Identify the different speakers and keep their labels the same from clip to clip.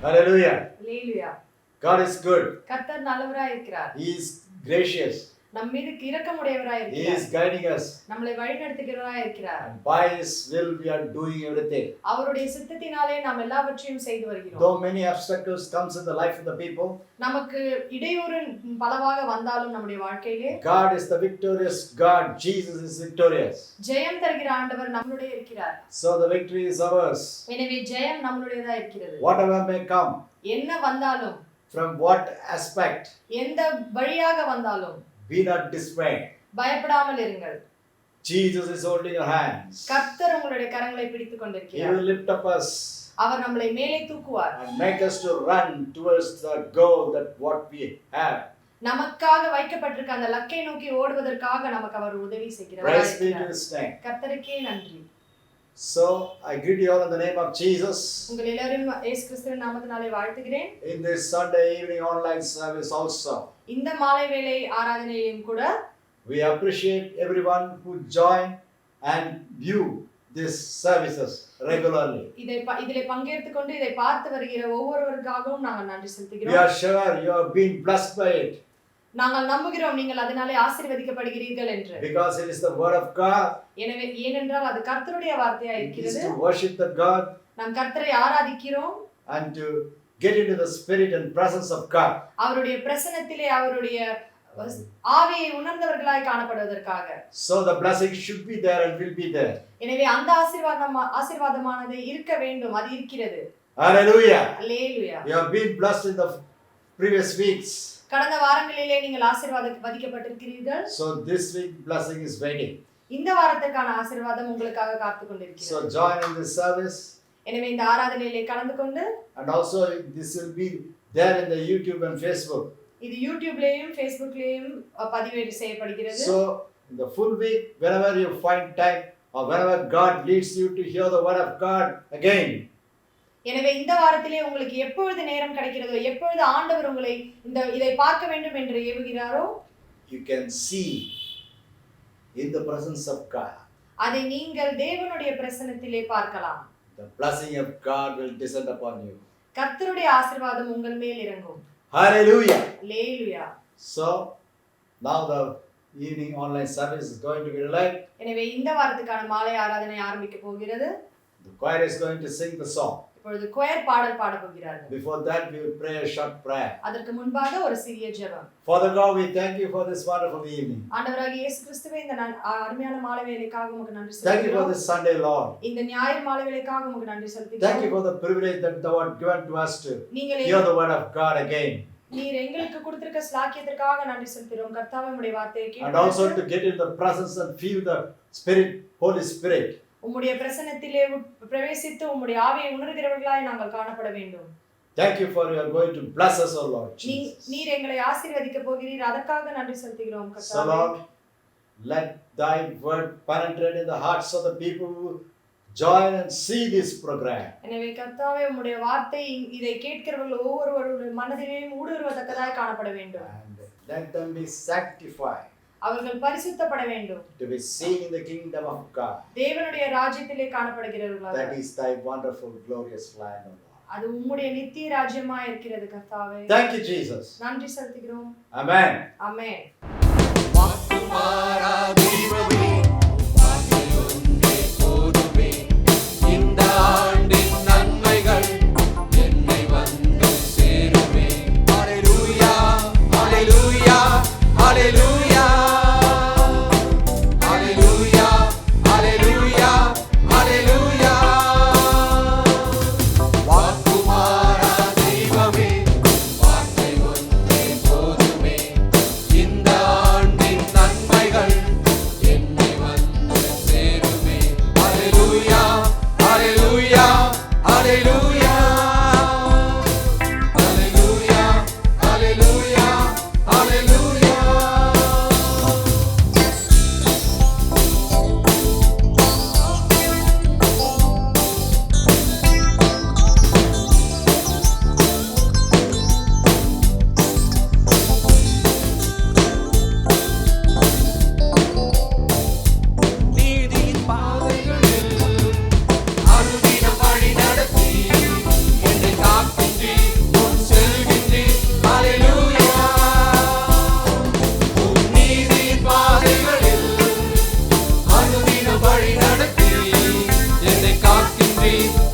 Speaker 1: Hallelujah.
Speaker 2: Hallelujah.
Speaker 1: God is good.
Speaker 2: கர்த்தர் நல்லவராய் இருக்கிறார்.
Speaker 1: He is gracious.
Speaker 2: நம் மீது இரக்கமுடையவராய்
Speaker 1: He
Speaker 2: இருக்கிறார்.
Speaker 1: is guiding us.
Speaker 2: நம்மை வழிநடத்துகிறவராய் இருக்கிறார்.
Speaker 1: And by His will we are doing everything.
Speaker 2: அவருடைய சித்தத்தினாலே நாம் எல்லாவற்றையும் செய்து வருகிறோம்.
Speaker 1: Though many obstacles comes in the life of the people,
Speaker 2: நமக்கு இடையூறு பலவாக வந்தாலும் நம்முடைய வாழ்க்கையிலே
Speaker 1: God is the victorious God. Jesus is victorious.
Speaker 2: ஜெயம் தருகிற ஆண்டவர் நம்மளுடைய இருக்கிறார்.
Speaker 1: So the victory is ours.
Speaker 2: எனவே ஜெயம் நம்மளுடையதா இருக்கிறது.
Speaker 1: Whatever may come,
Speaker 2: என்ன வந்தாலும்,
Speaker 1: from what aspect,
Speaker 2: எந்த வழியாக வந்தாலும்
Speaker 1: be not dismayed.
Speaker 2: பயப்படாமல் இருங்கள்.
Speaker 1: Jesus is holding your hands.
Speaker 2: கர்த்தர் உங்களுடைய கரங்களை பிடித்துக்
Speaker 1: He
Speaker 2: கொண்டிருக்கிறார்.
Speaker 1: will lift up us
Speaker 2: அவர் நம்மை மேலே தூக்குவார்.
Speaker 1: and make us to run towards the goal that what we have.
Speaker 2: நமக்காக வைக்கப்பட்டிருக்க அந்த லக்கை நோக்கி ஓடுவதற்காக நமக்கு அவர் உதவி செய்கிறார்.
Speaker 1: Praise be to His name.
Speaker 2: கர்த்தருக்கே நன்றி.
Speaker 1: So I greet you all in the name of Jesus.
Speaker 2: உங்கள் எல்லாரையும் இயேசு கிறிஸ்துவின் நாமத்தினாலே வாழ்த்துகிறேன்.
Speaker 1: In this Sunday evening online service also,
Speaker 2: இந்த மாலை வேளை ஆராதனையிலும் கூட
Speaker 1: we appreciate everyone who join and view these services regularly.
Speaker 2: இதிலே பங்கேற்றுக் கொண்டு இதை பார்த்து வருகிற ஒவ்வொருவருக்காகவும் நாங்கள் நன்றி
Speaker 1: We
Speaker 2: செலுத்துகிறோம்.
Speaker 1: are sure you have been blessed by it
Speaker 2: நாங்கள் நம்புகிறோம் நீங்கள் அதனாலே ஆசீர்வதிக்கப்படுகிறீர்கள் என்று.
Speaker 1: because it is the word of God.
Speaker 2: எனவே ஏனென்றால் அது கர்த்தருடைய வார்த்தையா
Speaker 1: It is
Speaker 2: இருக்கிறது.
Speaker 1: to worship the God
Speaker 2: நாம் கர்த்தரை ஆராதிக்கிறோம்.
Speaker 1: and to get into the spirit and presence of God.
Speaker 2: அவருடைய பிரசன்னத்திலே அவருடைய ஆவியை உணர்ந்தவர்களாய் காணப்படுவதற்காக.
Speaker 1: So the blessing should be there and will be there.
Speaker 2: எனவே அந்த ஆசீர்வாதமானது இருக்க வேண்டும், அது இருக்கிறது.
Speaker 1: Hallelujah.
Speaker 2: Hallelujah.
Speaker 1: You have been blessed in the previous weeks.
Speaker 2: கடந்த வாரங்களிலே நீங்கள் ஆசீர்வதிக்கப்பட்டிருக்கிறீர்கள்.
Speaker 1: So this week blessing is waiting.
Speaker 2: இந்த வாரத்துக்கான ஆசீர்வாதம் உங்களுக்காக காத்துக் கொண்டிருக்கிறது.
Speaker 1: So join in this service.
Speaker 2: எனவே இந்த ஆராதனையிலே கலந்து கொண்டு,
Speaker 1: And also this will be there in the YouTube and Facebook.
Speaker 2: இது யூடியூப்லயும் ஃபேஸ்புக்லயும் பதிவேடு செய்யப்படுகிறது.
Speaker 1: So in the full week, whenever you find time or whenever God leads you to hear the word of God again,
Speaker 2: எனவே இந்த வாரத்திலே உங்களுக்கு எப்பொழுது நேரம் கிடைக்கிறதோ, எப்பொழுது ஆண்டவர் உங்களை இதை பார்க்க வேண்டும் என்று ஏவுகிறாரோ,
Speaker 1: you can see in the presence of God.
Speaker 2: அதை நீங்கள் தேவனுடைய பிரசன்னத்திலே பார்க்கலாம்.
Speaker 1: The blessing of God will descend upon you.
Speaker 2: கர்த்தருடைய ஆசீர்வாதம் உங்கள் மேல் இறங்கும்.
Speaker 1: Hallelujah.
Speaker 2: Hallelujah.
Speaker 1: So now the evening online service is going to be live.
Speaker 2: எனவே இந்த வாரத்துக்கான மாலை ஆராதனை ஆரம்பிக்க போகிறது.
Speaker 1: The choir is going to sing the song.
Speaker 2: இப்பொழுது கொயர் பாடல் பாட போகிறார்கள்.
Speaker 1: Before that we will pray a short prayer.
Speaker 2: அதற்கு முன்பாக ஒரு சிறிய ஜெபம்.
Speaker 1: Father God, we thank you for this wonderful evening.
Speaker 2: ஆண்டவராகிய இயேசு கிறிஸ்துவே, இந்த அருமையான மாலை வேளைக்காக உமக்கு நன்றி
Speaker 1: Thank you for
Speaker 2: செலுத்துகிறோம்.
Speaker 1: this Sunday, Lord.
Speaker 2: இந்த ஞாயிறு மாலை வேளைக்காக உமக்கு நன்றி
Speaker 1: Thank you
Speaker 2: செலுத்துகிறோம்.
Speaker 1: for the privilege that thou art given to us to
Speaker 2: நீங்கள்
Speaker 1: hear the word of God again.
Speaker 2: நீர் எங்களுக்கு கொடுத்திருக்க ஸ்லாக்கியத்திற்காக நன்றி செலுத்துகிறோம். கர்த்தாவே, உம்முடைய வார்த்தையை
Speaker 1: And also
Speaker 2: கேட்டு
Speaker 1: to get in the presence and feel the Spirit, Holy Spirit.
Speaker 2: உம்முடைய பிரசன்னத்திலே பிரவேசித்து உம்முடைய ஆவியை உணர்கிறவர்களாய் நாங்கள் காணப்பட வேண்டும்.
Speaker 1: Thank you for you are going to bless us, O Lord Jesus.
Speaker 2: நீர் எங்களை ஆசீர்வதிக்க போகிறீர், அதற்காக நன்றி செலுத்துகிறோம்
Speaker 1: So
Speaker 2: கர்த்தாவே.
Speaker 1: Lord, let thy word penetrate in the hearts of the people who join and see this program.
Speaker 2: எனவே கர்த்தாவே, உம்முடைய வார்த்தை இதை கேட்கிறவர்கள் ஒவ்வொருவருடைய மனதிலேயும் ஊடுருவத்தக்கதாய் காணப்பட வேண்டும்.
Speaker 1: And let them be sanctified
Speaker 2: அவர்கள் பரிசுத்தப்பட வேண்டும்.
Speaker 1: to be seen in the kingdom of God.
Speaker 2: தேவனுடைய ராஜ்யத்திலே காணப்படுகிறவர்களாக.
Speaker 1: That is thy wonderful, glorious land, O Lord.
Speaker 2: அது உம்முடைய நித்திய ராஜ்யமாய் இருக்கிறது கர்த்தாவே.
Speaker 1: Thank you, Jesus.
Speaker 2: நன்றி செலுத்துகிறோம்.
Speaker 1: Amen.
Speaker 2: ஆமென்.
Speaker 3: வாக்குமாரா தெய்வமே, வார்த்தையொன்றே போதுமே, இந்த ஆண்டின் நன்மைகள் என்னை வந்து சேருமே. ஹல்லேலூயா, ஹல்லேலூயா, ஹல்லேலூயா, ஹல்லேலூயா, ஹல்லேலூயா, ஹல்லேலூயா. வாக்குமாரா தெய்வமே, வார்த்தையொன்றே போதுமே, இந்த ஆண்டின் நன்மைகள் என்னை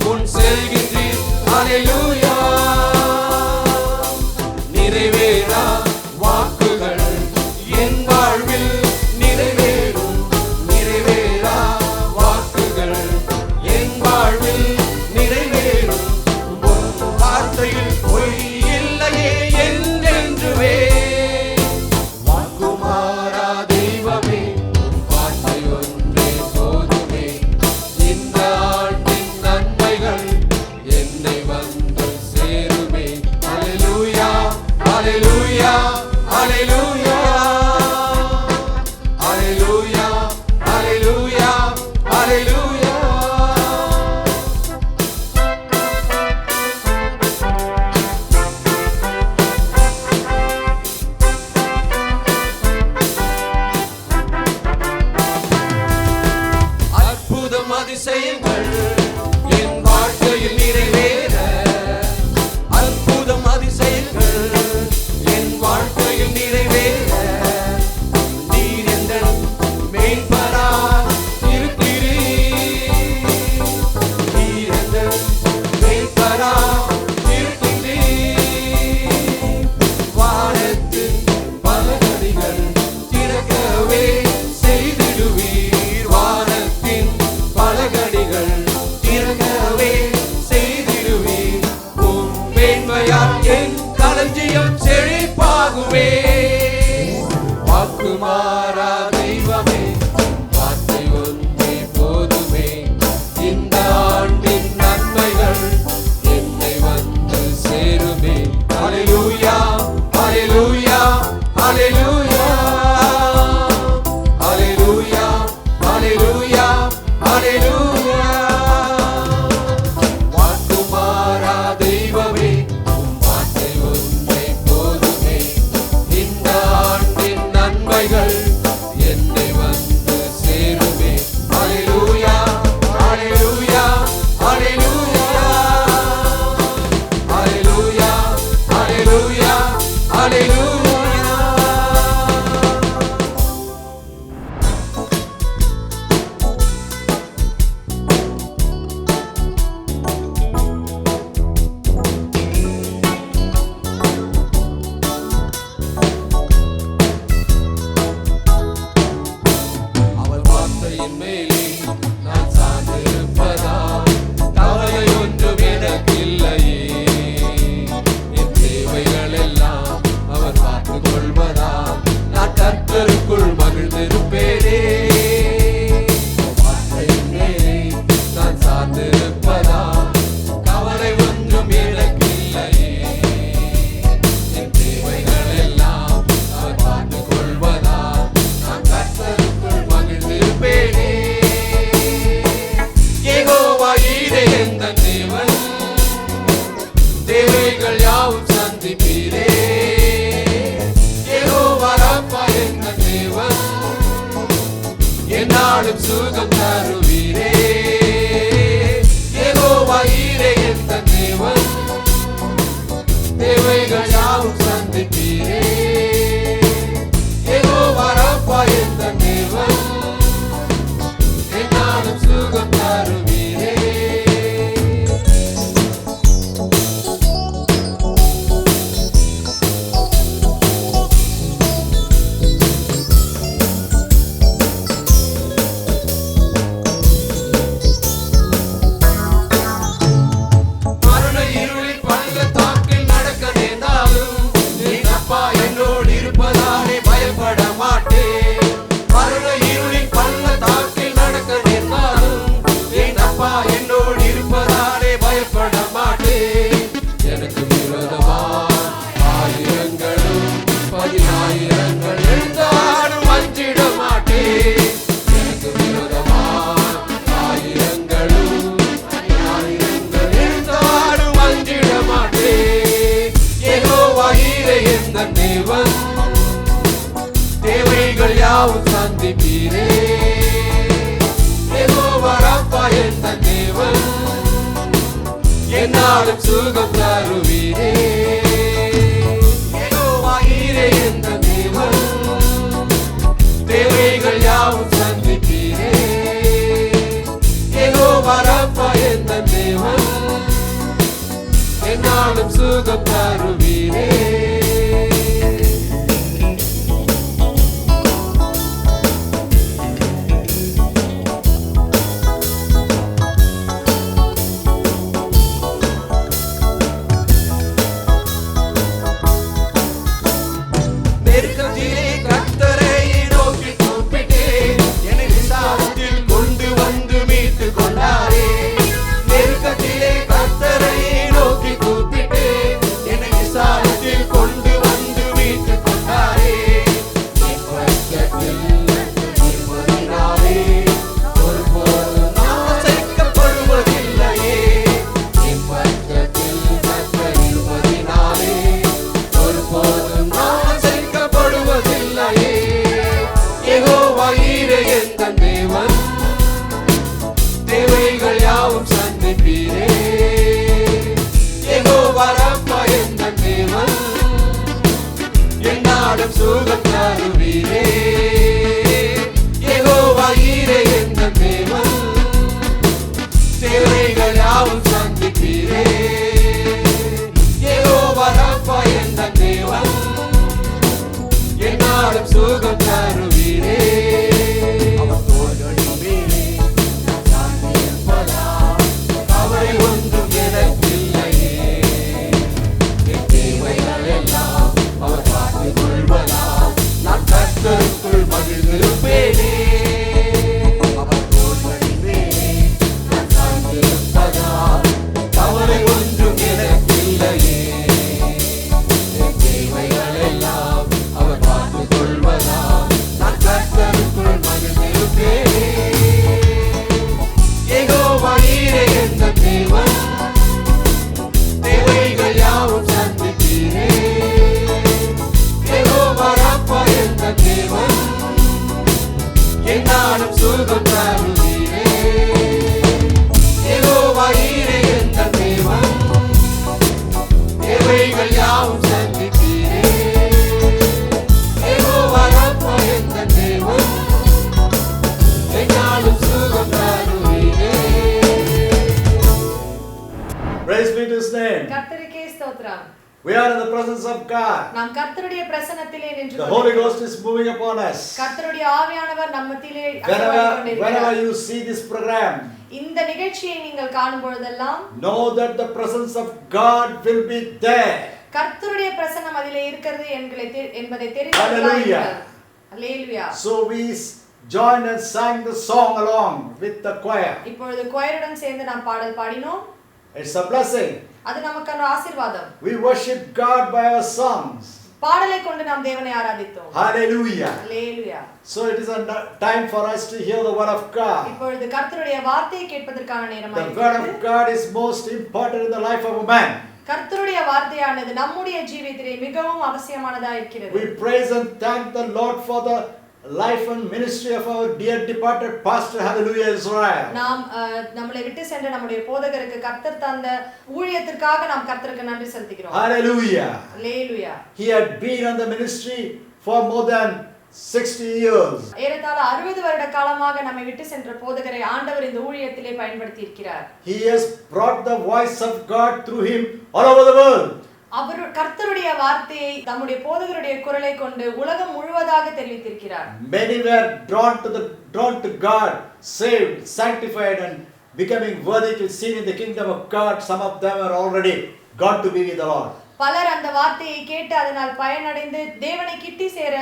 Speaker 3: முன் செல்கின்றீர். அல்லேலூயா. நிறைவேறா வாக்குகள் என் வாழ்வில் நிறைவேறும். நிறைவேறா வாக்குகள் என் வாழ்வில் நிறைவேறும். உன் வார்த்தையில் பொய் இல்லையே என்றென்றுவே. வாக்குமாறா தெய்வமே, உன் வார்த்தை ஒன்றே போதுமே. இந்த ஆண்டின் நன்மைகள் என்னை வந்து சேருமே. அல்லேலூயா, அல்லேலூயா, அல்லேலூயா. அல்லேலூயா, அல்லேலூயா, அல்லேலூயா. அற்புதம் அதிசயங்கள் என் வாழ்க்கையில் நிறைவேற. அற்புதம் அதிசயங்கள் என் வாழ்க்கையில் நிறைவேற. நீர் எந்தன் மேய்ப்பராய் இருக்கிறீர். நீர் எந்தன் மேய்ப்பராய் இருக்கின்றீர். வானத்தின் பலகணிகள் திறக்கவே செய்திடுவீர். வானத்தின் பலகணிகள் திறக்கவே செய்திடுவீர். உம் மேன்மையால் என் களஞ்சியம் செழிப்பாகுமே. வாக்குமாறா தெய்வமே, வார்த்தை ஒன்றே போதுமே. இந்த ஆண்டின் நன்மைகள் என்னை வந்து சேருமே. அல்லேலூயா, அல்லேலூயா, அல்லேலூயா. அல்லேலூயா, அல்லேலூயா, அல்லேலூயா. வாக்குமாறா தெய்வமே, உம் வார்த்தை ஒன்றே போதுமே. இந்த ஆண்டின் நன்மைகள் என்னை வந்து சேருமே. அல்லேலூயா, அல்லேலூயா, அல்லேலூயா. அல்லேலூயா, அல்லேலூயா, அல்லேலூயா. அவர் வார்த்தையின் மேலே நான் சார்ந்திருப்பதால் கவலை ஒன்றும் எனக்கில்லையே. என் தேவைகள் எல்லாம் அவர் பார்த்துக் கொள்வதால் நான் கர்த்தருக்குள் மகிழ்ந்திருப்பேனே. வார்த்தையின் மேலே நான் சார்ந்திருப்பதால் கவலை ஒன்றும் எனக்கில்லையே. என் தேவைகள் எல்லாம் அவர் பார்த்துக் கொள்வதால் நான் கர்த்தருக்குள் மகிழ்ந்திருப்பேனே. யெகோவா ஈரே எந்தன் தேவன், தேவைகள் யாவும் சந்திப்பீரே. யெகோவா ராப்பா எந்தன் தேவன், எந்நாளும் சுகம் தருவீரே. யெகோவா ஈரே எந்தன் தேவன், தேவைகள் யாவும் சந்திப்பீரே. யெகோவா ராப்பா எந்தன் தேவன், எந்நாளும் சுகம் தருவீரே. மரண இருளில் பள்ளத்தாக்கில் நடக்க நேர்ந்தாலும் என் அப்பா என்னோடு இருப்பதாலே பயப்பட மாட்டேன். மரண இருளில் பள்ளத்தாக்கில் நடக்க நேர்ந்தாலும் என் அப்பா என்னோடு இருப்பதாலே பயப்பட மாட்டேன். எனக்கு விரோதமாய் ஆயிரங்களும் 10,000 எழுந்தாலும் அஞ்சிட மாட்டேன். எனக்கு விரோதமாய் ஆயிரங்களும் 10,000 எழுந்தாலும் அஞ்சிட மாட்டேன். யெகோவா ஈரே எந்தன் தேவன், தேவைகள் யாவும் சந்திப்பீரே. யெகோவா ராப்பா எந்தன் தேவன், எந்நாளும் சுகம் தருவீரே. யெகோவா ஈரே எந்தன் தேவன், தேவைகள் யாவும் சந்திப்பீரே. யெகோவா ராப்பா எந்தன் தேவன், என்னாலும் சுகம் தருவீரே. நெருக்கத்திலே கர்த்தரை நோக்கி கூப்பிட்டேன், என்னை விசாலத்தில் கொண்டு வந்து மீட்டுக் கொண்டாரே. நெருக்கத்திலே கர்த்தரை நோக்கி கூப்பிட்டேன், என்னை விசாலத்தில் கொண்டு வந்து மீட்டுக் கொண்டாரே. என் பக்கத்தில் இருப்பதினாலே ஒருபோதும் நான் அசைக்கப்படுவதில்லையே. என் பக்கத்தில் கர்த்தர் இருப்பதினாலே ஒருபோதும் நான் அசைக்கப்படுவதில்லையே. யெகோவா ஈரே எந்தன் தேவன், தேவைகள் யாவும் சந்திப்பீரே. யெகோவா ரப்பா எந்தன் தேவன், எந்நாளும் சுகம் தருவீரே. யெகோவா ஈரே எந்தன் தேவன், தேவைகள் யாவும் சந்திப்பீரே. யெகோவா ரப்பா எந்தன் தேவன், எந்நாளும் சுகம் தருவீரே. அவர் தோள்களின் மேலே நான் சார்ந்திருப்பதால் கவலை ஒன்றும் எனக்கில்லையே. என் தேவைகள் எல்லாம் அவர் பார்த்துக் கொள்வதால் நான் கர்த்தருக்குள் மகிழ்ந்திருப்பேனே. அவர் தோள்களின் மேலே நான் சார்ந்திருப்பதால் கவலை ஒன்றும் எனக்கில்லையே. என் தேவைகள் எல்லாம் அவர் பார்த்துக் கொள்வதால் நான் கர்த்தருக்குள் மகிழ்ந்திருப்பேனே. யெகோவா ஈரே எந்தன் தேவன், தேவைகள் யாவும் சந்திப்பீரே. யெகோவா ரப்பா எந்தன் தேவன், எந்நாளும் சுகம் தருவீரே. யெகோவா ஈரே எந்தன் தேவன், தேவைகள் யாவும் சந்திப்பீரே. யெகோவா ரப்பா எந்தன் தேவன், எந்நாளும் சுகம் தருவீரே.
Speaker 1: Praise be to his name.
Speaker 2: கர்த்தருக்கே ஸ்தோத்திரம்.
Speaker 1: We are in the presence of God.
Speaker 2: நாம் கர்த்தருடைய பிரசன்னத்திலே நின்று
Speaker 1: The Holy Ghost is moving upon us.
Speaker 2: கர்த்தருடைய ஆவியானவர் நம்ம மத்தியிலே அசைவாடிக்
Speaker 1: Whenever
Speaker 2: கொண்டிருக்கிறார்.
Speaker 1: you see this program,
Speaker 2: இந்த நிகழ்ச்சியை நீங்கள் காணும் பொழுதெல்லாம்
Speaker 1: know that the presence of God will be there.
Speaker 2: கர்த்தருடைய பிரசன்னம் அதிலே இருக்கிறது என்பதை
Speaker 1: Hallelujah.
Speaker 2: Hallelujah.
Speaker 1: So we joined and sang the song along with the choir.
Speaker 2: இப்பொழுது கொயருடன் சேர்ந்து நாம் பாடல் பாடினோம்.
Speaker 1: It's a blessing.
Speaker 2: அது நமக்கான ஆசீர்வாதம்.
Speaker 1: We worship God by our songs.
Speaker 2: பாடலை கொண்டு நாம் தேவனை ஆராதித்தோம்.
Speaker 1: Hallelujah.
Speaker 2: Hallelujah.
Speaker 1: So it is a time for us to hear the word of God.
Speaker 2: இப்பொழுது கர்த்தருடைய வார்த்தையை கேட்பதற்கான
Speaker 1: The
Speaker 2: நேரமாயிற்று.
Speaker 1: word of God is most important in the life of a man.
Speaker 2: கர்த்தருடைய வார்த்தையானது நம்முடைய ஜீவியத்திலே மிகவும் அவசியமானதா இருக்கிறது.
Speaker 1: We praise and thank the Lord for the life and ministry of our dear departed pastor. Hallelujah, Israel.
Speaker 2: நாம் நம்மளை விட்டு சென்ற நம்முடைய போதகருக்கு கர்த்தர் தந்த ஊழியத்திற்காக நாம் கர்த்தருக்கு நன்றி செலுத்துகிறோம்.
Speaker 1: Hallelujah.
Speaker 2: Hallelujah.
Speaker 1: He had been on the ministry for more than 60 years.
Speaker 2: ஏறத்தாழ 60 வருட காலமாக நம்மை விட்டு சென்ற போதகரை ஆண்டவர் இந்த ஊழியத்திலே பயன்படுத்தி இருக்கிறார்.
Speaker 1: He has brought the voice of God through him all over the world.
Speaker 2: அவர் கர்த்தருடைய வார்த்தையை தம்முடைய போதகருடைய குரலை கொண்டு உலகம் முழுவதாக தெரிவித்திருக்கிறார்.
Speaker 1: Many were drawn to God, saved, sanctified and becoming worthy to see in the kingdom of God. Some of them are already gone to be with the Lord.
Speaker 2: பலர் அந்த வார்த்தையை கேட்டு அதனால் பயனடைந்து தேவனை கிட்டி சேர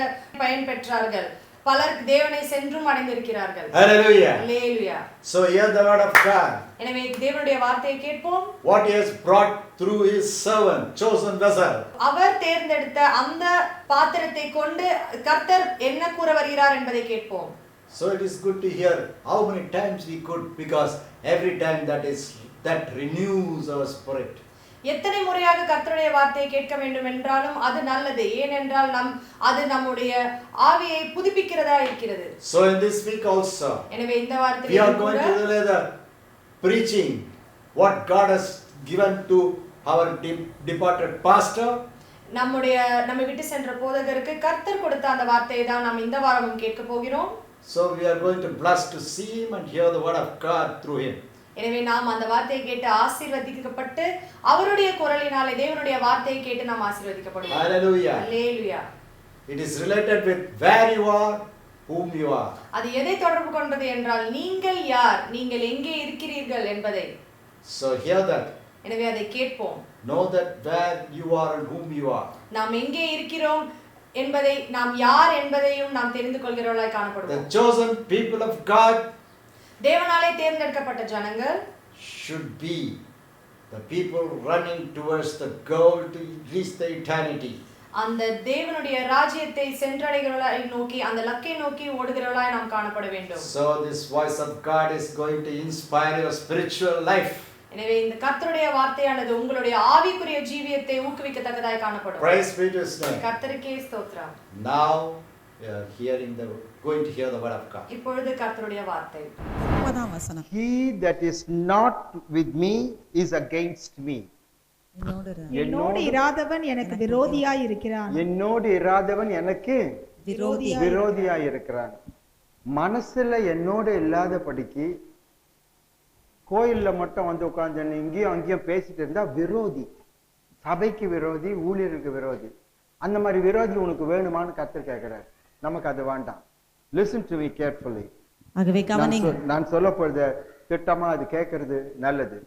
Speaker 2: பயன் பெற்றார்கள். பலர் தேவனை சென்றும் அடைந்திருக்கிறார்கள்.
Speaker 1: Hallelujah.
Speaker 2: Hallelujah.
Speaker 1: So hear the word of God.
Speaker 2: எனவே தேவனுடைய வார்த்தையை கேட்போம்.
Speaker 1: What he has brought through his servant, chosen vessel.
Speaker 2: அவர் தேர்ந்தெடுத்த அந்த பாத்திரத்தை கொண்டு கர்த்தர் என்ன கூற வருகிறார் என்பதை கேட்போம்.
Speaker 1: So it is good to hear how many times we could, because every time that renews our spirit.
Speaker 2: எத்தனை முறையாக கர்த்தருடைய வார்த்தையை கேட்க வேண்டும் என்றாலும் அது நல்லது. ஏனென்றால் அது நம்முடைய ஆவியை புதுப்பிக்கிறதா இருக்கிறது.
Speaker 1: So in this week also,
Speaker 2: எனவே இந்த
Speaker 1: we
Speaker 2: வார்த்தையை
Speaker 1: are going to relay the preaching what God has given to our departed pastor.
Speaker 2: நம்மை விட்டு சென்ற போதகருக்கு கர்த்தர் கொடுத்த அந்த வார்த்தையை தான் நாம் இந்த வாரமும் கேட்க போகிறோம்.
Speaker 1: So we are going to bless to see him and hear the word of God through him.
Speaker 2: எனவே நாம் அந்த வார்த்தையை கேட்டு ஆசீர்வதிக்கப்பட்டு அவருடைய குரலினாலே தேவனுடைய வார்த்தையை கேட்டு நாம் ஆசீர்வதிக்கப்படுவோம்.
Speaker 1: Hallelujah.
Speaker 2: Hallelujah.
Speaker 1: It is related with where you are, whom you are.
Speaker 2: அது எதை தொடர்பு கொண்டது என்றால் நீங்கள் யார், நீங்கள் எங்கே இருக்கிறீர்கள் என்பதை.
Speaker 1: So hear that.
Speaker 2: எனவே அதை கேட்போம்.
Speaker 1: Know that where you are and whom you are.
Speaker 2: நாம் எங்கே இருக்கிறோம் என்பதை, நாம் யார் என்பதையும் நாம் தெரிந்து கொள்கிறவர்களாய்
Speaker 1: The
Speaker 2: காணப்படுவோம்.
Speaker 1: chosen people of God
Speaker 2: தேவனாலே தேர்ந்தெடுக்கப்பட்ட ஜனங்கள்
Speaker 1: should be the people running towards the goal to reach the eternity.
Speaker 2: அந்த தேவனுடைய ராஜ்யத்தை சென்றடைகிறவர்களாய் நோக்கி, அந்த லக்கை நோக்கி ஓடுகிறவர்களாய் நாம் காணப்பட வேண்டும்.
Speaker 1: So this voice of God is going to inspire your spiritual life.
Speaker 2: எனவே இந்த கர்த்தருடைய வார்த்தையானது உங்களுடைய ஆவிக்குரிய ஜீவியத்தை ஊக்குவிக்கத்தக்கதாய் காணப்படும்.
Speaker 1: Praise be to His name.
Speaker 2: கர்த்தருக்கே ஸ்தோத்திரம்.
Speaker 1: Now we are going to hear the word of God.
Speaker 2: இப்பொழுது கர்த்தருடைய வார்த்தை.
Speaker 4: 30ஆம் வசனம்.
Speaker 5: He that is not with me is against me.
Speaker 6: என்னோடு இராதவன் எனக்கு விரோதியாய் இருக்கிறான்.
Speaker 5: என்னோடு இராதவன் எனக்கு
Speaker 4: விரோதி.
Speaker 5: விரோதியாய் இருக்கிறான். மனசுல என்னோட இல்லாதபடிக்கு கோயில்ல மட்டும் வந்து உட்கார்ந்து இங்கேயும் அங்கேயும் பேசிட்டு இருந்தா விரோதி. சபைக்கு விரோதி, ஊழியருக்கு விரோதி. அந்த மாதிரி விரோதி உனக்கு வேணுமான்னு கர்த்தர் கேட்கிறார். நமக்கு அது வேண்டாம். Listen to me carefully.
Speaker 4: ஆகவே கவனிங்க.
Speaker 5: நான் சொல்ல போறத திட்டமா அது கேட்கறது நல்லது.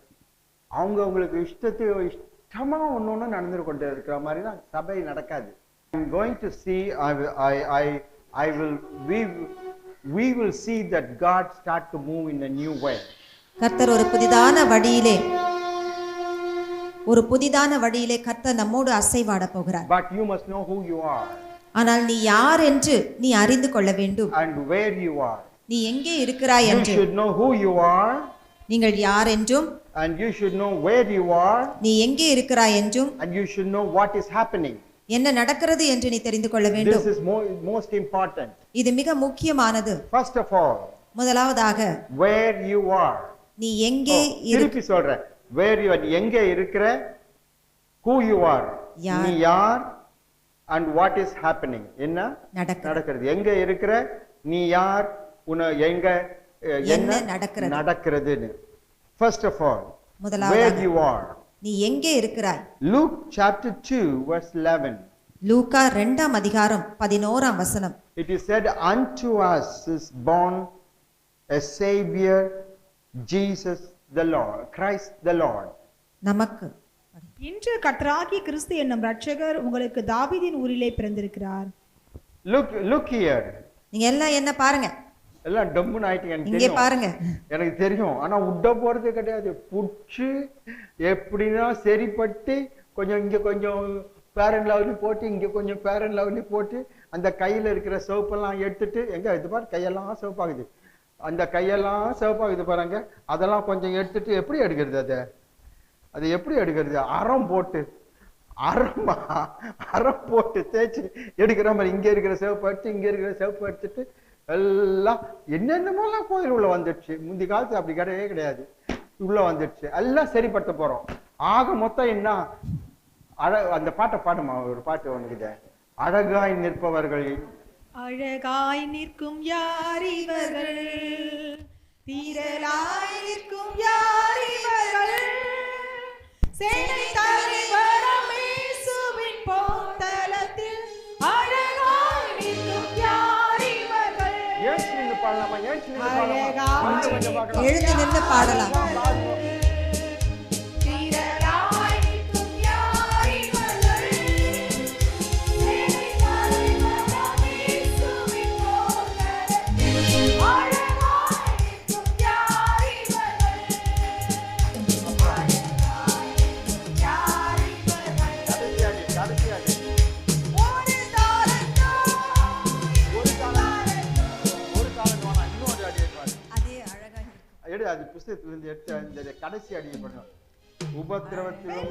Speaker 5: அவங்க உங்களுக்கு இஷ்டமா ஒன்னொன்னு நடந்து கொண்டு இருக்கிற மாதிரினா சபை நடக்காது. I'm going to see we will see that God start to move in a new way.
Speaker 4: கர்த்தர் ஒரு புதிதான வழியிலே கர்த்தர் நம்மோடு அசைவாட போகிறார்.
Speaker 5: But you must know who you are.
Speaker 4: ஆனால் நீ யார் என்று நீ அறிந்து கொள்ள வேண்டும்.
Speaker 5: And where you are.
Speaker 4: நீ எங்கே இருக்கிறாய்
Speaker 5: You
Speaker 4: என்று.
Speaker 5: should know who you are.
Speaker 4: நீங்கள் யார் என்றும்,
Speaker 5: And you should know where you are.
Speaker 4: நீ எங்கே இருக்கிறாய் என்றும்,
Speaker 5: And you should know what is happening.
Speaker 4: என்ன நடக்கிறது என்று நீ தெரிந்து கொள்ள வேண்டும்.
Speaker 5: This is most important.
Speaker 4: இது மிக முக்கியமானது.
Speaker 5: First of all,
Speaker 4: முதலாவதாக
Speaker 5: where you are.
Speaker 4: நீ எங்கே
Speaker 5: திருப்பி சொல்றேன். Where you are, எங்க இருக்கிற, who you are,
Speaker 4: யார்.
Speaker 5: நீ யார், and what is happening, என்ன நடக்கிறது, எங்க இருக்கிற, நீ யார், எங்க என்ன நடக்கிறதுன்னு. First of all, where you are.
Speaker 4: நீ எங்கே இருக்கிறாய்.
Speaker 5: Luke chapter 2 verse 11.
Speaker 4: லூக்கா 2ஆம் அதிகாரம் 11ஆம் வசனம்.
Speaker 5: It is said, unto us is born a savior, Jesus the Lord, Christ the Lord.
Speaker 4: நமக்கு
Speaker 6: இன்று கர்த்தராகிய கிறிஸ்து என்னும் இரட்சகர் உங்களுக்கு தாவீதின் ஊரிலே பிறந்திருக்கிறார்.
Speaker 5: Look here.
Speaker 4: நீங்க எல்லாம் என்ன பாருங்க.
Speaker 5: எல்லாம் டம்முன்னு ஆயிட்டீங்க.
Speaker 4: இங்கே பாருங்க.
Speaker 5: எனக்கு தெரியும். ஆனா உட்ட போறது கிடையாது. புடிச்சு எப்படின்னா சரிப்பட்டு கொஞ்சம் இங்க கொஞ்சம் ஃபேர் அண்ட் லவ்லி போட்டு, இங்க கொஞ்சம் ஃபேர் அண்ட் லவ்லி போட்டு, அந்த கையில இருக்கிற சோப்பெல்லாம் எடுத்துட்டு, எங்க இது பாரு கையெல்லாம் சிவப்பாகுது, அந்த கையெல்லாம் சிவப்பாகுது பாருங்க, அதெல்லாம் கொஞ்சம் எடுத்துட்டு எப்படி எடுக்கிறது, அது எப்படி எடுக்கிறது, அறம் போட்டு தேய்ச்சி எடுக்கிற மாதிரி இங்க இருக்கிற சிவப்பு எடுத்து, இங்க இருக்கிற சிவப்பு எடுத்துட்டு எல்லாம் என்னென்னமோலாம் கோயில் உள்ள வந்துடுச்சு. முந்தி காலத்து அப்படி கிடையவே கிடையாது. உள்ள வந்துடுச்சு. எல்லாம் சரிப்படுத்த போறோம். ஆக மொத்தம் என்ன, அந்த பாட்டை பாடுமா, ஒரு பாட்டு ஒண்ணுக்குது, அழகாய் நிற்பவர்கள்,
Speaker 6: அழகாய் நிற்கும் யார் இவர்கள், தீரலாய் நிற்கும் யார் இவர்கள், சேனை தலைவராம் இயேசுவின் போர்த்தலத்தில் அழகாய் நிற்கும் யார் இவர்கள்.
Speaker 5: எழுந்து நின்று பாடலாமா, எழுந்து நின்று பாடலாமா,
Speaker 4: எழுந்து நின்று பாடலாம்.
Speaker 5: அது புஸ்தகத்திலிருந்து எடுத்து அந்த கடைசி அடியை பண்ணுவோம். உபத்திரவத்திலும்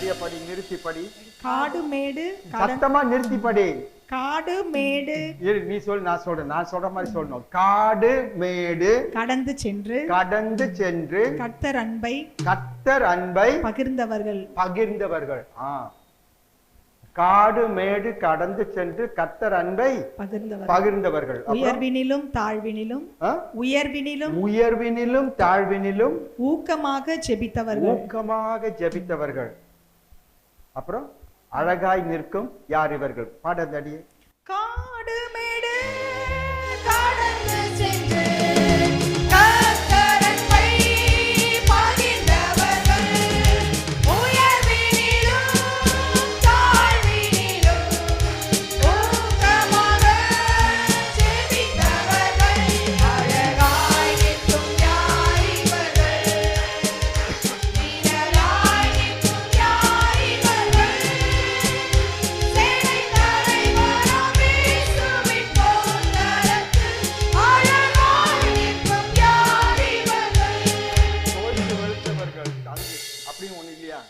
Speaker 5: சரியா படி, நிறுத்தி படி,
Speaker 6: காடு மேடு
Speaker 5: சத்தமா நிறுத்தி படி.
Speaker 6: காடு மேடு
Speaker 5: இரு, நீ சொல்லு, நான் சொல்ற மாதிரி சொல்லணும். காடு மேடு
Speaker 6: கடந்து சென்று
Speaker 5: கடந்து சென்று
Speaker 6: கர்த்தர் அன்பை
Speaker 5: பகிர்ந்தவர்கள்.
Speaker 6: பகிர்ந்தவர்கள்.
Speaker 5: காடு மேடு கடந்து சென்று கர்த்தர் அன்பை பகிர்ந்தவர்கள்.
Speaker 6: உயர்வினிலும்
Speaker 5: தாழ்வினிலும்
Speaker 6: ஊக்கமாக ஜெபித்தவர்கள்.
Speaker 5: அப்புறம் அழகாய் நிற்கும் யார் இவர்கள்? பாடந்தடி.
Speaker 2: காடு மேடு கடந்து சென்று கர்த்தர் அன்பை பகிர்ந்தவர்கள், உயர்வினிலும் தாழ்வினிலும் ஊக்கமாக ஜெபித்தவர்கள், அழகாய் நிற்கும் யார் இவர்கள்? வீரராய் நிற்கும் யார் இவர்கள்? சேனை தலைவராம் இயேசுவின் போர்க்களத்தில் அழகாய் நிற்கும் யார் இவர்கள்?
Speaker 5: தோல்வி வெளுத்தவர்கள். அப்படின்னு ஒண்ணு இல்லையா?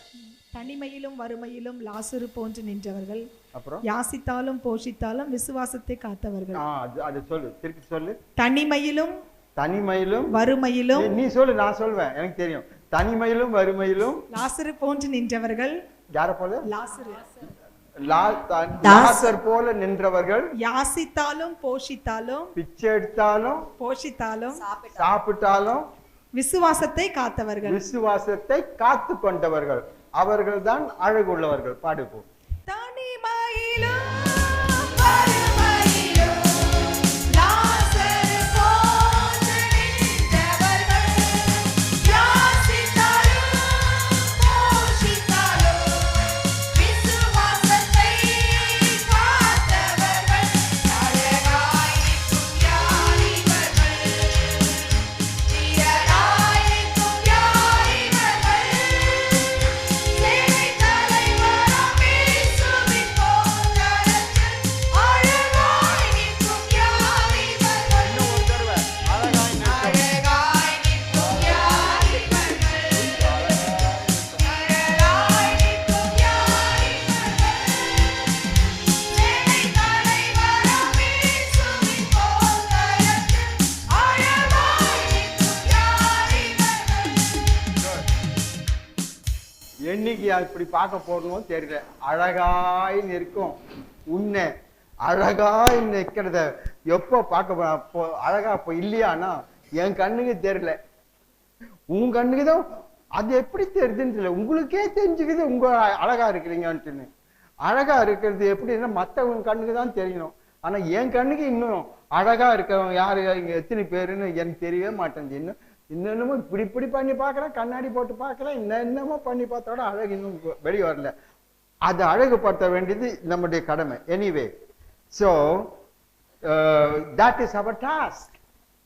Speaker 6: தனிமையிலும் வறுமையிலும் லாசரு போன்று நின்றவர்கள்,
Speaker 5: அப்புறம்
Speaker 6: யாசித்தாலும் போஷித்தாலும் விசுவாசத்தை காத்தவர்கள்.
Speaker 5: அது சொல்லு, திருப்பி சொல்லு.
Speaker 6: தனிமையிலும்
Speaker 5: வறுமையிலும். நீ சொல்லு, நான் சொல்வேன், எனக்கு தெரியும். தனிமையிலும் வறுமையிலும்
Speaker 6: லாசரு போன்று நின்றவர்கள்.
Speaker 5: யார போல?
Speaker 6: லாசரு.
Speaker 5: லாசர் போல நின்றவர்கள்.
Speaker 6: யாசித்தாலும் போஷித்தாலும்
Speaker 5: பிச்சை எடுத்தாலும்
Speaker 6: போஷித்தாலும்
Speaker 5: சாப்பிட்டாலும்
Speaker 6: விசுவாசத்தை காத்தவர்கள்.
Speaker 5: விசுவாசத்தை காத்து கொண்டவர்கள். அவர்கள் தான் அழகுள்ளவர்கள். பாடுவோம்.
Speaker 2: தனிமையிலும் வறுமையிலும் லாசரு போன்று நின்றவர்கள், யாசித்தாலும் போஷித்தாலும் விசுவாசத்தை காத்தவர்கள், அழகாய் நிற்கும் யார் இவர்கள்? வீரராய் நிற்கும் யார் இவர்கள்? சேனை தலைவராம் இயேசுவின் போர்க்களத்தில் அழகாய் நிற்கும் யார் இவர்கள்?
Speaker 5: இன்னும் ஒரு தடவை. அழகாய் நிற்கும்.
Speaker 2: அழகாய் நிற்கும் யார் இவர்கள்? அழகாய் நிற்கும் யார் இவர்கள்? சேனை தலைவராம் இயேசுவின் போர்க்களத்தில் அழகாய் நிற்கும் யார் இவர்கள்?
Speaker 5: என்னைக்கு இப்படி பார்க்க போறோம் தெரியல. அழகாய் நிற்கும் உன்னை, அழகாய் நிற்கிறத எப்போ பார்க்க அழகா இப்போ இல்லையானா என் கண்ணுக்கு தெரியல, உன் கண்ணுக்கு தான் அது எப்படி தெரியுதுன்னு தெரியல. உங்களுக்கே தெரிஞ்சுக்குது உங்க அழகா இருக்கிறீங்கன்ட்டுன்னு. அழகா இருக்கிறது எப்படின்னா மற்றவங்க கண்ணுக்கு தான் தெரியணும். ஆனா என் கண்ணுக்கு இன்னும் அழகா இருக்கிறவங்க யாரு, இங்க எத்தனை பேருன்னு எனக்கு தெரியவே மாட்டேங்குது. இன்னமும் இப்படி பண்ணி பார்க்குறேன், கண்ணாடி போட்டு பார்க்குறேன், என்னமோ பண்ணி பார்த்தோட அழகு இன்னும் வெளியே வரல. அதை அழகுபடுத்த வேண்டியது நம்முடைய கடமை. Anyway, so that is our task.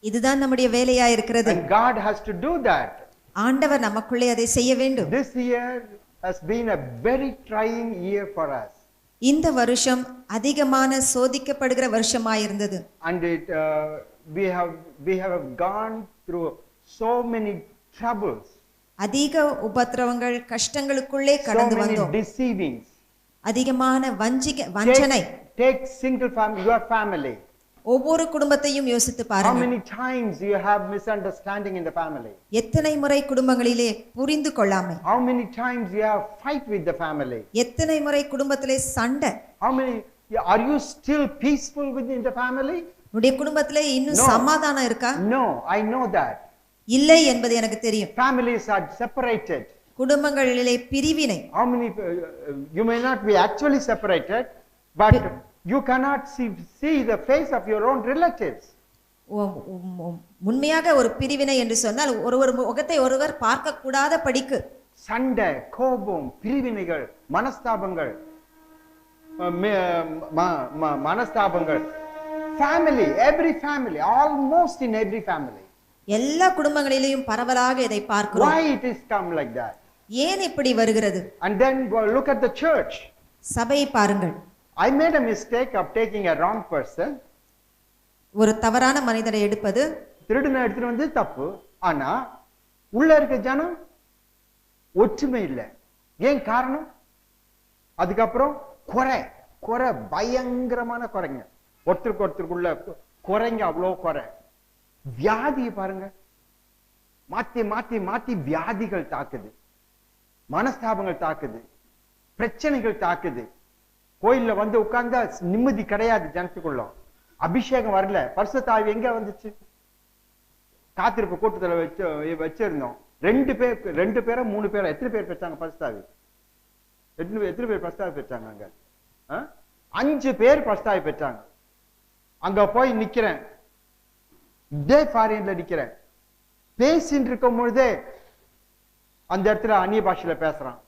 Speaker 4: இதுதான் நம்முடைய வேலையா இருக்கிறது.
Speaker 5: And God has to do that.
Speaker 4: ஆண்டவர் நமக்குள்ளே அதை செய்ய வேண்டும்.
Speaker 5: This year has been a very trying year for us.
Speaker 4: இந்த வருஷம் அதிகமான சோதிக்கப்படுகிற வருஷமாயிருந்தது.
Speaker 5: And we have gone through so many troubles,
Speaker 4: அதிக உபத்திரவங்கள், கஷ்டங்களுக்குள்ளே
Speaker 5: so
Speaker 4: கடந்து
Speaker 5: many
Speaker 4: வந்தோம்.
Speaker 5: deceivings.
Speaker 4: அதிகமான வஞ்சனை.
Speaker 5: Take single family, your family.
Speaker 4: ஒவ்வொரு குடும்பத்தையும் யோசித்து
Speaker 5: How
Speaker 4: பாருங்கள்.
Speaker 5: many times you have misunderstanding in the family?
Speaker 4: எத்தனை முறை குடும்பங்களிலே புரிந்து கொள்ளாமை.
Speaker 5: How many times you have fight with the family?
Speaker 4: எத்தனை முறை குடும்பத்திலே சண்டை.
Speaker 5: How many are you still peaceful within the family?
Speaker 4: உடைய குடும்பத்திலே இன்னும்
Speaker 5: No.
Speaker 4: சமாதானம் இருக்கா?
Speaker 5: No, I know that.
Speaker 4: இல்லை என்பது எனக்கு தெரியும்.
Speaker 5: Families are separated.
Speaker 4: குடும்பங்களிலே பிரிவினை.
Speaker 5: How many you may not be actually separated, but you cannot see the face of your own relatives.
Speaker 4: உண்மையாக ஒரு பிரிவினை என்று சொன்னால் ஒருவர் முகத்தை ஒருவர் பார்க்க கூடாத படிக்கு
Speaker 5: சண்டை, கோபம், பிரிவினைகள், மனஸ்தாபங்கள், மனஸ்தாபங்கள். Family, every family, almost in every family.
Speaker 4: எல்லா குடும்பங்களிலேயும் பரவலாக இதை பார்க்கிறோம்.
Speaker 5: Why it is come like that?
Speaker 4: ஏன் இப்படி வருகிறது?
Speaker 5: And then look at the church.
Speaker 4: சபையை பாருங்கள்.
Speaker 5: I made a mistake of taking a wrong person.
Speaker 4: ஒரு தவறான மனிதரை எடுப்பது,
Speaker 5: திருடனை எடுத்துட்டு வந்து தப்பு. ஆனா உள்ள இருக்க ஜனம் ஒற்றுமை இல்லை. ஏன் காரணம்? அதுக்கப்புறம் குறை குறை, பயங்கரமான குறைங்க, ஒருத்தருக்குள்ள குறைங்க, அவ்வளோ குறை. வியாதி பாருங்க, மாத்தி மாத்தி மாத்தி வியாதிகள் தாக்குது, மனஸ்தாபங்கள் தாக்குது, பிரச்சனைகள் தாக்குது. கோயில்ல வந்து உட்கார்ந்தா நிம்மதி கிடையாது ஜனத்துக்குள்ள. அபிஷேகம் வரல, பரிசுத்த ஆவி எங்க வந்துச்சு? காத்திருப்பு கூட்டத்துல வச்சிருந்தோம். 2 பேரா 3 பேரா எத்தனை பேர் பெற்றாங்க பரிசுத்த ஆவி? எத்தனை பேர் பரிசுத்த ஆவி பெற்றாங்க? அங்க 5 பேர் பரிசுத்த ஆவி பெற்றாங்க. அங்க போய் நிக்கிறேன், இதே ஃபாரின்ல நிக்கிறேன், பேசிட்டு இருக்கும் பொழுதே அந்த இடத்துல அந்நிய பாஷையில பேசுறான்.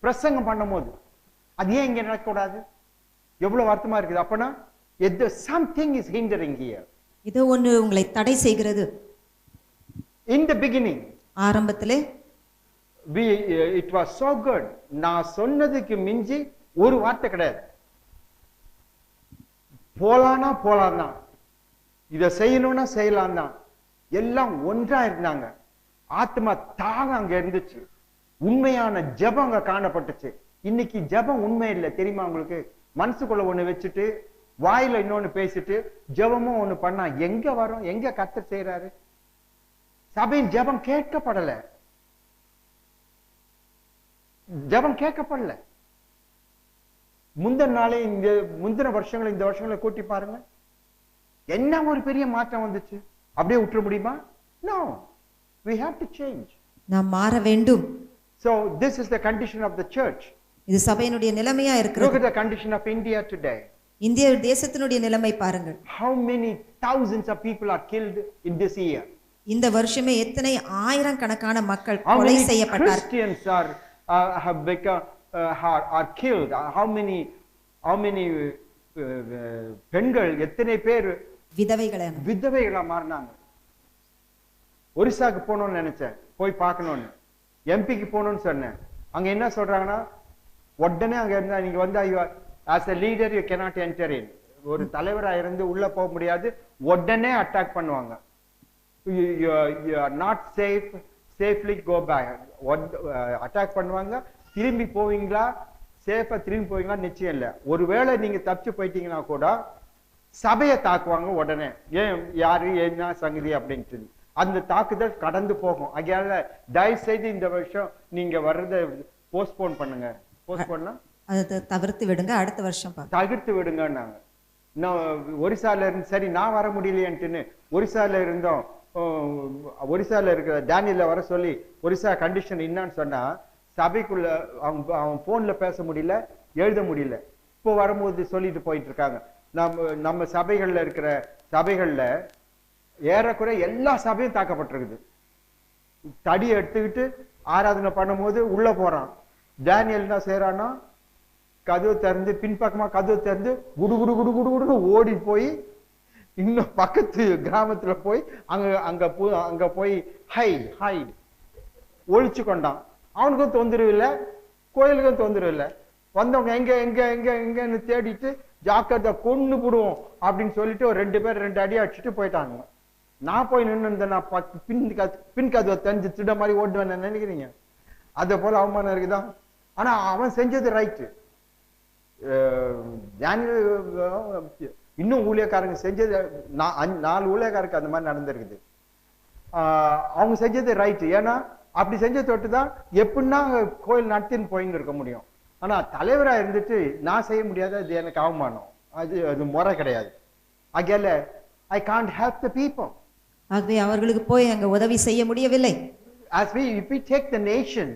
Speaker 5: பிரசங்கம் பண்ணும் போது அது ஏன் இங்க நடக்கக்கூடாது? எவ்வளவு வருத்தமா இருக்குது. அப்பனா சம்திங் இஸ் ஹிண்டரிங் ஹியர்.
Speaker 4: இது ஒன்று உங்களை தடை செய்கிறது.
Speaker 5: In the beginning,
Speaker 4: ஆரம்பத்திலே
Speaker 5: it was so good. நான் சொன்னதுக்கு மிஞ்சி ஒரு வார்த்தை கிடையாது. போலானா போலாம் தான், இதை செய்யணும்னா செய்யலாம் தான், எல்லாம் ஒன்றா இருந்தாங்க. ஆத்மா தாகம் அங்க இருந்துச்சு, உண்மையான ஜெபம் அங்க காணப்பட்டுச்சு. இன்னைக்கு ஜெபம் உண்மை இல்லை தெரியுமா உங்களுக்கு? மனசுக்குள்ள ஒண்ணு வச்சுட்டு வாயில இன்னொன்னு பேசிட்டு ஜெபமும் ஒண்ணு பண்ணா எங்க வரும்? எங்க கர்த்தர் செய்யறாரு? சபையின் ஜெபம் கேட்கப்படல, ஜெபம் கேட்கப்படல. முந்தின நாளே முந்தின வருஷங்களை இந்த வருஷங்களை கூட்டி பாருங்க, என்ன ஒரு பெரிய மாற்றம் வந்துச்சு. அப்படியே விட்டுற முடியுமா? No, we have to change.
Speaker 4: நாம் மாற வேண்டும்.
Speaker 5: So this is the condition of the church.
Speaker 4: இது சபையினுடைய நிலைமையா
Speaker 5: Look
Speaker 4: இருக்கிறது.
Speaker 5: at the condition of India today.
Speaker 4: இந்திய தேசத்தினுடைய நிலைமை பாருங்கள்.
Speaker 5: How many thousands of people are killed in this year?
Speaker 4: இந்த வருஷமே எத்தனை ஆயிரக்கணக்கான மக்கள்
Speaker 5: How
Speaker 4: கொலை
Speaker 5: many
Speaker 4: செய்யப்பட்டார்.
Speaker 5: Christians have become are killed? How many பெண்கள், எத்தனை பேர் விதவைகளா மாறினாங்க? ஒரிசாக்கு போகணும்னு நினைச்சேன், போய் பார்க்கணும்னு. எம்பிக்கு போகணும்னு சொன்னேன். அங்க என்ன சொல்றாங்கன்னா, உடனே அங்க இருந்தா நீங்க வந்து as a leader you cannot enter in. ஒரு தலைவரா இருந்து உள்ள போக முடியாது, உடனே அட்டாக் பண்ணுவாங்க. you are not safe, safely go back. Attack பண்ணுவாங்க. திரும்பி போவீங்களா, சேஃபா திரும்பி போவீங்களா நிச்சயம் இல்லை. ஒருவேளை நீங்க தப்பிச்சு போயிட்டீங்கன்னா கூட சபையை தாக்குவாங்க உடனே. ஏன், யாரு, என்ன சங்கதி அப்படின்ட்டு அந்த தாக்குதல் கடந்து போகும். அதனால தயவு செய்து இந்த வருஷம் நீங்க வர்றதை போஸ்ட்போன் பண்ணுங்க. போஸ்ட்போன்னா
Speaker 4: அதை தவிர்த்து விடுங்க, அடுத்த வருஷம்
Speaker 5: தவிர்த்து விடுங்கன்னாங்க. நான் ஒரிசால இருந்து, சரி நான் வர முடியலையேன்ட்டுன்னு ஒரிசால இருந்தோம். ஒரிசால இருக்கிற டேனியல்ல வர சொல்லி ஒரிசா கண்டிஷன் என்னன்னு சொன்னா, சபைக்குள்ள அவன் போன்ல பேச முடியல, எழுத முடியல. இப்போ வரும்போது சொல்லிட்டு போயிட்டு இருக்காங்க. நம்ம சபைகள்ல இருக்கிற சபைகள்ல ஏறக்குறைய எல்லா சபையும் தாக்கப்பட்டிருக்குது. தடி எடுத்துக்கிட்டு ஆராதனை பண்ணும்போது உள்ள போறான். டேனியல் என்ன செய்யறான்னா, கதவு திறந்து, பின்பக்கமா கதவு திறந்து குடு குடு குடு குடு குடு ஓடி போய் இன்னும் பக்கத்து கிராமத்துல போய் அங்க போய் ஹைட் ஒழிச்சு கொண்டான். அவனுக்கும் தொந்தரவு இல்லை, கோயிலுக்கும் தொந்தரவு இல்லை. வந்தவங்க எங்க எங்க எங்க எங்கன்னு தேடிட்டு ஜாக்கிரதை கொண்டு போடுவோம் அப்படின்னு சொல்லிட்டு ஒரு 2 பேர் 2 அடி அடிச்சுட்டு போயிட்டாங்க. நான் போய் நின்று இருந்தேன். நான் பின் கதவை தெரிஞ்சு திட மாதிரி ஓடுவேன் நினைக்கிறீங்க? அதே போல அவமானம் இருக்குதான். ஆனா அவன் செஞ்சது ரைட்டு. இன்னும் ஊழியக்காரங்க செஞ்சது, 4 ஊழியக்காரருக்கு அந்த மாதிரி நடந்திருக்குது. அவங்க செஞ்சது ரைட்டு. ஏன்னா அப்படி செஞ்ச தொட்டுதான் எப்படின்னா கோயில் நடத்தின்னு போயின்னு இருக்க முடியும். ஆனா தலைவரா இருந்துட்டு நான் செய்ய முடியாத, அது எனக்கு அவமானம், அது முறை கிடையாது. அகேல I can't help the people.
Speaker 4: ஆகவே அவர்களுக்கு போய் அங்க உதவி செய்ய முடியவில்லை.
Speaker 5: If we take the nation,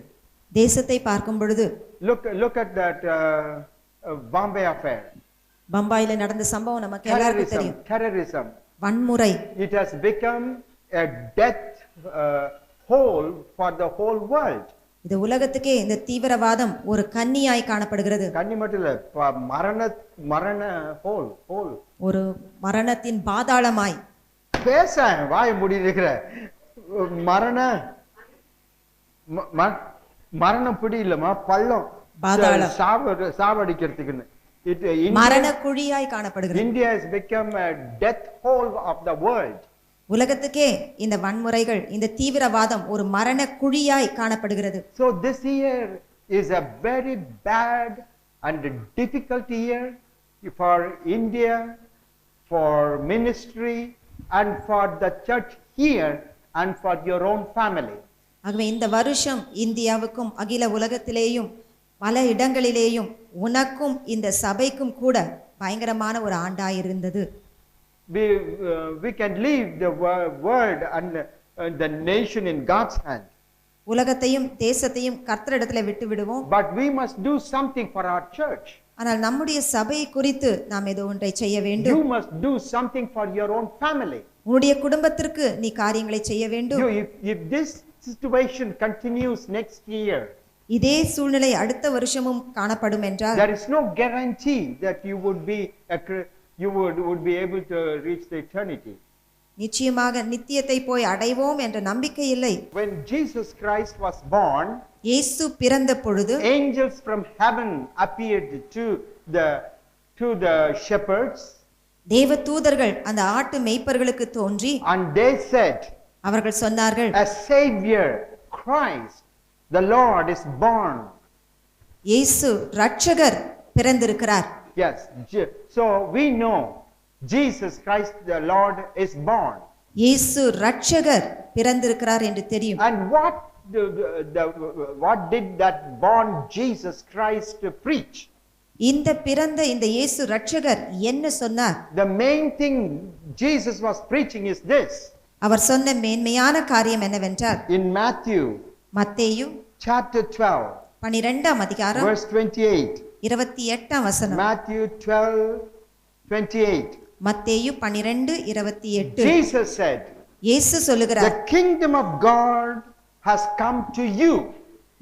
Speaker 4: தேசத்தை பார்க்கும் பொழுது,
Speaker 5: look at that Bombay affair.
Speaker 4: பம்பாயில நடந்த சம்பவம் நமக்கு எல்லாருக்கும் தெரியும்.
Speaker 5: Terrorism,
Speaker 4: வன்முறை.
Speaker 5: it has become a death hole for the whole world.
Speaker 4: இது உலகத்துக்கே இந்த தீவிரவாதம் ஒரு கன்னியாய் காணப்படுகிறது.
Speaker 5: கன்னி மட்டும் இல்ல, மரண ஹோல்
Speaker 4: ஒரு மரணத்தின் பாதாளமாய்.
Speaker 5: பேச வாய முடியிருக்கிற மரணம் பிடி இல்லமா, பள்ளம்,
Speaker 4: பாதாளம்,
Speaker 5: சாவடிக்கிறதுக்குன்னு
Speaker 4: மரண குழியாய் காணப்படுகிறது.
Speaker 5: India has become a death hole of the world.
Speaker 4: உலகத்துக்கே இந்த வன்முறைகள், இந்த தீவிரவாதம் ஒரு மரண குழியாய் காணப்படுகிறது.
Speaker 5: So this year is a very bad and a difficult year for India, for ministry, and for the church here, and for your own family.
Speaker 4: ஆகவே இந்த வருஷம் இந்தியாவுக்கும் அகில உலகத்திலேயும் பல இடங்களிலேயும் உனக்கும் இந்த சபைக்கும் கூட பயங்கரமான ஒரு ஆண்டாயிருந்தது.
Speaker 5: We can leave the world and the nation in God's hand.
Speaker 4: உலகத்தையும் தேசத்தையும் கர்த்தரிடத்துல விட்டு விடுவோம்.
Speaker 5: But we must do something for our church.
Speaker 4: ஆனால் நம்முடைய சபை குறித்து நாம் ஏதோ ஒன்றை செய்ய வேண்டும்.
Speaker 5: You must do something for your own family.
Speaker 4: உன்னுடைய குடும்பத்திற்கு நீ காரியங்களை செய்ய வேண்டும்.
Speaker 5: If this situation continues next year,
Speaker 4: இதே சூழ்நிலை அடுத்த வருஷமும் காணப்படும் என்றால்
Speaker 5: there is no guarantee that you would be able to reach the eternity.
Speaker 4: நிச்சயமாக நித்தியத்தை போய் அடைவோம் என்ற நம்பிக்கை இல்லை.
Speaker 5: When Jesus Christ was born,
Speaker 4: இயேசு பிறந்த பொழுது
Speaker 5: angels from heaven appeared to the shepherds,
Speaker 4: தேவதூதர்கள் அந்த ஆட்டு மேய்ப்பர்களுக்கு தோன்றி
Speaker 5: and they said,
Speaker 4: அவர்கள் சொன்னார்கள்,
Speaker 5: a savior, Christ the Lord is born.
Speaker 4: இயேசு ரட்சகர் பிறந்திருக்கிறார்.
Speaker 5: Yes, so we know Jesus Christ the Lord is born.
Speaker 4: இயேசு ரட்சகர் பிறந்திருக்கிறார் என்று தெரியும்.
Speaker 5: And what did that born Jesus Christ preach?
Speaker 4: இந்த பிறந்த இந்த இயேசு ரட்சகர் என்ன சொன்னார்?
Speaker 5: The main thing Jesus was preaching is this.
Speaker 4: அவர் சொன்ன மேன்மையான காரியம் என்னவென்றால்
Speaker 5: In Matthew
Speaker 4: மத்தேயு
Speaker 5: chapter 12
Speaker 4: 12ஆம் அதிகாரம்
Speaker 5: verse 28.
Speaker 4: 28ஆம் வசனம்.
Speaker 5: Matthew 12:28.
Speaker 4: மத்தேயு 12:28.
Speaker 5: Jesus said,
Speaker 4: இயேசு சொல்லுகிறார்,
Speaker 5: the kingdom of God has come to you.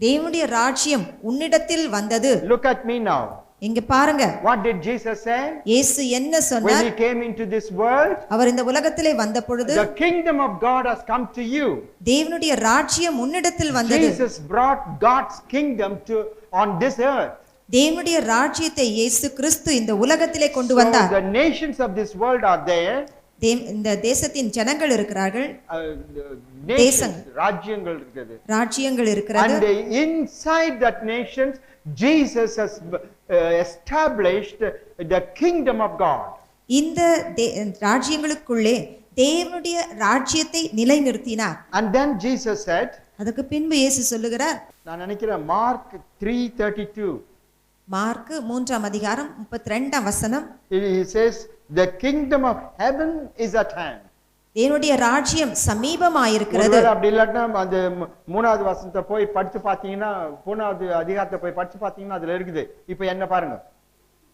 Speaker 4: தேவனுடைய ராஜ்யம் உன்னிடத்தில் வந்தது.
Speaker 5: Look at me now.
Speaker 4: இங்க பாருங்க,
Speaker 5: What did Jesus say?
Speaker 4: இயேசு என்ன
Speaker 5: When
Speaker 4: சொன்னார்?
Speaker 5: he came into this world,
Speaker 4: அவர் இந்த உலகத்திலே வந்த பொழுது
Speaker 5: the kingdom of God has come to you.
Speaker 4: தேவனுடைய ராஜ்யம் உன்னிடத்தில் வந்தது.
Speaker 5: Jesus brought God's kingdom on this earth.
Speaker 4: தேவனுடைய ராஜ்யத்தை இயேசு கிறிஸ்து இந்த உலகத்திலே கொண்டு
Speaker 5: So
Speaker 4: வந்தார்.
Speaker 5: the nations of this world are there.
Speaker 4: இந்த தேசத்தின் ஜனங்கள் இருக்கிறார்கள்,
Speaker 5: Nations,
Speaker 4: தேசங்கள்.
Speaker 5: ராஜ்யங்கள் இருக்குது.
Speaker 4: ராஜ்யங்கள் இருக்கிறது.
Speaker 5: And inside that nations, Jesus has established the kingdom of God.
Speaker 4: இந்த ராஜ்யங்களுக்குள்ளே தேவனுடைய ராஜ்யத்தை நிலைநிறுத்தினார்.
Speaker 5: And then Jesus said,
Speaker 4: அதுக்கு பின்பு இயேசு சொல்லுகிறார்,
Speaker 5: நான் நினைக்கிறேன் மார்க் 3:32.
Speaker 4: மார்க் 3ஆம் அதிகாரம் 32ஆம் வசனம்.
Speaker 5: He says, the kingdom of heaven is at hand.
Speaker 4: தேவனுடைய ராஜ்யம் சமீபமாயிருக்கிறது.
Speaker 5: ஒருவேளை அப்படி இல்லாட்டா அந்த 3வது வசனத்தை போய் படிச்சு பார்த்தீங்கன்னா 3வது அதிகாரத்தை போய் படிச்சு பார்த்தீங்கன்னா அதுல இருக்குது. இப்போ என்ன பாருங்க.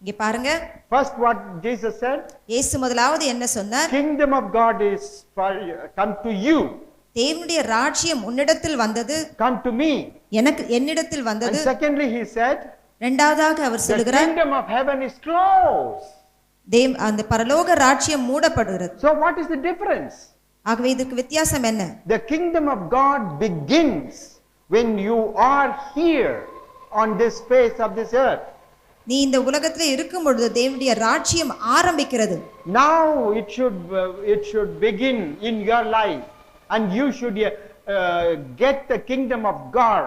Speaker 4: இங்க பாருங்க,
Speaker 5: First what Jesus said,
Speaker 4: இயேசு முதலாவது என்ன சொன்னார்?
Speaker 5: kingdom of God is come to you.
Speaker 4: தேவனுடைய ராஜ்யம் உன்னிடத்தில் வந்தது,
Speaker 5: Come to me.
Speaker 4: எனக்கு என்னிடத்தில்
Speaker 5: And
Speaker 4: வந்தது.
Speaker 5: secondly he said,
Speaker 4: இரண்டாவதாக அவர்
Speaker 5: the
Speaker 4: சொல்லுகிறார்,
Speaker 5: kingdom of heaven is close.
Speaker 4: அந்த பரலோக ராஜ்யம் மூடப்படுகிறது.
Speaker 5: So what is the difference?
Speaker 4: ஆகவே இதற்கு வித்தியாசம் என்ன?
Speaker 5: The kingdom of God begins when you are here on this face of this earth.
Speaker 4: நீ இந்த உலகத்திலே இருக்கும் பொழுது தேவனுடைய ராஜ்யம் ஆரம்பிக்கிறது.
Speaker 5: Now it should begin in your life, and you should get the kingdom of God.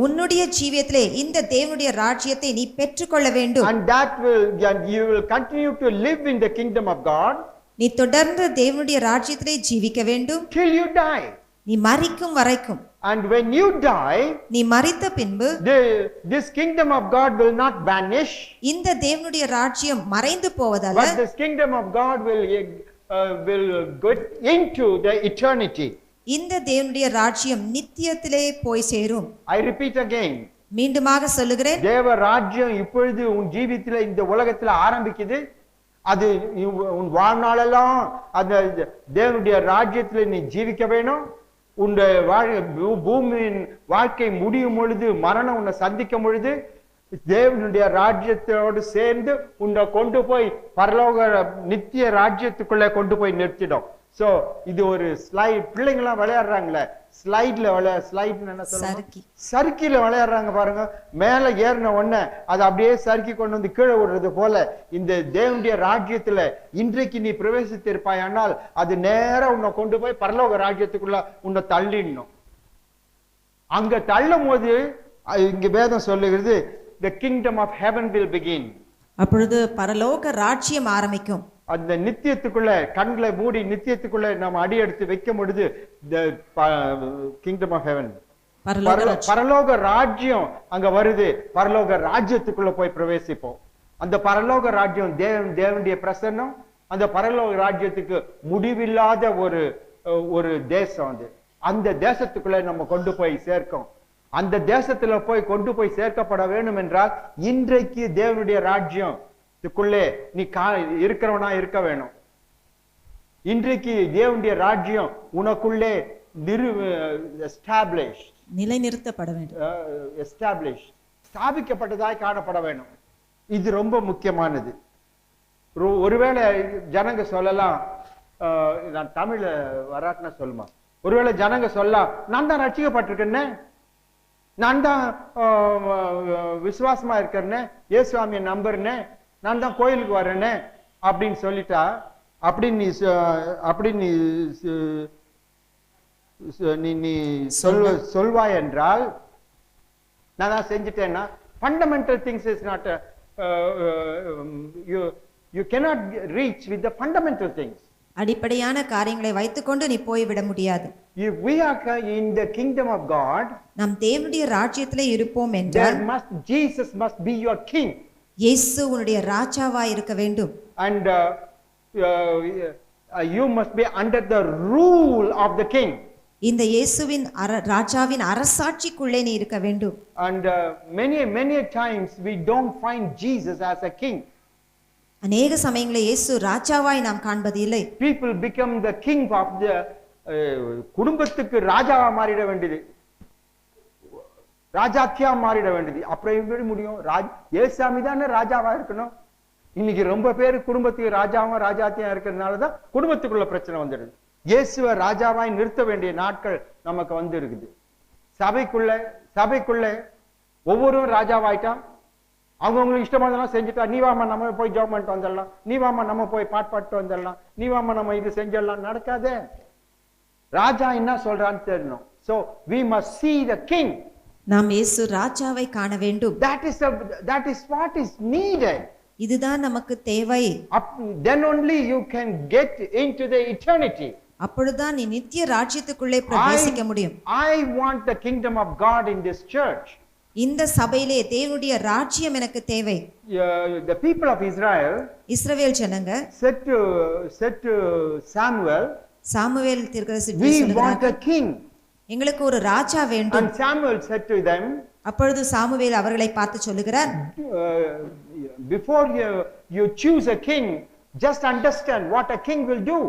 Speaker 4: உன்னுடைய ஜீவியத்திலே இந்த தேவனுடைய ராஜ்யத்தை நீ பெற்றுக்கொள்ள வேண்டும்.
Speaker 5: And you will continue to live in the kingdom of God.
Speaker 4: நீ தொடர்ந்து தேவனுடைய ராஜ்யத்திலே ஜீவிக்க வேண்டும்
Speaker 5: Till you die.
Speaker 4: நீ மரிக்கும் வரைக்கும்.
Speaker 5: And when you die,
Speaker 4: நீ மரித்த பின்பு
Speaker 5: this kingdom of God will not vanish.
Speaker 4: இந்த தேவனுடைய ராஜ்யம் மறைந்து போவதல்ல,
Speaker 5: But this kingdom of God will get into the eternity.
Speaker 4: இந்த தேவனுடைய ராஜ்யம் நித்தியத்திலே போய் சேரும்.
Speaker 5: I repeat again.
Speaker 4: மீண்டுமாக சொல்லுகிறேன்,
Speaker 5: தேவ ராஜ்யம் இப்பொழுது உன் ஜீவியத்தில் இந்த உலகத்தில் ஆரம்பிக்குது. அது உன் வாழ்நாளெல்லாம் அந்த தேவனுடைய ராஜ்யத்தில் நீ ஜீவிக்க வேணும். உன்னுடைய பூமியின் வாழ்க்கை முடியும் பொழுது, மரணம் உன்னை சந்திக்கும் பொழுது, தேவனுடைய ராஜ்யத்தோடு சேர்ந்து உன்னை கொண்டு போய் பரலோக நித்திய ராஜ்யத்துக்குள்ள கொண்டு போய் நிறுத்திடும். சோ இது ஒரு ஸ்லைட். பிள்ளைங்களாம் விளையாடுறாங்களே ஸ்லைட்ல ஸ்லைட் என்ன சொல்லுவாங்க, சறுக்கில விளையாடுறாங்க பாருங்க. மேல ஏறின உடனே அதை அப்படியே சறுக்கி கொண்டு வந்து கீழே விடுறது போல இந்த தேவனுடைய ராஜ்யத்துல இன்றைக்கு நீ பிரவேசித்திருப்பாய். ஆனால் அது நேரம் உன்னை கொண்டு போய் பரலோக ராஜ்யத்துக்குள்ள உன்னை தள்ளிடணும். அங்க தள்ளும் போது இங்க வேதம் சொல்லுகிறது, the kingdom of heaven will begin.
Speaker 4: அப்பொழுது பரலோக ராஜ்யம் ஆரம்பிக்கும்.
Speaker 5: அந்த நித்தியத்துக்குள்ள கண்களை மூடி நித்தியத்துக்குள்ள நாம் அடி எடுத்து வைக்கும் பொழுது the kingdom of heaven, பரலோக ராஜ்யம் அங்க வருது. பரலோக ராஜ்யத்துக்குள்ள போய் பிரவேசிப்போம். அந்த பரலோக ராஜ்யம் தேவனுடைய பிரசன்னம். அந்த பரலோக ராஜ்யத்துக்கு முடிவில்லாத ஒரு தேசம் அது. அந்த தேசத்துக்குள்ள நம்ம கொண்டு போய் சேர்க்கும். அந்த தேசத்துல கொண்டு போய் சேர்க்கப்பட வேண்டும் என்றால் இன்றைக்கு தேவனுடைய ராஜ்யத்துக்குள்ளே நீ இருக்கிறவனா இருக்க வேணும். இன்றைக்கு தேவனுடைய ராஜ்யம் உனக்குள்ளே
Speaker 4: நிலைநிறுத்தப்பட வேண்டும்,
Speaker 5: ஸ்தாபிக்கப்பட்டதாய் காணப்பட வேண்டும். இது ரொம்ப முக்கியமானது. ஒருவேளை ஜனங்க சொல்லலாம், நான் தமிழ்ல வராட்டினா சொல்லுமா, ஒருவேளை ஜனங்க சொல்லலாம், நான் தான் ரட்சிக்கப்பட்டிருக்கேன்னு, நான் தான் விசுவாசமா இருக்கிறேன்னு, இயேசுவாமியை நம்புறேன்னு, நான் தான் கோயிலுக்கு வர்றேன்னு அப்படின்னு சொல்லிட்டா, அப்படின்னு நீ சொல்வாய் என்றால், நான் தான் செஞ்சுட்டேன்னா, fundamental things is not, you cannot reach with the fundamental things.
Speaker 4: அடிப்படையான காரியங்களை வைத்துக்கொண்டு நீ போய்விட முடியாது.
Speaker 5: If we are in the kingdom of God,
Speaker 4: நாம் தேவனுடைய ராஜ்யத்திலே இருப்போம் என்றால்
Speaker 5: Jesus must be your king.
Speaker 4: இயேசு உன்னுடைய ராஜாவாய் இருக்க வேண்டும்.
Speaker 5: And you must be under the rule of the king.
Speaker 4: இந்த இயேசுவின் ராஜாவின் அரசாட்சிக்குள்ளே நீ இருக்க வேண்டும்.
Speaker 5: And many times we don't find Jesus as a king.
Speaker 4: அநேக சமயங்களில் இயேசு ராஜாவாய் நாம் காண்பது இல்லை.
Speaker 5: People become the king of the குடும்பத்துக்கு ராஜாவா மாறிட வேண்டியது, ராஜாத்தியா மாறிட வேண்டியது. அப்புறம் எப்படி முடியும்? ஏசாமி தானே ராஜாவா இருக்கணும். இன்னைக்கு ரொம்ப பேர் குடும்பத்துக்கு ராஜாவும் ராஜாத்தியா இருக்கிறதுனாலதான் குடும்பத்துக்குள்ள பிரச்சனை வந்துடுது. இயேசுவை ராஜாவாய் நிறுத்த வேண்டிய நாட்கள் நமக்கு வந்து இருக்குது. சபைக்குள்ள ஒவ்வொருவரும் ராஜாவாயிட்டான். அவங்களுக்கு இஷ்டமானதெல்லாம் செஞ்சுட்டா, நீ வாமா நம்ம போய் ஜாப் பண்ணிட்டு வந்துடலாம், நீ வாமா நம்ம போய் பாட்டு வந்துடலாம், நீ வாமா நம்ம இது செஞ்சிடலாம். நடக்காதே. ராஜா என்ன சொல்றான்னு தெரியணும். So we must see the king.
Speaker 4: நாம் இயேசு ராஜாவை காண வேண்டும்.
Speaker 5: That is what is needed.
Speaker 4: இதுதான் நமக்கு தேவை.
Speaker 5: Then only you can get into the eternity.
Speaker 4: அப்பொழுதுதான் நீ நித்திய ராஜ்யத்துக்குள்ளே பிரவேசிக்க முடியும்.
Speaker 5: I want the kingdom of God in this church.
Speaker 4: இந்த சபையிலே தேவனுடைய ராஜ்யம் எனக்கு தேவை.
Speaker 5: The people of Israel,
Speaker 4: இஸ்ரவேல் ஜனங்க
Speaker 5: said to Samuel,
Speaker 4: சாமுவேல் தீர்க்கதரிசி
Speaker 5: we
Speaker 4: சொல்கிறார்,
Speaker 5: want a king.
Speaker 4: எங்களுக்கு ஒரு ராஜா வேண்டும்.
Speaker 5: And Samuel said to them,
Speaker 4: அப்பொழுது சாமுவேல் அவர்களை பார்த்து சொல்லுகிறார்,
Speaker 5: before you choose a king, just understand what a king will do.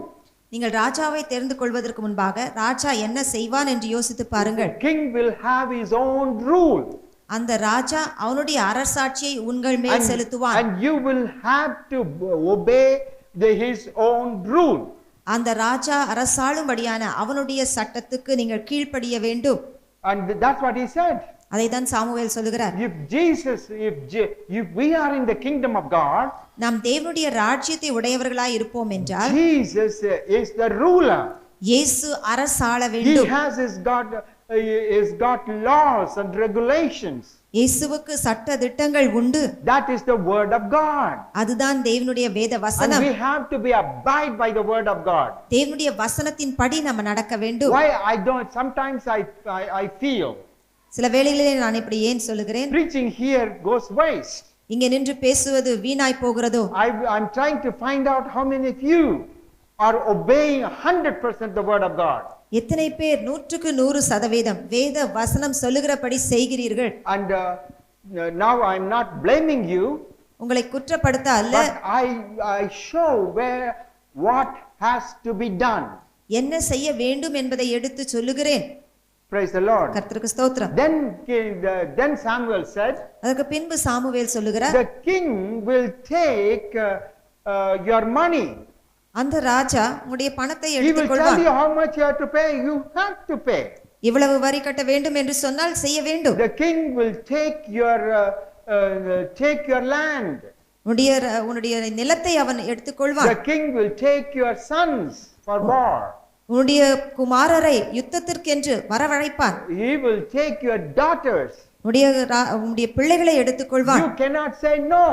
Speaker 4: நீங்கள் ராஜாவை தெரிந்து கொள்வதற்கு முன்பாக ராஜா என்ன செய்வான் என்று யோசித்து பாருங்கள்.
Speaker 5: The king will have his own rule.
Speaker 4: அந்த ராஜா அவனுடைய அரசாட்சியை உங்கள் மேல் செலுத்துவான்.
Speaker 5: And you will have to obey his own rule.
Speaker 4: அந்த ராஜா அரசாளும்படியான அவனுடைய சட்டத்துக்கு நீங்கள் கீழ்ப்படிய வேண்டும்.
Speaker 5: And that's what he said.
Speaker 4: அதைதான் சாமுவேல் சொல்லுகிறார்.
Speaker 5: If we are in the kingdom of God,
Speaker 4: நாம் தேவனுடைய ராஜ்யத்தை உடையவர்களாய் இருப்போம் என்றால்
Speaker 5: Jesus is the ruler.
Speaker 4: இயேசு அரசாள வேண்டும்.
Speaker 5: He has got laws and regulations.
Speaker 4: இயேசுவுக்கு சட்ட திட்டங்கள் உண்டு.
Speaker 5: That is the word of God.
Speaker 4: அதுதான் தேவனுடைய வேத வசனம்.
Speaker 5: And we have to be abide by the word of God.
Speaker 4: தேவனுடைய வசனத்தின் படி நம்ம நடக்க வேண்டும்.
Speaker 5: Why sometimes I feel
Speaker 4: சில வேளைகளில் நான் இப்படி ஏன் சொல்லுகிறேன்,
Speaker 5: preaching here goes waste.
Speaker 4: இங்க நின்று பேசுவது வீணாய் போகிறதோ.
Speaker 5: I'm trying to find out how many of you are obeying 100% the word of God.
Speaker 4: எத்தனை பேர் 100% வேத வசனம் சொல்லுகிறபடி செய்கிறீர்கள்?
Speaker 5: And now I'm not blaming you.
Speaker 4: உங்களை குற்றப்படுத்த அல்ல.
Speaker 5: But I show what has to be done.
Speaker 4: என்ன செய்ய வேண்டும் என்பதை எடுத்து சொல்லுகிறேன்.
Speaker 5: Praise the Lord.
Speaker 4: கர்த்தருக்கு ஸ்தோத்திரம்.
Speaker 5: Then Samuel said,
Speaker 4: அதற்கு பின்பு சாமுவேல் சொல்லுகிறார்,
Speaker 5: the king will take your money.
Speaker 4: அந்த ராஜா உங்களுடைய பணத்தை
Speaker 5: He will
Speaker 4: எடுத்துக்கொள்வார்.
Speaker 5: tell you how much you have to pay. You have to pay.
Speaker 4: இவ்வளவு வரி கட்ட வேண்டும் என்று சொன்னால் செய்ய வேண்டும்.
Speaker 5: The king will take your land.
Speaker 4: உன்னுடைய நிலத்தை அவன் எடுத்துக்கொள்வான்.
Speaker 5: The king will take your sons for war.
Speaker 4: உன்னுடைய குமாரரை யுத்தத்திற்கென்று வரவழைப்பான்.
Speaker 5: He will take your daughters.
Speaker 4: உம்முடைய பிள்ளைகளை எடுத்துக்கொள்வான்.
Speaker 5: You cannot say no.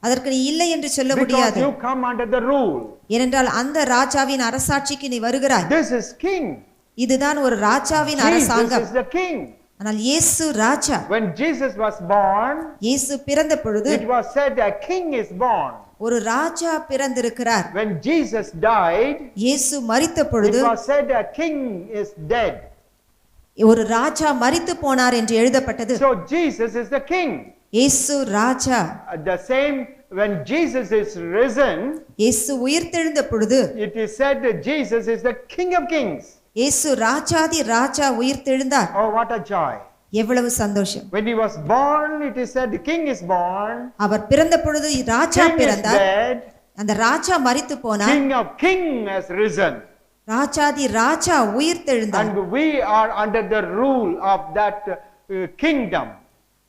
Speaker 4: அதற்கு நீ இல்லை என்று சொல்ல
Speaker 5: Because
Speaker 4: முடியாது.
Speaker 5: you come under the rule.
Speaker 4: ஏனென்றால் அந்த ராஜாவின் அரசாட்சிக்கு நீ வருகிறாய்.
Speaker 5: This is king.
Speaker 4: இதுதான் ஒரு ராஜாவின்
Speaker 5: Jesus
Speaker 4: அரசாங்கம்.
Speaker 5: is the king.
Speaker 4: ஆனால் இயேசு ராஜா.
Speaker 5: When Jesus was born,
Speaker 4: இயேசு பிறந்த பொழுது
Speaker 5: it was said a king is born.
Speaker 4: ஒரு ராஜா பிறந்திருக்கிறார்.
Speaker 5: When Jesus died,
Speaker 4: இயேசு மரித்த பொழுது
Speaker 5: it was said a king is dead.
Speaker 4: ஒரு ராஜா மரித்து போனார் என்று எழுதப்பட்டது.
Speaker 5: So Jesus is the king.
Speaker 4: இயேசு ராஜா.
Speaker 5: The same when Jesus is risen,
Speaker 4: இயேசு உயிர்த்தெழுந்த பொழுது
Speaker 5: it is said that Jesus is the king of kings.
Speaker 4: இயேசு ராஜாதி ராஜா உயிர்த்தெழுந்தார்.
Speaker 5: Oh, what a joy.
Speaker 4: எவ்வளவு சந்தோஷம்.
Speaker 5: When he was born, it is said the king is born.
Speaker 4: அவர் பிறந்த பொழுது ராஜா
Speaker 5: King is
Speaker 4: பிறந்தார்.
Speaker 5: dead.
Speaker 4: அந்த ராஜா மரித்து போனார்.
Speaker 5: King of king has risen.
Speaker 4: ராஜாதி ராஜா உயிர்த்தெழுந்தார்.
Speaker 5: And we are under the rule of that kingdom.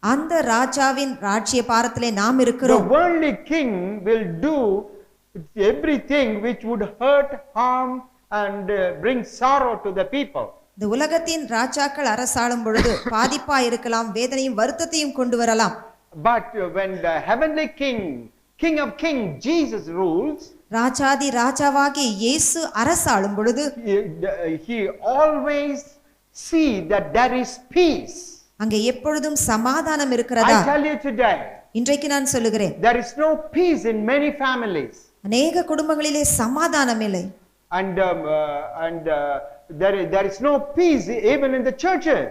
Speaker 4: அந்த ராஜாவின் ராஜ்ய பாரத்திலே நாம்
Speaker 5: The
Speaker 4: இருக்கிறோம்.
Speaker 5: worldly king will do everything which would hurt, harm and bring sorrow to the people.
Speaker 4: இந்த உலகத்தின் ராஜாக்கள் அரசாளும் பொழுது பாதிப்பா இருக்கலாம், வேதனையும் வருத்தத்தையும் கொண்டு வரலாம்.
Speaker 5: But when the heavenly king, king of kings, Jesus rules,
Speaker 4: ராஜாதி ராஜாவாகிய இயேசு அரசாளும் பொழுது
Speaker 5: he always see that there is peace.
Speaker 4: அங்கே எப்பொழுதும் சமாதானம்
Speaker 5: I
Speaker 4: இருக்கிறதா?
Speaker 5: tell you today,
Speaker 4: இன்றைக்கு நான் சொல்லுகிறேன்,
Speaker 5: there is no peace in many families.
Speaker 4: அநேக குடும்பங்களிலே சமாதானம் இல்லை.
Speaker 5: And there is no peace even in the churches.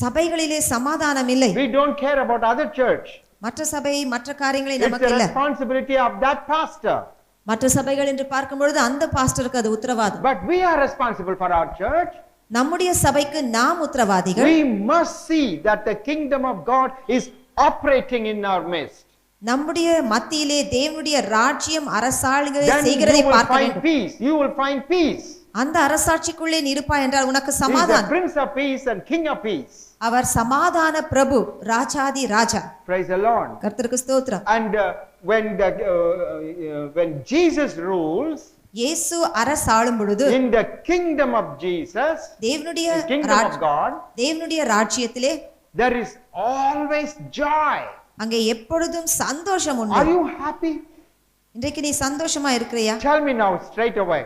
Speaker 4: சபைகளிலே சமாதானம் இல்லை.
Speaker 5: We don't care about other church.
Speaker 4: மற்ற சபை மற்ற காரியங்களை
Speaker 5: It's
Speaker 4: நமக்கு
Speaker 5: the
Speaker 4: இல்ல.
Speaker 5: responsibility of that pastor.
Speaker 4: மற்ற சபைகள் என்று பார்க்கும் பொழுது அந்த பாஸ்டருக்கு அது உத்தரவாதம்.
Speaker 5: But we are responsible for our church.
Speaker 4: நம்முடைய சபைக்கு நாம் உத்தரவாதிகள்.
Speaker 5: We must see that the kingdom of God is operating in our midst.
Speaker 4: நம்முடைய மத்தியிலே தேவனுடைய ராஜ்யம் அரசாளுகளை
Speaker 5: Then
Speaker 4: செய்கிறதை
Speaker 5: you will
Speaker 4: பார்க்க
Speaker 5: find
Speaker 4: வேண்டும்.
Speaker 5: peace. You will find peace.
Speaker 4: அந்த அரசாட்சிக்குள்ளே நீ இருப்பாய் என்றால் உனக்கு
Speaker 5: He is the
Speaker 4: சமாதானம்.
Speaker 5: Prince of Peace and King of Peace.
Speaker 4: அவர் சமாதான பிரபு, ராஜாதி ராஜா.
Speaker 5: Praise the Lord.
Speaker 4: கர்த்தருக்கு ஸ்தோத்திரம்.
Speaker 5: And when Jesus rules
Speaker 4: இயேசு அரசாளும் பொழுது
Speaker 5: in the kingdom of Jesus,
Speaker 4: தேவனுடைய
Speaker 5: the kingdom of God,
Speaker 4: தேவனுடைய ராஜ்யத்திலே
Speaker 5: there is always joy.
Speaker 4: அங்கே எப்பொழுதும் சந்தோஷம்
Speaker 5: Are
Speaker 4: உண்டு.
Speaker 5: you happy?
Speaker 4: இன்றைக்கு நீ சந்தோஷமா இருக்கிறியா?
Speaker 5: Tell me now straight away.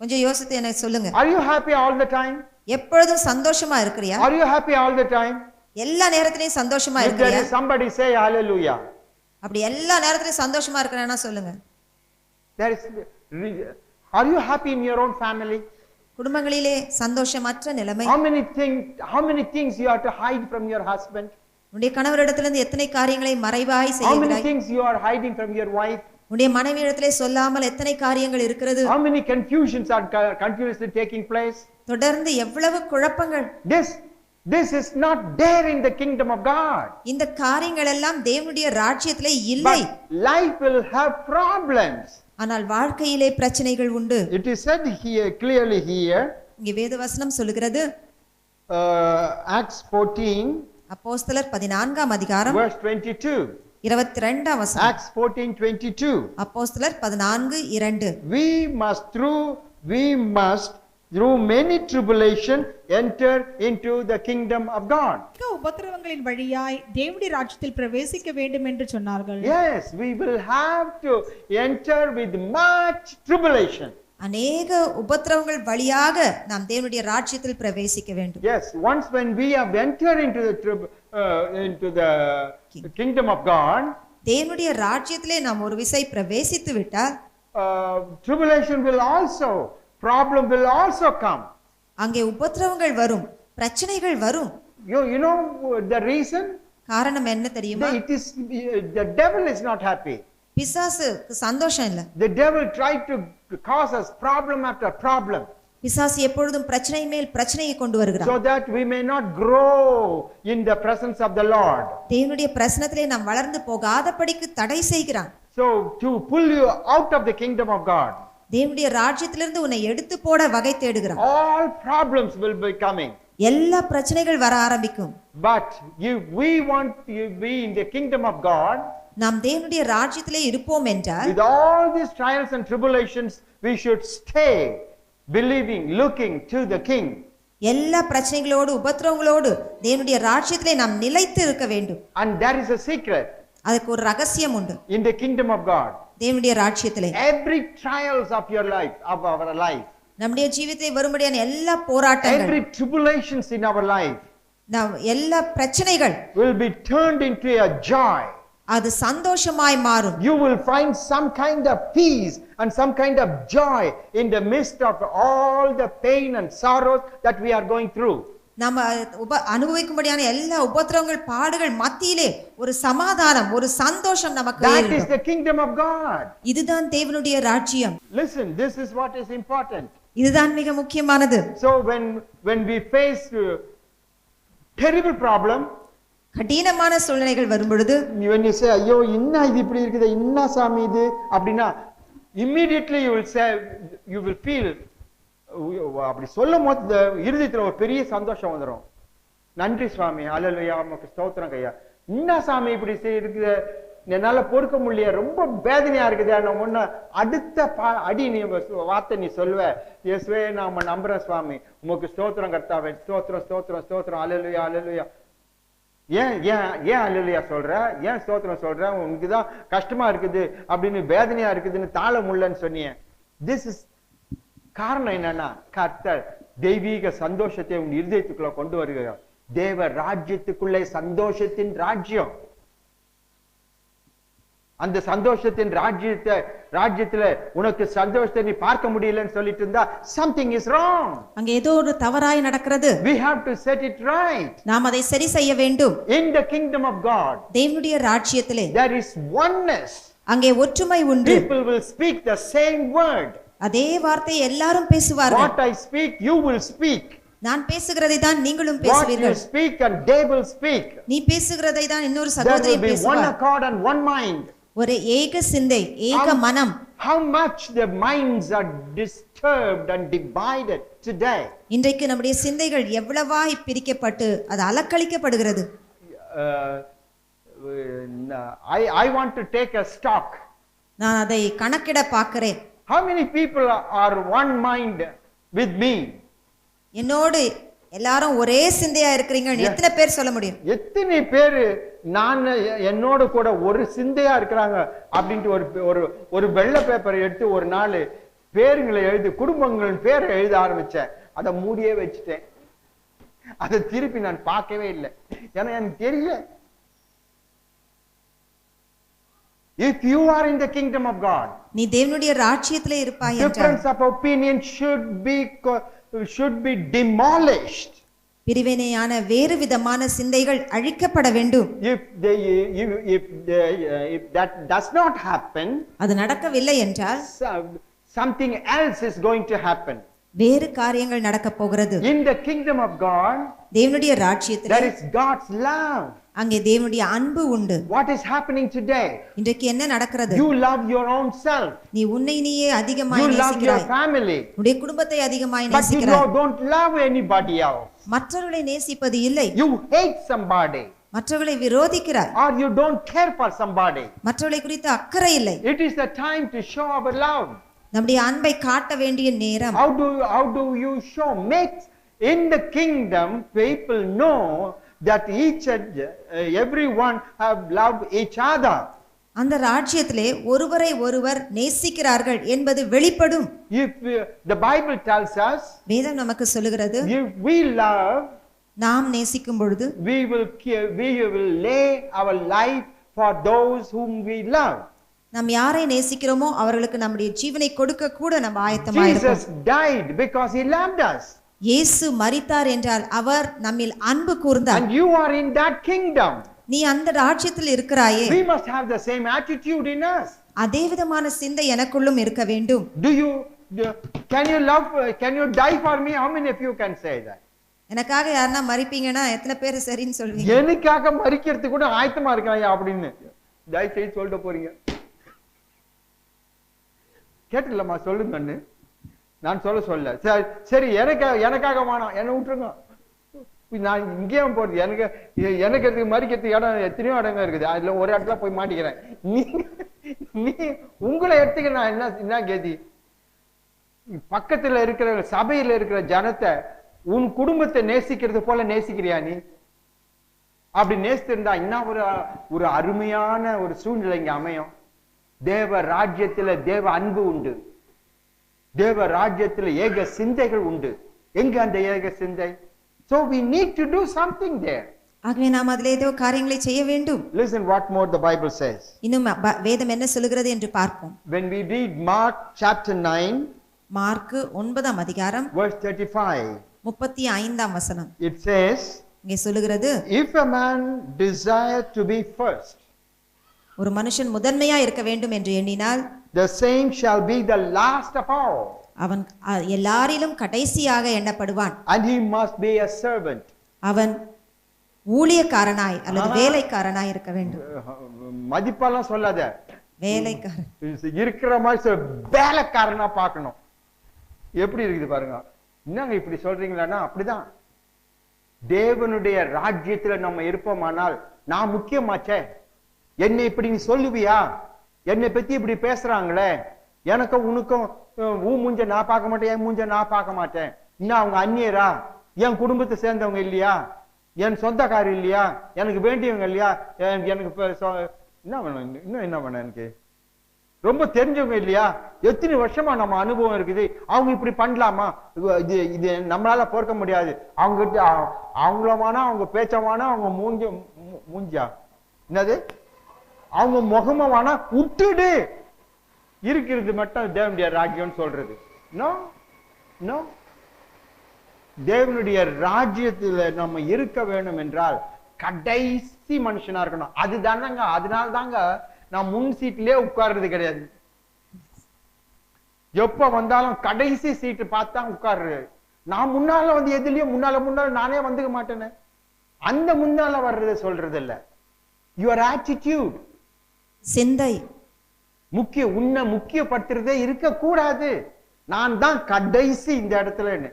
Speaker 4: கொஞ்சம் யோசித்து எனக்கு சொல்லுங்க.
Speaker 5: Are you happy all the time?
Speaker 4: எப்பொழுதும் சந்தோஷமா இருக்கிறியா?
Speaker 5: Are you happy all the time?
Speaker 4: எல்லா நேரத்திலயும் சந்தோஷமா
Speaker 5: If there
Speaker 4: இருக்கிறியா?
Speaker 5: is somebody say hallelujah.
Speaker 4: அப்படி எல்லா நேரத்திலயும் சந்தோஷமா இருக்கிறேன்னா சொல்லுங்க.
Speaker 5: There is. Are you happy in your own family?
Speaker 4: குடும்பங்களிலே சந்தோஷமற்ற நிலைமை.
Speaker 5: How many things you have to hide from your husband?
Speaker 4: உன்னுடைய கணவரிடத்திலிருந்து எத்தனை காரியங்களை மறைவாய்
Speaker 5: How many
Speaker 4: செய்கிறாய்?
Speaker 5: things you are hiding from your wife?
Speaker 4: உன்னுடைய மனைவியிடத்திலே சொல்லாமல் எத்தனை காரியங்கள் இருக்கிறது?
Speaker 5: How many confusions are continuously taking place?
Speaker 4: தொடர்ந்து எவ்வளவு குழப்பங்கள்.
Speaker 5: This is not there in the kingdom of God.
Speaker 4: இந்த காரியங்கள் எல்லாம் தேவனுடைய ராஜ்யத்திலே இல்லை.
Speaker 5: But life will have problems.
Speaker 4: ஆனால் வாழ்க்கையிலே பிரச்சனைகள் உண்டு.
Speaker 5: It is said here clearly here.
Speaker 4: இங்கே வேதவசனம் சொல்லுகிறது,
Speaker 5: Acts 14
Speaker 4: அப்போஸ்தலர் 14ஆம் அதிகாரம்
Speaker 5: verse 22.
Speaker 4: 22ஆம் வசனம்.
Speaker 5: Acts 14:22.
Speaker 4: அப்போஸ்தலர் 14:2.
Speaker 5: We must through many tribulation enter into the kingdom of God.
Speaker 6: உபத்திரவங்களின் வழியாய் தேவனுடைய ராஜ்யத்தில் பிரவேசிக்க வேண்டும் என்று சொன்னார்கள்.
Speaker 5: Yes, we will have to enter with much tribulation.
Speaker 4: அநேக உபத்திரவங்கள் வழியாக நாம் தேவனுடைய ராஜ்யத்தில் பிரவேசிக்க வேண்டும்.
Speaker 5: Yes, once when we have entered into the kingdom of God,
Speaker 4: தேவனுடைய ராஜ்யத்திலே நாம் ஒரு விசை பிரவேசித்து விட்டால்
Speaker 5: tribulation will also, problem will also come.
Speaker 4: அங்கே உபத்திரவங்கள் வரும், பிரச்சனைகள் வரும்.
Speaker 5: You know the reason?
Speaker 4: காரணம் என்ன தெரியுமா?
Speaker 5: It is the devil is not happy.
Speaker 4: பிசாசுக்கு சந்தோஷம் இல்ல.
Speaker 5: The devil tried to cause us problem after problem.
Speaker 4: பிசாசு எப்பொழுதும் பிரச்சனை மேல் பிரச்சனையை கொண்டு வருகிறான்.
Speaker 5: So that we may not grow in the presence of the Lord.
Speaker 4: தேவனுடைய பிரசன்னத்திலே நாம் வளர்ந்து போகாதபடிக்கு தடை செய்கிறான்.
Speaker 5: So to pull you out of the kingdom of God.
Speaker 4: தேவனுடைய ராஜ்யத்திலிருந்து உன்னை எடுத்து போட வகை தேடுகிறான்.
Speaker 5: All problems will be coming.
Speaker 4: எல்லா பிரச்சனைகள் வர ஆரம்பிக்கும்.
Speaker 5: But if we want to be in the kingdom of God,
Speaker 4: நாம் தேவனுடைய ராஜ்யத்திலே இருப்போம் என்றால்
Speaker 5: with all these trials and tribulations, we should stay believing, looking to the King.
Speaker 4: எல்லா பிரச்சனைகளோடு உபத்திரவங்களோடு தேவனுடைய ராஜ்யத்திலே நாம் நிலைத்து இருக்க வேண்டும்.
Speaker 5: And there is a secret
Speaker 4: அதுக்கு ஒரு ரகசியம் உண்டு
Speaker 5: in the kingdom of God.
Speaker 4: தேவனுடைய ராஜ்யத்திலே.
Speaker 5: Every trials of your life, of our life,
Speaker 4: நம்முடைய ஜீவிதத்தில் வரும்படியான எல்லா போராட்டங்கள்,
Speaker 5: every tribulations in our life
Speaker 4: எல்லா பிரச்சனைகள்
Speaker 5: will be turned into a joy.
Speaker 4: அது சந்தோஷமாய் மாறும்.
Speaker 5: You will find some kind of peace and some kind of joy in the midst of all the pain and sorrows that we are going through.
Speaker 4: நம்ம அனுபவிக்கும்படியான எல்லா உபத்திரவங்கள் பாடுகள் மத்தியிலே ஒரு சமாதானம், ஒரு சந்தோஷம் நமக்கு
Speaker 5: That is
Speaker 4: இருக்கும்.
Speaker 5: the kingdom of God.
Speaker 4: இதுதான் தேவனுடைய ராஜ்யம்.
Speaker 5: Listen, this is what is important.
Speaker 4: இதுதான் மிக முக்கியமானது.
Speaker 5: So when we face terrible problem,
Speaker 4: கடினமான சூழ்நிலைகள் வரும் பொழுது,
Speaker 5: when you say ஐயோ என்ன இது இப்படி இருக்குது, என்ன சாமி இது அப்படின்னா, immediately you will feel, அப்படி சொல்லும் போது இருதயத்துல ஒரு பெரிய சந்தோஷம் வந்துடும். நன்றி சுவாமி, அல்லேலூயா, உமக்கு ஸ்தோத்திரம் கையா. என்ன சாமி இப்படி இருக்குது, என்னால பொறுக்க முடியல, ரொம்ப வேதனையா இருக்குது. நான் ஒண்ணு அடுத்த அடி நீ வார்த்தை நீ சொல்லுவ, இயேசுவே நாம நம்புறேன் சுவாமி, உமக்கு ஸ்தோத்திரம் கர்த்தாவே, ஸ்தோத்திரம் ஸ்தோத்திரம் ஸ்தோத்திரம், அல்லேலூயா அல்லேலூயா. ஏன் ஏன் ஏன் அல்லேலூயா சொல்ற, ஏன் ஸ்தோத்திரம் சொல்ற, உனக்குதான் கஷ்டமா இருக்குது அப்படின்னு, வேதனையா இருக்குதுன்னு, தாழ முடியலன்னு சொன்னீங்க. திஸ் இஸ் காரணம் என்னன்னா, கர்த்தர் தெய்வீக சந்தோஷத்தை உன் இருதயத்துக்குள்ள கொண்டு வருகிறார். தேவ ராஜ்யத்துக்குள்ளே சந்தோஷத்தின் ராஜ்யம். அந்த சந்தோஷத்தின் ராஜ்யத்துல உனக்கு சந்தோஷத்தை நீ பார்க்க முடியலன்னு சொல்லிட்டு இருந்தா, something is wrong.
Speaker 4: அங்கே ஏதோ ஒரு தவறாய் நடக்கிறது.
Speaker 5: We have to set it right.
Speaker 4: நாம் அதை சரி செய்ய வேண்டும்.
Speaker 5: In the kingdom of God,
Speaker 4: தேவனுடைய ராஜ்யத்திலே
Speaker 5: there is oneness.
Speaker 4: அங்கே ஒற்றுமை உண்டு.
Speaker 5: People will speak the same word.
Speaker 4: அதே வார்த்தை எல்லாரும் பேசுவார்கள்.
Speaker 5: What I speak, you will speak.
Speaker 4: நான் பேசுகிறதை தான் நீங்களும்
Speaker 5: What you
Speaker 4: பேசுவீர்கள்.
Speaker 5: speak and they will speak.
Speaker 4: நீ பேசுகிறதை தான் இன்னொரு
Speaker 5: There
Speaker 4: சகோதரி
Speaker 5: will be one
Speaker 4: பேசுவார்.
Speaker 5: accord and one mind.
Speaker 4: ஒரு ஏக சிந்தை, ஏக மனம்.
Speaker 5: How much the minds are disturbed and divided today.
Speaker 4: இன்றைக்கு நம்முடைய சிந்தைகள் எவ்வளவாய் பிரிக்கப்பட்டு அது அலக்களிக்கப்படுகிறது.
Speaker 5: I want to take a stock.
Speaker 4: நான் அதை கணக்கிட பார்க்கிறேன்.
Speaker 5: How many people are one mind with me?
Speaker 4: என்னோடு எல்லாரும் ஒரே சிந்தையா இருக்கிறீங்க, எத்தனை பேர் சொல்ல முடியும்?
Speaker 5: எத்தனை பேரு நான் என்னோட கூட ஒரு சிந்தையா இருக்கிறாங்க அப்படின்ட்டு ஒரு வெள்ளை பேப்பரை எடுத்து ஒரு நாள் பேருங்களை எழுதி, குடும்பங்களின் பேரை எழுத ஆரம்பிச்சேன். அதை மூடியே வச்சுட்டேன். அதை திருப்பி நான் பார்க்கவே இல்லை, ஏன்னா எனக்கு தெரியல. If you are in the kingdom of God,
Speaker 4: நீ தேவனுடைய ராஜ்யத்திலே இருப்பாய் என்றால்
Speaker 5: difference of opinion should be demolished.
Speaker 4: பிரிவினையான வேறு விதமான சிந்தைகள் அழிக்கப்பட வேண்டும்.
Speaker 5: If that does not happen,
Speaker 4: அது நடக்கவில்லை என்றால்
Speaker 5: something else is going to happen.
Speaker 4: வேறு காரியங்கள் நடக்க போகிறது.
Speaker 5: In the kingdom of God,
Speaker 4: தேவனுடைய ராஜ்யத்திலே
Speaker 5: there is God's love.
Speaker 4: அங்கே தேவனுடைய அன்பு உண்டு.
Speaker 5: What is happening today?
Speaker 4: இன்றைக்கு என்ன நடக்கிறது?
Speaker 5: You love your own self.
Speaker 4: நீ உன்னை நீயே அதிகமாய்
Speaker 5: You love your
Speaker 4: நேசிக்கிறாய்.
Speaker 5: family.
Speaker 4: உன்னுடைய குடும்பத்தை அதிகமாய்
Speaker 5: But you
Speaker 4: நேசிக்கிறாய்.
Speaker 5: don't love anybody else.
Speaker 4: மற்றவர்களை நேசிப்பது இல்லை.
Speaker 5: You hate somebody.
Speaker 4: மற்றவர்களை விரோதிக்கிறாய்.
Speaker 5: Or you don't care for somebody.
Speaker 4: மற்றவர்களை குறித்து அக்கறை இல்லை.
Speaker 5: It is the time to show our love.
Speaker 4: நம்முடைய அன்பை காட்ட வேண்டிய நேரம்.
Speaker 5: How do you show? Make in the kingdom people know that each and everyone have loved each other.
Speaker 4: அந்த ராஜ்யத்திலே ஒருவரை ஒருவர் நேசிக்கிறார்கள் என்பது வெளிப்படும்.
Speaker 5: If the Bible tells us,
Speaker 4: வேதம் நமக்கு சொல்லுகிறது,
Speaker 5: if we love,
Speaker 4: நாம் நேசிக்கும் பொழுது
Speaker 5: we will lay our life for those whom we love.
Speaker 4: நாம் யாரை நேசிக்கிறோமோ அவர்களுக்கு நம்முடைய ஜீவனை கொடுக்க கூட நம்ம ஆயத்தமாக
Speaker 5: Jesus
Speaker 4: இருப்போம்.
Speaker 5: died because he loved us.
Speaker 4: இயேசு மரித்தார் என்றால் அவர் நம்மில் அன்பு கூர்ந்தார்.
Speaker 5: And you are in that kingdom.
Speaker 4: நீ அந்த ராஜ்யத்தில் இருக்கிறாயே.
Speaker 5: We must have the same attitude in us.
Speaker 4: அதே விதமான சிந்தை எனக்குள்ளும் இருக்க வேண்டும்.
Speaker 5: Can you die for me? How many of you can say that?
Speaker 4: எனக்காக யாரனா மரிப்பீங்கன்னா எத்தனை பேர் சரின்னு சொல்வீங்க?
Speaker 5: எனக்காக மரிக்கிறதுக்கு கூட ஆயத்தமா இருக்காயா அப்படின்னு தயவு செய்து சொல்லிட்டு போறீங்க. கேட்டுலமா சொல்லுங்கன்னு நான் சொல்ல சரி, எனக்காக வேணாம், என்ன விட்டுருங்க, நான் இங்கேயும் போறது, எனக்கு மறிக்கிறதுக்கு இடம் எத்தனையோ இடங்க இருக்குது, அதுல ஒரு இடத்துல போய் மாட்டிக்கிறேன். நீ உங்களை எடுத்துக்க நான் என்ன கேதி? பக்கத்துல இருக்கிற சபையில இருக்கிற ஜனத்தை உன் குடும்பத்தை நேசிக்கிறது போல நேசிக்கிறியா நீ? அப்படி நேசித்திருந்தா இன்னும் ஒரு அருமையான ஒரு சூழ்நிலை இங்க அமையும். தேவ ராஜ்யத்துல தேவ அன்பு உண்டு, தேவ ராஜ்யத்துல ஏக சிந்தைகள் உண்டு. எங்க அந்த ஏக சிந்தை? So we need to do something there.
Speaker 4: ஆகவே நாம் அதில் ஏதோ காரியங்களை செய்ய வேண்டும்.
Speaker 5: Listen what more the Bible says.
Speaker 4: இன்னும் வேதம் என்ன சொல்லுகிறது என்று பார்ப்போம்.
Speaker 5: When we read Mark chapter 9
Speaker 4: mark 9ஆம் அதிகாரம்
Speaker 5: verse 35,
Speaker 4: 35ஆம் வசனம்
Speaker 5: it says,
Speaker 4: இங்கே சொல்லுகிறது,
Speaker 5: if a man desire to be first,
Speaker 4: ஒரு மனுஷன் முதன்மையா இருக்க வேண்டும் என்று எண்ணினால்
Speaker 5: the same shall be the last of all,
Speaker 4: அவன் எல்லாரிலும் கடைசியாக எண்ணப்படுவான்.
Speaker 5: and he must be a servant.
Speaker 4: அவன் ஊழியக்காரனாய் அல்லது வேலைக்காரனாய் இருக்க வேண்டும்.
Speaker 5: மதிப்பெல்லாம் சொல்லாத,
Speaker 4: வேலைக்காரன்
Speaker 5: இருக்கிற மாதிரி வேலைக்காரனா பார்க்கணும். எப்படி இருக்குது பாருங்க. என்னங்க இப்படி சொல்றீங்களான்னா அப்படிதான். தேவனுடைய ராஜ்யத்துல நம்ம இருப்போமானால் நான் முக்கியமாச்சே. என்னை இப்படி நீ சொல்லுவியா? என்னை பத்தி இப்படி பேசுறாங்களே, எனக்கும் உனக்கும் உன் மூஞ்ச நான் பார்க்க மாட்டேன், என் மூஞ்ச நான் பார்க்க மாட்டேன். இன்னும் அவங்க அந்நியரா? என் குடும்பத்தை சேர்ந்தவங்க இல்லையா? என் சொந்தக்காரர் இல்லையா? எனக்கு வேண்டியவங்க இல்லையா? எனக்கு என்ன வேணும்? இன்னும் என்ன வேணும்? எனக்கு ரொம்ப தெரிஞ்சவங்க இல்லையா? எத்தனை வருஷமா நம்ம அனுபவம் இருக்குது. அவங்க இப்படி பண்ணலாமா? இது நம்மளால பொறுக்க முடியாது. அவங்க கிட்ட அவங்களமானா, அவங்க பேச்சமானா, அவங்க மூஞ்சா என்னது, அவங்க முகமானா விட்டுடு. இருக்கிறது மட்டும் தேவனுடைய ராஜ்யம் சொல்றது. நோ நோ, தேவனுடைய ராஜ்யத்துல நம்ம இருக்க வேண்டும் என்றால் கடைசி மனுஷனா இருக்கணும். அதுதானங்க, அதனால தாங்க நான் முன் சீட்லயே உட்கார்றது கிடையாது. எப்ப வந்தாலும் கடைசி சீட்டு பார்த்தா உட்கார்றது. நான் முன்னால வந்து எதுலயும் முன்னால நானே வந்துக்க மாட்டேன்னு அந்த முன்னால வர்றத சொல்றது இல்ல. யுவர் ஆட்டிடியூட்,
Speaker 4: சிந்தை
Speaker 5: உன்னை முக்கியப்படுத்துறதே இருக்க கூடாது. நான் தான் கடைசி இந்த இடத்துலன்னு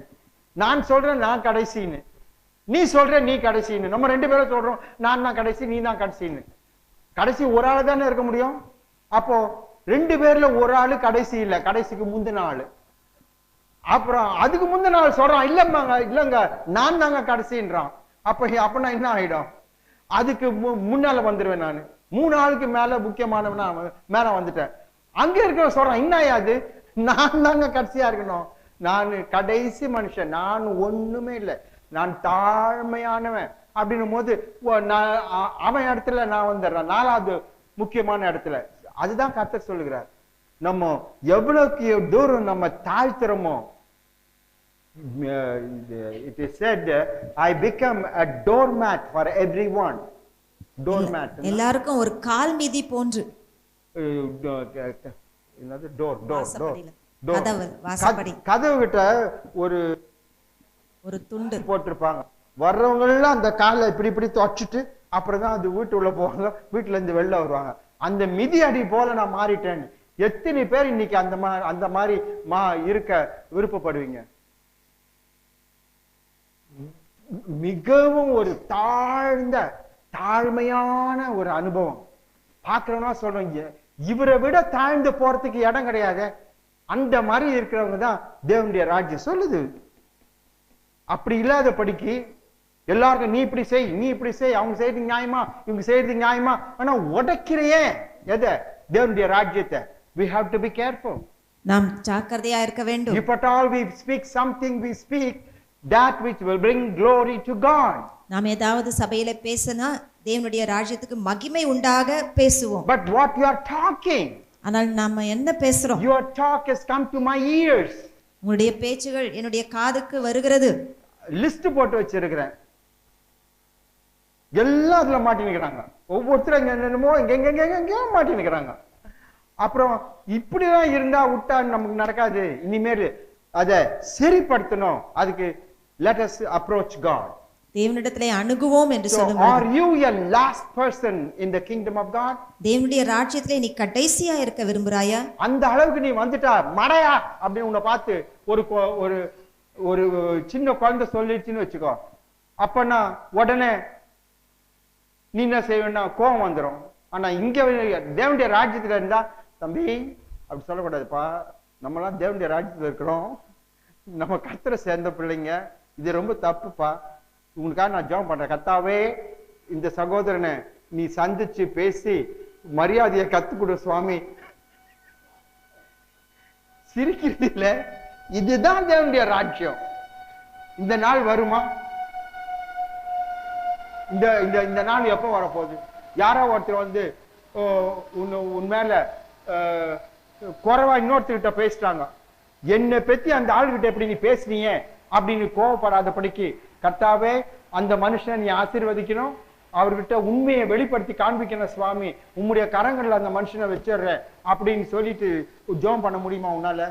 Speaker 5: நான் சொல்றேன், நான் கடைசின்னு. நீ சொல்ற நீ கடைசின்னு. நம்ம ரெண்டு பேரும் சொல்றோம் நான் தான் கடைசி, நீ தான் கடைசின்னு. கடைசி ஒரு ஆளு தானே இருக்க முடியும். அப்போ ரெண்டு பேர்ல ஒரு ஆளு கடைசி இல்ல, கடைசிக்கு முந்தின ஆளு. அப்புறம் அதுக்கு முந்தின ஆள் சொல்றான் இல்லங்க நான் தாங்க கடைசின்றான். அப்ப என்ன ஆயிடும்? அதுக்கு முன்னால வந்துருவேன் நானு. 3 ஆளுக்கு மேல முக்கியமானவனா மேல வந்துட்டேன். அங்க இருக்கிற சொல்றான் என்னையாது, நான் தாங்க கடைசியா இருக்கணும். நான் கடைசி மனுஷன், நான் ஒண்ணுமே இல்லை, நான் தாழ்மையானவன் அப்படின்னும் போது அவன் இடத்துல நான் வந்துடுறேன் 4வது முக்கியமான இடத்துல. அதுதான் கர்த்தர் சொல்லுகிறார். நம்ம எவ்வளவுக்கு தூரம் நம்ம தாழ்த்துறோமோ, it is said I become a doormat for everyone. doormat
Speaker 4: எல்லாருக்கும் ஒரு கால் மிதி போன்று.
Speaker 5: என்னது? டோர்
Speaker 4: வாசப்படி
Speaker 5: கதவு கிட்ட ஒரு துண்டு போட்டிருப்பாங்க. வர்றவங்க எல்லாம் அந்த காலை இப்படி இப்படி துவச்சிட்டு அப்புறம் தான் அது வீட்டுள்ள போவாங்க, வீட்டுல இருந்து வெளில வருவாங்க. அந்த மிதி அடி போல நான் மாறிட்டேன். எத்தனை பேர் இன்னைக்கு அந்த மாதிரி இருக்க விருப்பப்படுவீங்க? மிகவும் ஒரு தாழ்மையான ஒரு அனுபவம் பாக்குறவனா சொல்றீங்க, இவரை விட தாழ்ந்து போறதுக்கு இடம் கிடையாது. அந்த மாதிரி இருக்கிறவங்க தான் தேவனுடைய ராஜ்யம் சொல்லுது. அப்படி இல்லாத படிக்கு எல்லாருக்கும் நீ இப்படி செய், நீ இப்படி செய், அவங்க செய்யறது நியாயமா, இவங்க செய்யறது நியாயமா, ஆனா உடைக்கிறையே எதை? தேவனுடைய ராஜ்யத்தை. We have to be careful.
Speaker 4: நாம் ஜாக்கிரதையா இருக்க வேண்டும்.
Speaker 5: If at all we speak something, we speak that which will bring glory to God.
Speaker 4: நாம் ஏதாவது சபையில பேசினா தேவனுடைய ராஜ்யத்துக்கு மகிமை உண்டாக பேசுவோம்.
Speaker 5: But what you are talking,
Speaker 4: ஆனால் நாம என்ன பேசுறோம்?
Speaker 5: your talk has come to my ears.
Speaker 4: உங்களுடைய பேச்சுகள் என்னுடைய காதுக்கு வருகிறது.
Speaker 5: லிஸ்ட் போட்டு வச்சிருக்கிறேன். எல்லாம் அதுல மாட்டினுக்கிறாங்க. ஒவ்வொருத்தரும் என்னமோ எங்க மாட்டினுக்கிறாங்க. அப்புறம் இப்படிதான் இருந்தா விட்டா நமக்கு நடக்காது. இனிமேல் அதை சரிப்படுத்தணும். அதுக்கு let us approach God.
Speaker 4: தேவனிடத்திலே அணுகுவோம் என்று சொல்லுவோம்.
Speaker 5: Are you a last person in the kingdom of God?
Speaker 4: தேவனுடைய ராஜ்யத்திலே நீ கடைசியா இருக்க விரும்புறாயா?
Speaker 5: அந்த அளவுக்கு நீ வந்துட்டா மடையா அப்படி உன்னை பார்த்து ஒரு ஒரு சின்ன குழந்தை சொல்லிடுச்சுன்னு வச்சுக்கோ, அப்பனா உடனே நீ என்ன செய்வேன்னா கோபம் வந்துடும். ஆனா இங்க தேவனுடைய ராஜ்யத்துல இருந்தா தம்பி அப்படி சொல்லக்கூடாதுப்பா, நம்மளாம் தேவனுடைய ராஜ்யத்துல இருக்கிறோம், நம்ம கர்த்தரை சேர்ந்த பிள்ளைங்க, இது ரொம்ப தப்புப்பா. உங்களுக்காக நான் ஜெபம் பண்றேன். கர்த்தாவே, இந்த சகோதரனை நீ சந்திச்சு பேசி மரியாதையை கத்துக்கொடு சுவாமி. சிரிக்கிறது இல்ல, இதுதான் தேவனுடைய ராஜ்யம். இந்த நாள் வருமா? இந்த இந்த இந்த நாள் எப்ப வரப்போகுது? யாரோ ஒருத்தர் வந்து உன் மேல குறைவா இன்னொருத்தர்கிட்ட பேசிட்டாங்க. என்னை பத்தி அந்த ஆளுகிட்ட எப்படி நீ பேசுனீங்க அப்படின்னு கோவப்படாதபடிக்கு கர்த்தாவே அந்த மனுஷனை நீ ஆசீர்வதிக்கணும், அவர்கிட்ட உண்மையை வெளிப்படுத்தி காண்பிக்கணும் சுவாமி, உம்முடைய கரங்கள்ல அந்த மனுஷனை வச்சிடுற அப்படின்னு சொல்லிட்டு ஜெபம் பண்ண முடியுமா உன்னால?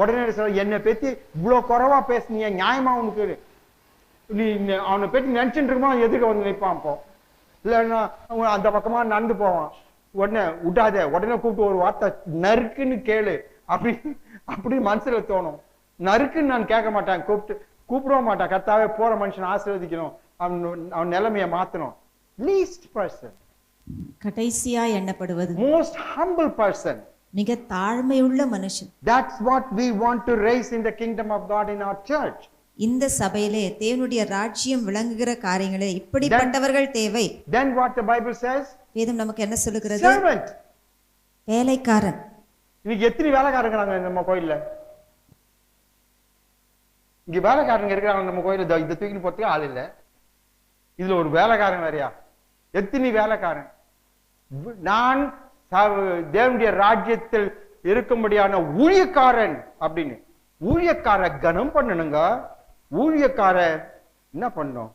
Speaker 5: உடனே சொல்ல, என்னை பத்தி இவ்வளவு குறைவா பேசுனீங்க, நியாயமா உனக்கு நீ அவனை பத்தி நினைச்சுட்டு இருக்குமா எதுக்கு வந்து நிற்பான். போ இல்லைன்னா அந்த பக்கமா நடந்து போவான். உடனே விட்டாத, உடனே கூப்பிட்டு ஒரு வார்த்தை நறுக்குன்னு கேளு அப்படி மனசுல தோணும். நறுக்குன்னு நான் கேட்க மாட்டேன், கூப்பிடவும் மாட்டேன். கர்த்தாவே போற மனுஷனை ஆசீர்வதிக்கணும், அவன் நிலைமையை மாத்தணும். லீஸ்ட் பர்சன்,
Speaker 4: கடைசியா எண்ணப்படுவது,
Speaker 5: மோஸ்ட் ஹம்பிள் பர்சன்,
Speaker 4: மிக தாழ்மையுள்ள மனுஷன்.
Speaker 5: That's what we want to raise in the kingdom of God in our church.
Speaker 4: இந்த சபையிலே தேவனுடைய ராஜ்யம் விளங்குகிற காரியங்களே இப்படிப்பட்டவர்கள் தேவை.
Speaker 5: Then what the Bible says?
Speaker 4: வேதம் நமக்கு என்ன சொல்லுகிறது?
Speaker 5: Servant.
Speaker 4: வேலைக்காரன்.
Speaker 5: இன்னைக்கு எத்தனை வேலைக்காரங்க இருக்காங்க நம்ம கோயில்ல? இங்க வேலைக்காரங்க இருக்கிறாங்க நம்ம கோயில. இந்த தூக்கி போறதுக்கு ஆள் இல்ல, இதுல ஒரு வேலைக்காரன் வேறையா? எத்தனை வேலைக்காரன்? நான் தேவனுடைய ராஜ்யத்தில் இருக்கும்படியான ஊழியக்காரன் அப்படின்னு. ஊழியக்கார கனம் பண்ணணுங்க. ஊழியக்கார என்ன பண்ணும்?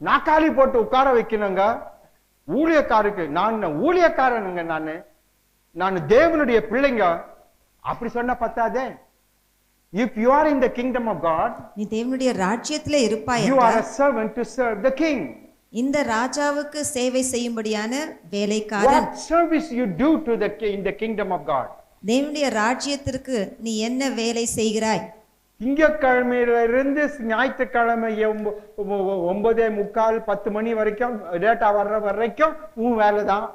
Speaker 5: நாக்காளி போட்டு உட்கார வைக்கணுங்க. ஊழியக்காருக்கு நான் ஊழியக்காரனுங்க, நான் தேவனுடைய பிள்ளைங்க அப்படி சொன்ன பத்தாதே. If you are in the kingdom of God,
Speaker 4: நீ தேவனுடைய ராஜ்யத்திலே இருப்பாய்,
Speaker 5: you are a servant to serve the king.
Speaker 4: இந்த ராஜாவுக்கு சேவை செய்யும்படியான வேலைக்காரன்.
Speaker 5: What service you do to in the kingdom of God?
Speaker 4: தேவனுடைய ராஜ்யத்திற்கு நீ என்ன வேலை செய்கிறாய்?
Speaker 5: திங்கட்கிழமையிலிருந்து ஞாயிற்றுக்கிழமை 9:45 10 மணி வரைக்கும் டேட்டா வர்ற வரைக்கும் உன் வேலை தான்.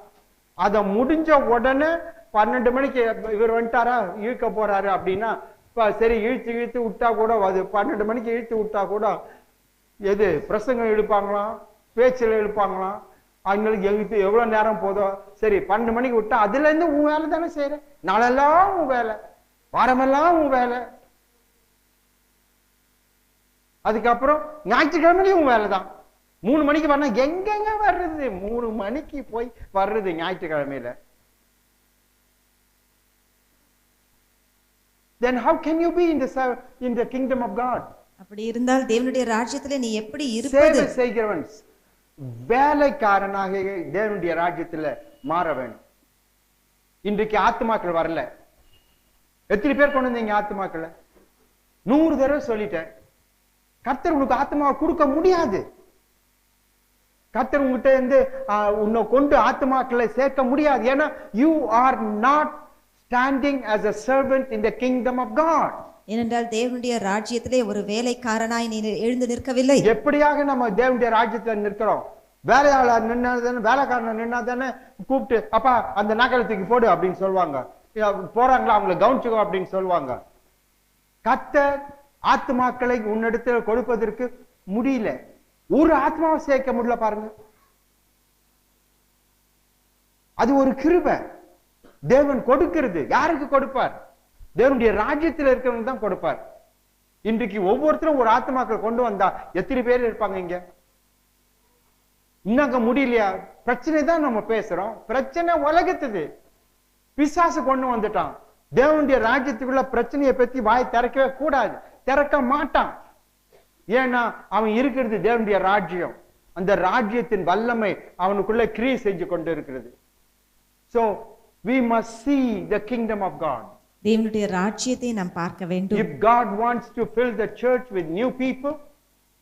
Speaker 5: அதை முடிஞ்ச உடனே 12 மணிக்கு இவர் வந்துட்டாரா இழுக்க போறாரு அப்படின்னா சரி இழுத்து விட்டா கூட, அது 12 மணிக்கு இழுத்து விட்டா கூட எது பிரசங்கம் எடுப்பாங்களாம், பேச்சில் எடுப்பாங்களாம். அவங்களுக்கு எவ்வளவு நேரம் போதும், சரி 12 மணிக்கு விட்டா அதுல இருந்து உன் வேலை தானே செய்யற. நாளெல்லாம் உன் வேலை, வாரமெல்லாம் உன் வேலை. அதுக்கப்புறம் ஞாயிற்றுக்கிழமையும் உன் வேலை தான். 3 மணிக்கு வரணும், எங்கெங்க வர்றது? 3 மணிக்கு போய் வர்றது ஞாயிற்றுக்கிழமையில. Then how can you be in the kingdom of God?
Speaker 4: அப்படி இருந்தால் தேவனுடைய ராஜ்யத்திலே நீ எப்படி இருப்பது?
Speaker 5: சேவை செய்கிறவன் வேலைக்காரனாக தேவனுடைய ராஜ்யத்துல மாற வேணும். இன்றைக்கு ஆத்துமாக்கள் வரல. எத்தனை பேர் கொண்டு வந்தீங்க ஆத்துமாக்களை? 100 தடவை சொல்லிட்டேன். கர்த்தர் உனக்கு ஆத்மாவை கொடுக்க முடியாது. கர்த்தர் உங்ககிட்ட இருந்து உன்னை கொண்டு ஆத்மாக்களை சேர்க்க முடியாது. ஏன்னா you are not standing as a servant in the kingdom of God.
Speaker 4: ஏனென்றால் தேவனுடைய ராஜ்யத்திலே ஒரு வேலைக்காரனாய் நீ எழுந்து நிற்கவில்லை.
Speaker 5: எப்படியாக நம்ம தேவனுடைய ராஜ்யத்துல நிற்கிறோம்? வேலையாளர் நின்னாதானே, வேலைக்காரன் நின்னாதானே கூப்பிட்டு அப்பா அந்த நகரத்துக்கு போடு அப்படின்னு சொல்லுவாங்க. போறாங்களா அவங்களை கவனிச்சுக்கோ அப்படின்னு சொல்லுவாங்க. கர்த்தர் ஆத்மாக்களை உன்னிடத்துல கொடுப்பதற்கு முடியல. ஒரு ஆத்மாவை சேர்க்க முடியல பாருங்க. அது ஒரு கிருபை. தேவன் கொடுக்கிறது. யாருக்கு கொடுப்பார்? தேவனுடைய ராஜ்யத்தில் இருக்கிறவங்க தான் கொடுப்பார். இன்றைக்கு ஒவ்வொருத்தரும் ஒரு ஆத்மாக்கள் கொண்டு வந்தா எத்தனை பேர் இருப்பாங்க இங்க? இன்னங்க முடியலையா? பிரச்சனை தான் நம்ம பேசுறோம். பிரச்சனை உலகத்துது. பிசாசு கொண்டு வந்துட்டான். தேவனுடைய ராஜ்யத்துக்குள்ள பிரச்சனையை பத்தி வாய் திறக்கவே கூடாது, திறக்க மாட்டான். ஏன்னா அவன் இருக்கிறது தேவனுடைய ராஜ்யம். அந்த ராஜ்யத்தின் வல்லமை அவனுக்குள்ள கிரியை செஞ்சு கொண்டு இருக்கிறது. So we must see the kingdom of God.
Speaker 4: தேவனுடைய ராஜ்யத்தை நாம் பார்க்க வேண்டும்.
Speaker 5: If God wants to fill the church with new people,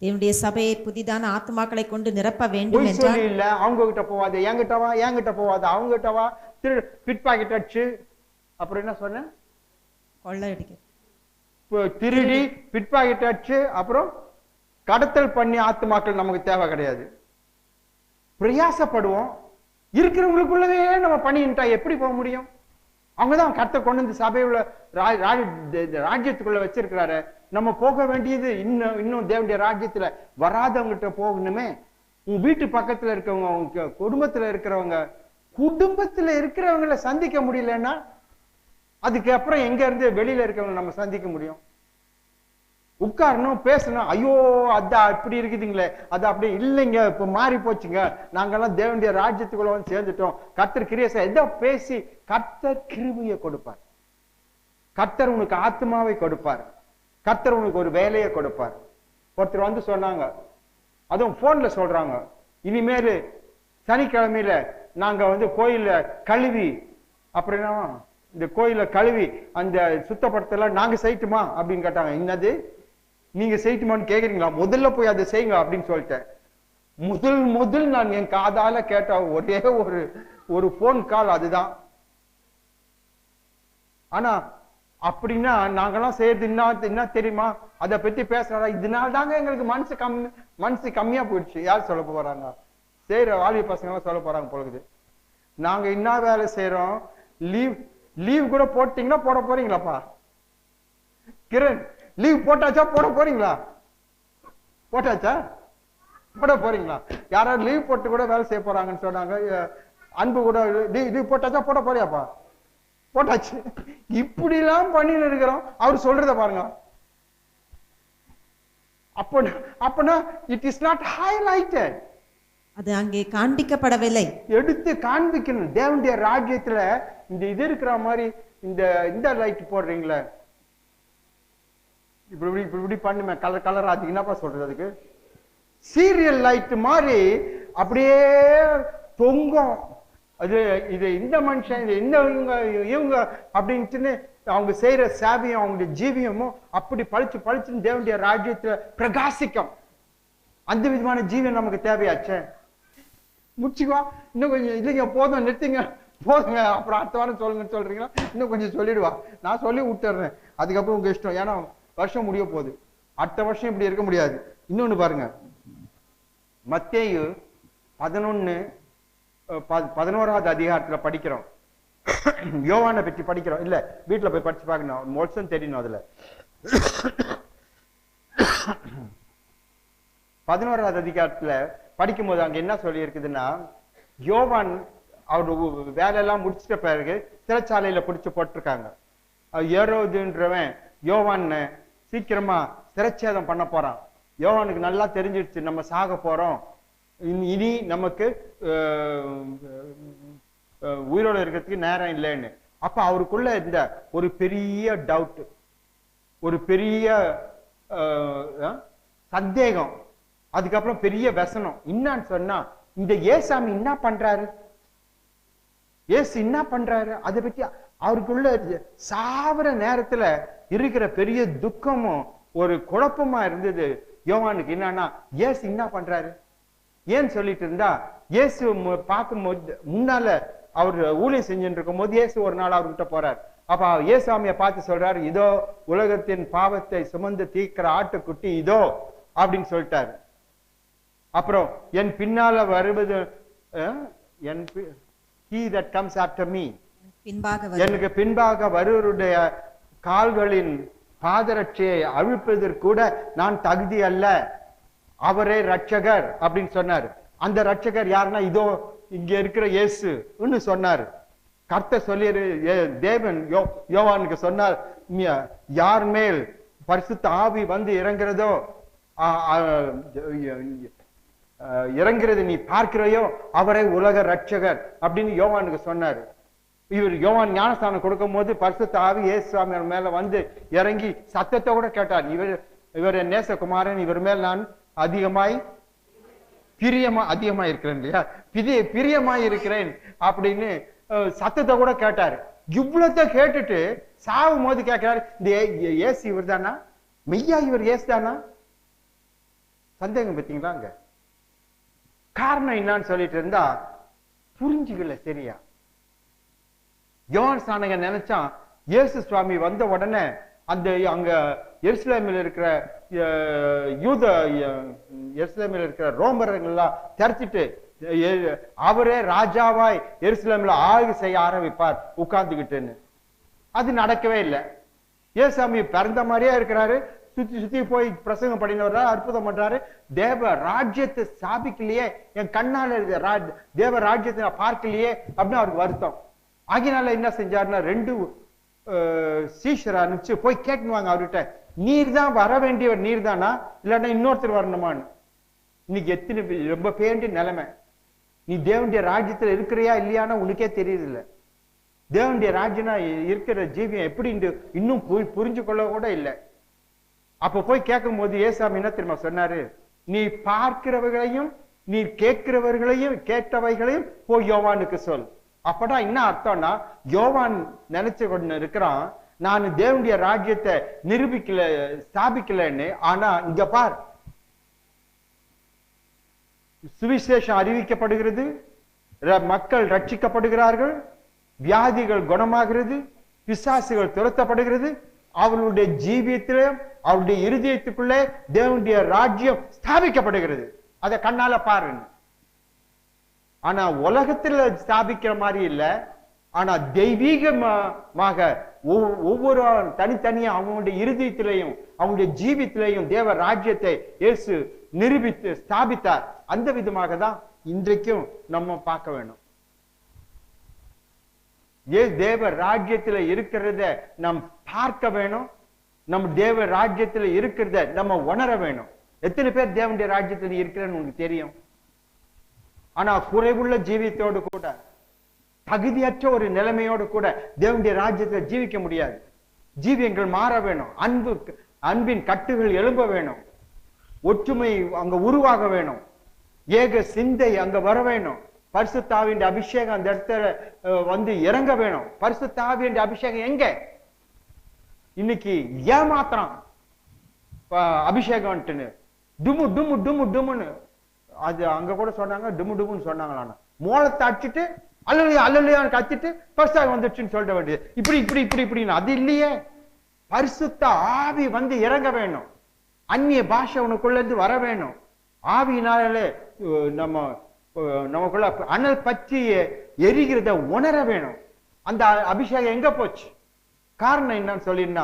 Speaker 4: தேவனுடைய சபையை புதிதான ஆத்மாக்களை கொண்டு நிரப்ப வேண்டும் என்றால்
Speaker 5: இல்ல அவங்க கிட்ட போவாத, என்கிட்ட வா, என்கிட்ட போவாத, அவங்க கிட்ட வா, பிட் பாக்கெட் அடிச்சு அப்புறம் என்ன சொன்ன,
Speaker 4: கொள்ளையடிக்க,
Speaker 5: திருடி பிட் பாக்கெட் அடிச்சு அப்புறம் கடத்தல் பண்ணி ஆத்மாக்கள் நமக்கு தேவை கிடையாது. பிரயாசப்படுவோம். இருக்கிறவங்களுக்குள்ளவே நம்ம பண்ணிட்டா எப்படி போக முடியும்? அவங்கதான் கர்த்தர் கொண்டு வந்து சபையுள்ள ராஜ்யத்துக்குள்ள வச்சிருக்கிறாரு. நம்ம போக வேண்டியது இன்னும் தேவனுடைய ராஜ்யத்துல வராதவங்கிட்ட போகணுமே. உங்க வீட்டு பக்கத்துல இருக்கவங்க, உங்க குடும்பத்துல இருக்கிறவங்களை சந்திக்க முடியலன்னா அதுக்கு அப்புறம் எங்க இருந்து வெளியில இருக்கவங்க நம்ம சந்திக்க முடியும்? உட்காரணும், பேசணும். ஐயோ அதான் இப்படி இருக்குதுங்களே, அது அப்படி இல்லைங்க, இப்ப மாறி போச்சுங்க, நாங்கெல்லாம் தேவனுடைய ராஜ்யத்துக்குள்ள வந்து சேர்ந்துட்டோம், கர்த்தர் கிரியேச ஏதோ பேசி கர்த்தர் கிருபையை கொடுப்பார். கர்த்தர் உனக்கு ஆத்மாவை கொடுப்பார். கர்த்தர் உனக்கு ஒரு வேலையை கொடுப்பார். ஒருத்தர் வந்து சொன்னாங்க, அதுவும் போன்ல சொல்றாங்க, இனிமேல் சனிக்கிழமையில நாங்க வந்து கோயில கழுவி, அப்படின்னா இந்த கோயில கழுவி அந்த சுத்தப்படுத்தல நாங்க செய்யட்டுமா அப்படின்னு கேட்டாங்க. என்னது நீங்க செய்யட்டுமான்னு கேக்குறீங்களா? முதல்ல போய் அதை செய்யுங்க அப்படின்னு சொல்லிட்டேன். முதல் நான் என் காதால கேட்ட ஒரே ஒரு போன் கால் அதுதான். ஆனா அப்படின்னா நாங்கெல்லாம் செய்யறது என்ன தெரியுமா? அதை பத்தி பேசுறா, இதனால தாங்க எங்களுக்கு மனசு கம்மியா போயிடுச்சு. யார் சொல்ல போறாங்க? செய்யற வாலிப பசங்க எல்லாம் சொல்ல போறாங்க பொழுது. நாங்க என்ன வேலை செய்யறோம்? லீவ் கூட போட்டீங்கன்னா போட போறீங்களாப்பா? கிரண், லீவ் போட்டாச்சா போட போறீங்களா? போட்டாச்சா போட போறீங்களா? யாராவது லீவ் போட்டு கூட வேலை செய்ய போறாங்கன்னு சொன்னாங்க. அன்பு கூட லீவ் போட்டாச்சா போட போறியாப்பா? போட்டாச்சு. இப்படி எல்லாம் பண்ணிட்டு இருக்கிறோம். அவர் சொல்றத பாருங்க. அப்பனா இட் இஸ் நாட் ஹைலைட்டட்.
Speaker 4: அது அங்கே காண்பிக்கப்படவில்லை.
Speaker 5: எடுத்து காண்பிக்கணும். தேவனுடைய ராஜ்யத்துல இந்த இது இருக்கிற மாதிரி இந்த லைட் போடுறீங்களே, இப்படி பண்ணுமே, கலர் அது என்னப்பா சொல்றது? அதுக்கு சீரியல் லைட் மாதிரி அப்படியே தொங்கும். அது இது இந்த மனுஷன் இவங்க அப்படின்ட்டு அவங்க செய்யற சேவையும் அவங்களுடைய ஜீவியமும் அப்படி பழிச்சுன்னு தேவனுடைய ராஜ்யத்துல பிரகாசிக்கும். அந்த விதமான ஜீவியம் நமக்கு தேவையாச்சே. முடிச்சுக்குவா, இன்னும் கொஞ்சம் இல்லைங்க, போதும், நிறுத்திங்க, போதுங்க, அப்புறம் அடுத்த வாரம் சொல்லுங்கன்னு சொல்றீங்களா? இன்னும் கொஞ்சம் சொல்லிடுவா, நான் சொல்லி விட்டுறேன், அதுக்கப்புறம் உங்க இஷ்டம். ஏன்னா வருஷம் முடிய போகுது, அடுத்த வருஷம் இப்படி இருக்க முடியாது. இன்னொன்னு பாருங்க, மத்தேயு 11வது அதிகாரத்துல படிக்கிறோம். யோவானை பற்றி படிக்கிறோம். இல்ல வீட்டுல போய் படிச்சு பார்க்கணும், மோட்சம் தெரியணும். அதுல 11வது அதிகாரத்துல படிக்கும் போது அங்க என்ன சொல்லி இருக்குதுன்னா, யோவான் அவரு வேலையெல்லாம் முடிச்சிட்ட பிறகு சிறைச்சாலையில பிடிச்சு போட்டிருக்காங்க. ஏரோதுன்றவன் யோவான் சீக்கிரமா சிறைச்சேதம் பண்ண போறான். யோவானுக்கு நல்லா தெரிஞ்சிடுச்சு, நம்ம சாக போறோம், இனி நமக்கு உயிரோடு இருக்கிறதுக்கு நேரம் இல்லைன்னு. அப்ப அவருக்குள்ள இருந்த ஒரு பெரிய டவுட், ஒரு பெரிய சந்தேகம், அதுக்கப்புறம் பெரிய வசனம் என்னன்னு சொன்னா, இந்த ஏசாமி என்ன பண்றாரு, ஏசு என்ன பண்றாரு, அதை பத்தி அவருக்குள்ள சாவர நேரத்துல இருக்கிற பெரிய துக்கமும் ஒரு குழப்பமா இருந்தது யோவானுக்கு. என்னன்னா, ஏசு என்ன பண்றாரு ஏன்னு சொல்லிட்டு இருந்தா, இயேசு பார்க்கும்போது முன்னால அவர் ஊழியம் செஞ்சுட்டு இருக்கும் போது இயேசு ஒரு நாள் அவர்கிட்ட போறார். அப்ப ஏசாமிய பார்த்து சொல்றாரு, இதோ உலகத்தின் பாவத்தை சுமந்து தீர்க்கிற ஆட்டுக்குட்டி இதோ அப்படின்னு சொல்லிட்டாரு. அப்புறம் என் பின்னால வருவது he that comes after me, எனக்கு பின்பாக வருவருடைய கால்களின் பாதரட்சையை அவிழ்ப்பதற்கு கூட நான் தகுதி அல்ல, அவரே ரட்சகர் அப்படின்னு சொன்னார். அந்த ரட்சகர் யாருன்னா, இதோ இங்க இருக்கிற இயேசுன்னு சொன்னார். கர்த்தர் சொல்லி தேவன் யோவானுக்கு சொன்னார், யார் மேல் பரிசுத்த ஆவி வந்து இறங்குறதோ இறங்குறது நீ பார்க்கிறையோ அவரை உலக ரட்சகர் அப்படின்னு யோவானுக்கு சொன்னார். இவர் யோவான் ஞானஸ்தானம் கொடுக்கும் போது பரிசுத்த ஆவி இயேசு சுவாமி மேல வந்து இறங்கி சத்தத்தை கூட கேட்டார், இவர் நேசகுமாரன், இவர் மேல் நான் அதிகமாய் இருக்கிறேன் இல்லையா, பிரியமாய் இருக்கிறேன் அப்படின்னு சத்தத்தை கூட கேட்டாரு. இவ்வளத்த கேட்டுட்டு சாவும் போது கேட்கிறாரு, இந்த ஏசு இவர் தானா, மெய்யா இவர் ஏசு தானா? சந்தேகம் பார்த்தீங்களா? அங்க காரணம் என்னன்னு சொல்லிட்டு இருந்தா புரிஞ்சுக்கல சரியா. யோவான் ஸ்நானகன் நினைச்சான் இயேசு சுவாமி வந்த உடனே அந்த அங்க எருசலேமில் இருக்கிற எருசலேமில் இருக்கிற ரோமர்கள் எல்லாம் தெரிச்சிட்டு அவரே ராஜாவாய் எருசலேமில் ஆய்வு செய்ய ஆரம்பிப்பார் உட்கார்ந்துகிட்டுன்னு. அது நடக்கவே இல்லை. ஏசாமி பிறந்த மாதிரியே இருக்கிறாரு, சுத்தி சுத்தி போய் பிரசங்கம் பண்ணினவரா, அற்புதம் பண்றாரு. தேவ ராஜ்யத்தை ஸ்தாபிக்கலையே, என் கண்ணால தேவ ராஜ்யத்தை நான் பார்க்கலையே அப்படின்னு அவருக்கு வருத்தம். ஆகினால என்ன செஞ்சாருன்னா 2 சீஷரை அனுப்பிச்சு போய் கேட்டுவாங்க அவர்கிட்ட, நீர் தான் வர வேண்டியவர் நீர் தானா, இல்லாட்டா இன்னொருத்தர் வரணுமான்னு. இன்னைக்கு எத்தனை ரொம்ப பேண்டி நிலைமை. நீ தேவனுடைய ராஜ்யத்துல இருக்கிறியா இல்லையானா உனக்கே தெரியுது இல்ல. தேவனுடைய ராஜ்யனா இருக்கிற ஜீவியம் எப்படி இன்னும் புரிஞ்சு கொள்ள கூட இல்லை. அப்ப போய் கேட்கும் போது ஏசாமி என்ன தெரியுமா சொன்னாரு, நீ பார்க்கிறவர்களையும் நீ கேட்டவைகளையும் போய் யோவானுக்கு சொல். அப்படா என்ன அர்த்தம்னா, யோவான் நினைச்சு கொண்டு இருக்கிறான், நான் தேவனுடைய ராஜ்யத்தை நிரூபிக்கல ஸ்தாபிக்கலன்னு. ஆனா இங்க பார், சுவிசேஷம் அறிவிக்கப்படுகிறது, மக்கள் ரட்சிக்கப்படுகிறார்கள், வியாதிகள் குணமாகிறது, பிசாசுகள் துரத்தப்படுகிறது. அவளுடைய ஜீவியத்திலும் அவருடைய இருதயத்துக்குள்ளே தேவனுடைய ராஜ்யம் ஸ்தாபிக்கப்படுகிறது. அதை கண்ணால பாருங்க. ஆனா உலகத்துல ஸ்தாபிக்கிற மாதிரி இல்ல. ஆனா தெய்வீகமாக ஒவ்வொரு தனித்தனியா அவங்களுடைய இருதயத்திலையும் அவங்களுடைய ஜீவியத்திலையும் தேவ ராஜ்யத்தை இயேசு நிரூபித்து ஸ்தாபித்தார். அந்த விதமாக தான் இன்றைக்கும் நம்ம பார்க்க வேணும். தேவ ராஜ்யத்துல இருக்கிறத நாம் பார்க்க வேணும். நம்ம தேவ ராஜ்யத்துல இருக்கிறத நம்ம உணர வேணும். எத்தனை பேர் தேவனுடைய ராஜ்யத்துல இருக்கிறன்னு உங்களுக்கு தெரியும். ஆனா குறைவுள்ள ஜீவியத்தோடு கூட, தகுதியற்ற ஒரு நிலைமையோடு கூட தேவனுடைய ராஜ்யத்துல ஜீவிக்க முடியாது. ஜீவியங்கள் மாற வேணும். அன்பின் கட்டுகள் எழும்ப வேணும். ஒற்றுமை அங்க உருவாக வேணும். ஏக சிந்தை அங்க வர வேணும். பரிசுத்த ஆவியின் அபிஷேகம் அந்த இடத்துல வந்து இறங்க வேணும். பரிசுத்த ஆவியின் அபிஷேகம் எங்க? இன்னைக்கு ஏமாத்திரம் அபிஷேகம் டுமு டுமு டுமு டுமுன்னு, அது அங்க கூட சொன்னாங்க, டுமு டுமுன்னு சொன்னாங்களான்னு. மோளத்தை அடிச்சுட்டு அல்லலையா அல்லலையான்னு கத்திட்டு பரிசுத்த வந்துச்சுன்னு சொல்ல வேண்டியது. இப்படி இப்படி இப்படி இப்படின்னு அது இல்லையே. பரிசுத்த ஆவி வந்து இறங்க வேணும். அந்நிய பாஷை உனக்குள்ள இருந்து வர வேணும். ஆவியினாலே நமக்குள்ள அனல் பற்றி எரிகிறத உணர வேணும். அந்த அபிஷேகம் எங்க போச்சு? காரணம் என்னன்னு சொல்லினா,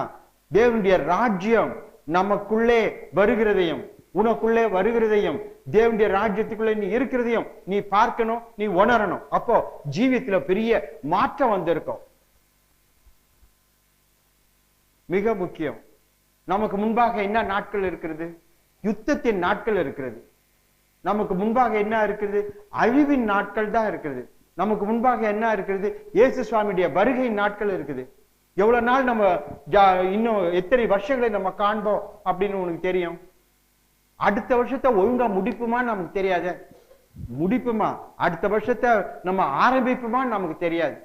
Speaker 5: தேவனுடைய ராஜ்யம் நமக்குள்ளே வருகிறதையும் உனக்குள்ளே வருகிறதையும் தேவனுடைய ராஜ்யத்துக்குள்ளே நீ இருக்கிறதையும் நீ பார்க்கணும், நீ உணரணும். அப்போ ஜீவியத்துல பெரிய மாற்றம் வந்திருக்கும். மிக முக்கியம். நமக்கு முன்பாக என்ன நாட்கள் இருக்கிறது? யுத்தத்தின் நாட்கள் இருக்கிறது. நமக்கு முன்பாக என்ன இருக்கிறது? அழிவின் நாட்கள் தான் இருக்கிறது. நமக்கு முன்பாக என்ன இருக்கிறது? இயேசு சுவாமியுடைய வருகை நாட்கள் இருக்குது. எவ்வளவு நாள் நம்ம இன்னும் எத்தனை வருஷங்களை நம்ம காண்போம் அப்படின்னு உனக்கு தெரியும். அடுத்த வருஷத்தை ஒழுங்கா முடிப்புமான்னு நமக்கு தெரியாது. முடிப்புமா அடுத்த வருஷத்தை நம்ம ஆரம்பிப்புமா நமக்கு தெரியாது.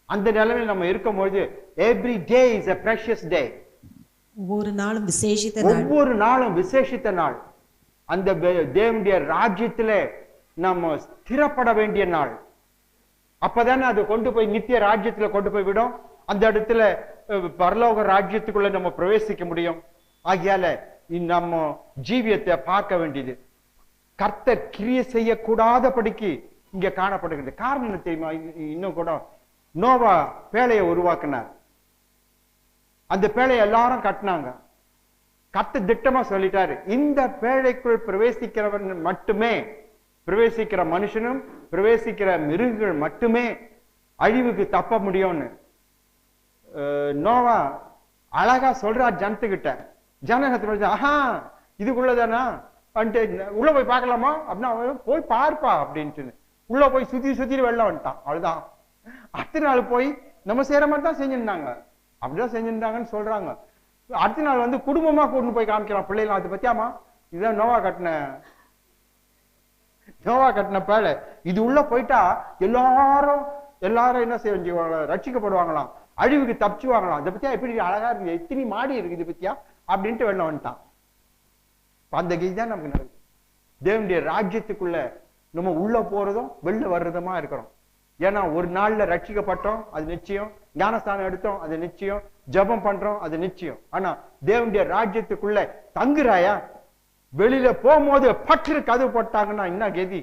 Speaker 5: அந்த நிலைமையில் நம்ம இருக்கும்போது every day is a precious day.
Speaker 4: ஒவ்வொரு நாளும் விசேஷித்த நாள்.
Speaker 5: ஒவ்வொரு நாளும் விசேஷித்த நாள். அந்த தேவனுடைய ராஜ்யத்துல நம்ம ஸ்திரப்பட வேண்டிய நாள். அப்பதானே அது கொண்டு போய் நித்திய ராஜ்யத்துல கொண்டு போய் விடும். அந்த இடத்துல பரலோக ராஜ்யத்துக்குள்ள நம்ம பிரவேசிக்க முடியும். ஆகியால நம்ம ஜீவியத்தை பார்க்க வேண்டியது. கர்த்தர் கிரியை செய்யக்கூடாதபடிக்கு இங்க காணப்படுகிறது. காரணம் என்ன தெரியுமா? இன்னும் கூட நோவா பேழையை உருவாக்குனார். அந்த பேழையை எல்லாரும் கட்டினாங்க. கர்த்தர் திட்டமா சொல்லிட்டாரு, இந்த பேழைக்குள் பிரவேசிக்கிறவன் மட்டுமே, பிரவேசிக்கிற மனுஷனும் பிரவேசிக்கிற மிருகங்கள் மட்டுமே அழிவுக்கு தப்ப முடியும்னு நோவா அழகா சொல்றார் ஜனத்துக்கிட்ட. ஜனகத்தை ஆஹா இதுக்குள்ளதானா உள்ள போய் பார்க்கலாமா அப்படின்னா போய் பார்ப்பா அப்படின்ட்டு உள்ள போய் சுத்தி வெளில வந்துட்டான். அவ்வளவுதான். அடுத்த நாள் போய் நம்ம செய்யற மாதிரி தான் செஞ்சிருந்தாங்க. அப்படிதான் செஞ்சிருந்தாங்கன்னு சொல்றாங்க. அடுத்த நாள் வந்து குடும்பமா கூட்டு போய் காமிக்கிறான் பிள்ளைலாம். அது பத்தியாமா இதுதான் நோவா கட்டின பேழை. இது உள்ள போயிட்டா எல்லாரும் என்ன செய்வாங்க? ரட்சிக்கப்படுவாங்களாம், அழிவுக்கு தப்பிச்சுவாங்களாம். அதை பத்தியா எப்படி அழகா இருக்கு, எத்தனை மாடி இருக்கு இது பத்தியா அப்படின்ட்டு வெளில வந்துட்டான். அந்த கீதை தான் நமக்கு நடக்குது. தேவனுடைய ராஜ்யத்துக்குள்ள நம்ம உள்ள போறதும் வெளில வர்றதுமா இருக்கிறோம். ஏன்னா ஒரு நாள்ல ரட்சிக்கப்பட்டோம், அது நிச்சயம். ஞானஸ்தானம் எடுத்தோம், அது நிச்சயம். ஜபம் பண்றோம், அது நிச்சயம். ஆனா தேவனுடைய ராஜ்யத்துக்குள்ள தங்குறாயா? வெளியில போகும்போது பற்று கதவு போட்டாங்கன்னா என்ன கதி?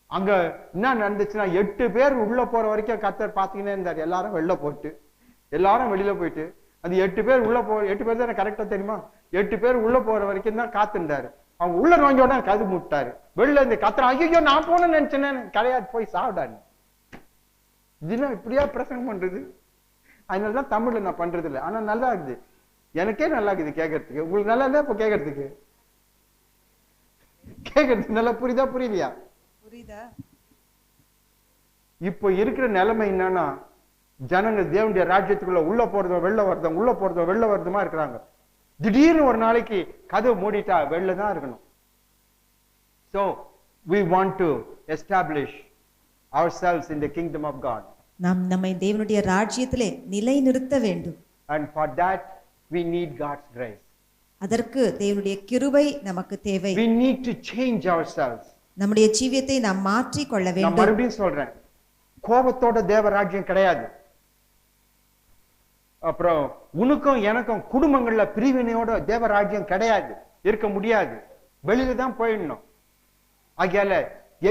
Speaker 5: அங்க என்ன நடந்துச்சுன்னா 8 பேர் உள்ள போற வரைக்கும் கர்த்தர் பாத்தீங்கன்னா இருந்தார். எல்லாரும் வெளில போட்டு எல்லாரும் வெளியில போயிட்டு அந்த 8 பேர் உள்ள 8 பேர் தான் கரெக்டா தெரியுமா, 8 பேர் உள்ள போற வரைக்கும் தான் காத்துட்டாரு. அவங்க உள்ள நோஞ்ச உடனே கது முட்டாரு. வெளில இருந்து கத்துறா, ஐயோ நான் போனேன்னு நினைச்சேன், கிடையாது போய் சாப்பிடான்னு. இதுனா இப்படியா பிரசங்கம் பண்றது? அதனாலதான் தமிழ்ல நான் பண்றது இல்லை. ஆனா நல்லா இருக்குது, எனக்கே நல்லா இருக்குது கேட்கறதுக்கு. உங்களுக்கு நல்லா இல்ல இப்ப கேட்கறதுக்கு நல்லா புரியுதா புரியலையா?
Speaker 4: புரியுதா?
Speaker 5: இப்போ இருக்கிற நிலைமை என்னன்னா, ஜனங்க தேவனுடைய ராஜ்யத்துக்குள்ள உள்ள போறதும் வெளில வருதும் உள்ள போறதும் வெளில வருதுமா இருக்கிறாங்க. திடீர்னு ஒரு நாளைக்கு கதவு மூடிட்டா வெளில தான் இருக்கணும். So we want to establish ourselves in the kingdom of God.
Speaker 4: நாம் நம்மை தேவனுடைய ராஜ்யத்திலே நிலைநிறுத்த வேண்டும்.
Speaker 5: And for that we need God's grace.
Speaker 4: அதற்கு தேவனுடைய கிருபை நமக்கு தேவை.
Speaker 5: We need to change ourselves.
Speaker 4: நம்முடைய ஜீவியத்தை நாம் மாற்றிக் கொள்ள
Speaker 5: நான்
Speaker 4: வேண்டும்.
Speaker 5: மறுபடியும் சொல்றேன், கோபத்தோட தேவ ராஜ்யம் கிடையாது. அப்புறம் உனக்கும் எனக்கும் குடும்பங்கள்ல பிரிவினையோட தேவ ராஜ்யம் கிடையாது, இருக்க முடியாது. வெளியில தான் போயிடணும். ஆகையால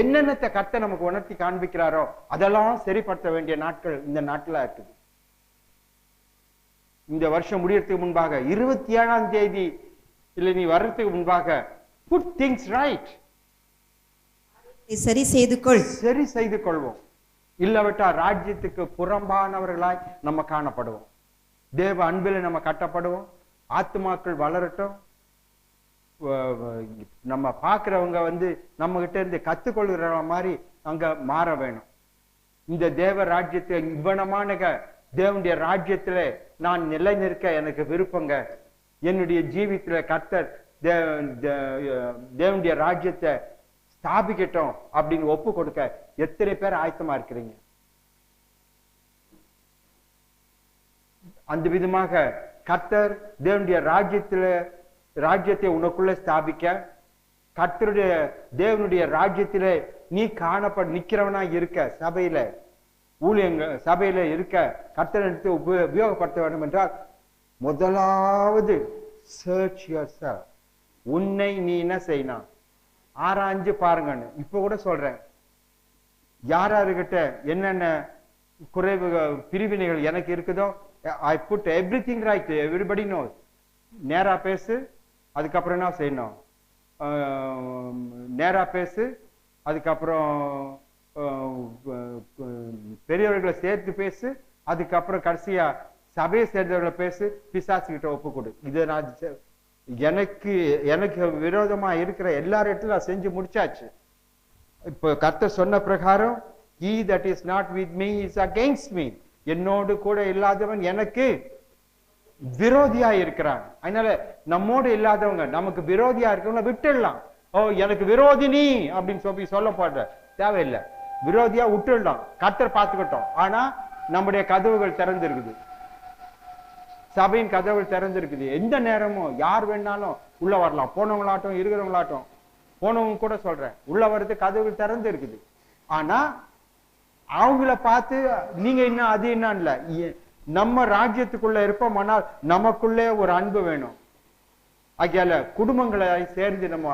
Speaker 5: என்னென்னத்தை கர்த்தர் நமக்கு உணர்த்தி காண்பிக்கிறாரோ அதெல்லாம் சரிப்படுத்த வேண்டிய நாட்கள் இந்த நாட்டுல இருக்குது. இந்த வருஷம் முடியறதுக்கு முன்பாக 27ஆம் தேதி இல்ல நீ வர்றதுக்கு முன்பாக put things right.
Speaker 4: சரி செய்து கொள்.
Speaker 5: சரி செய்து கொள்வோம். இல்லவிட்டா ராஜ்யத்துக்கு புறம்பானவர்களாய் நம்ம காணப்படுவோம். தேவ அன்பில் நம்ம கட்டப்படுவோம். ஆத்துமாக்கள் வளரட்டும். நம்ம பார்க்கிறவங்க நம்ம கிட்ட இருந்து கத்துக்கொள்கிற மாதிரி அங்க மாற வேணும். இந்த தேவ ராஜ்யத்தை இவ்வளமான தேவனுடைய ராஜ்யத்துல நான் நிலை நிற்க எனக்கு விருப்பங்க. என்னுடைய ஜீவித்துல கர்த்தர் தேவனுடைய ராஜ்யத்தை ஸ்தாபிக்கட்டும் அப்படின்னு ஒப்பு கொடுக்க எத்தனை பேர் ஆயத்தமா இருக்கிறீங்க? அந்த விதமாக கர்த்தர் தேவனுடைய ராஜ்யத்தை உனக்குள்ள ஸ்தாபிக்க, கர்த்தருடைய தேவனுடைய ராஜ்யத்திலே நீ நிக்கிறவனா இருக்க, சபையில சபையில இருக்க கர்த்தர் எடுத்து உபயோகப்படுத்த வேண்டும் என்றால் முதலாவது search yourself. உன்னை நீ என்ன செய்யணும்? ஆராய்ஞ்சு பாருங்கன்னு இப்ப கூட சொல்றேன். யாராருக்கிட்ட என்னென்ன குறைவு பிரிவினைகள் எனக்கு இருக்குதோ I put everything right. Everybody knows. நேரா பேசு, அதுக்கப்புறம் என்ன செய்யணும்? நேரா பேசு, அதுக்கப்புறம் பெரியவர்களை சேர்த்து பேசு, அதுக்கப்புறம் கடைசியா சபையை சேர்ந்தவர்களை பேசு, பிசாசுகிட்ட ஒப்பு கொடு. இதை நான் எனக்கு விரோதமா இருக்கிற எல்லார் இடத்துல செஞ்சு முடிச்சாச்சு. இப்போ கர்த்தர் சொன்ன பிரகாரம் he that is not with me is against me. என்னோடு கூட இல்லாதவன் எனக்கு விரோதியா இருக்கிறான். அதனால நம்மோடு இல்லாதவங்க நமக்கு விரோதியா இருக்கவங்க விட்டுடலாம். ஓ எனக்கு விரோதி நீ அப்படின்னு சொல்ல போட தேவையில்லை. விரோதியா விட்டுடலாம், கர்த்தர் பார்த்துக்கிட்டோம். ஆனா நம்முடைய கதவுகள் திறந்து இருக்குது, சபையின் கதவுகள் திறந்து இருக்குது. எந்த நேரமும் யார் வேணாலும் உள்ள வரலாம். போனவங்களாட்டும் இருக்கிறவங்களாட்டும், போனவங்க கூட சொல்றேன், உள்ள வர்றது கதவுகள் திறந்து இருக்குது. ஆனா அவங்கள பார்த்து நீங்க என்ன அது என்ன இல்ல, நம்ம ராஜ்யத்துக்குள்ள இருப்போம். ஆனால் நமக்குள்ளே ஒரு அன்பு வேணும். ஆகையால குடும்பங்களை சேர்ந்து நம்ம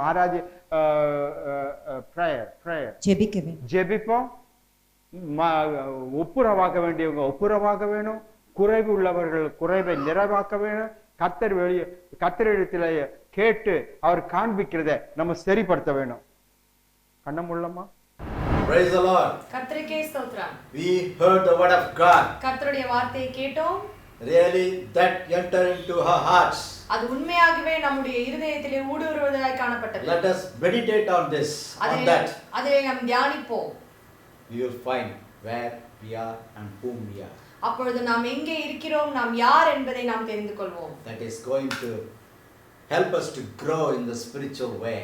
Speaker 5: ஜெபிப்போம். ஒப்புரவாக வேண்டியவங்க ஒப்புரவாக வேணும். குறைவு உள்ளவர்கள் குறைவை நிறைவாக்க வேணும். கர்த்தரிடத்துல கேட்டு அவர் காண்பிக்கிறத நம்ம சரிப்படுத்த வேணும். கண்ணம் உள்ளமா?
Speaker 1: Praise the Lord.
Speaker 2: கர்த்தருக்கே ஸ்தோத்திரம்.
Speaker 1: We heard the word of God.
Speaker 2: கர்த்தருடைய வார்த்தையை கேட்டோம்.
Speaker 1: Really that enter into our hearts.
Speaker 2: அது உண்மையாகவே நம்முடைய இருதயத்திலே ஊடுருவுவதாய் காணப்பட்டது.
Speaker 1: Let us meditate on this, on that.
Speaker 2: அதை நாம் தியானிப்போம்.
Speaker 1: We will find where we are and whom we are.
Speaker 2: அப்பொழுது நாம் எங்கே இருக்கிறோம், நாம் யார் என்பதை நாம் தெரிந்து கொள்வோம்.
Speaker 1: That is going to help us to grow in the spiritual way.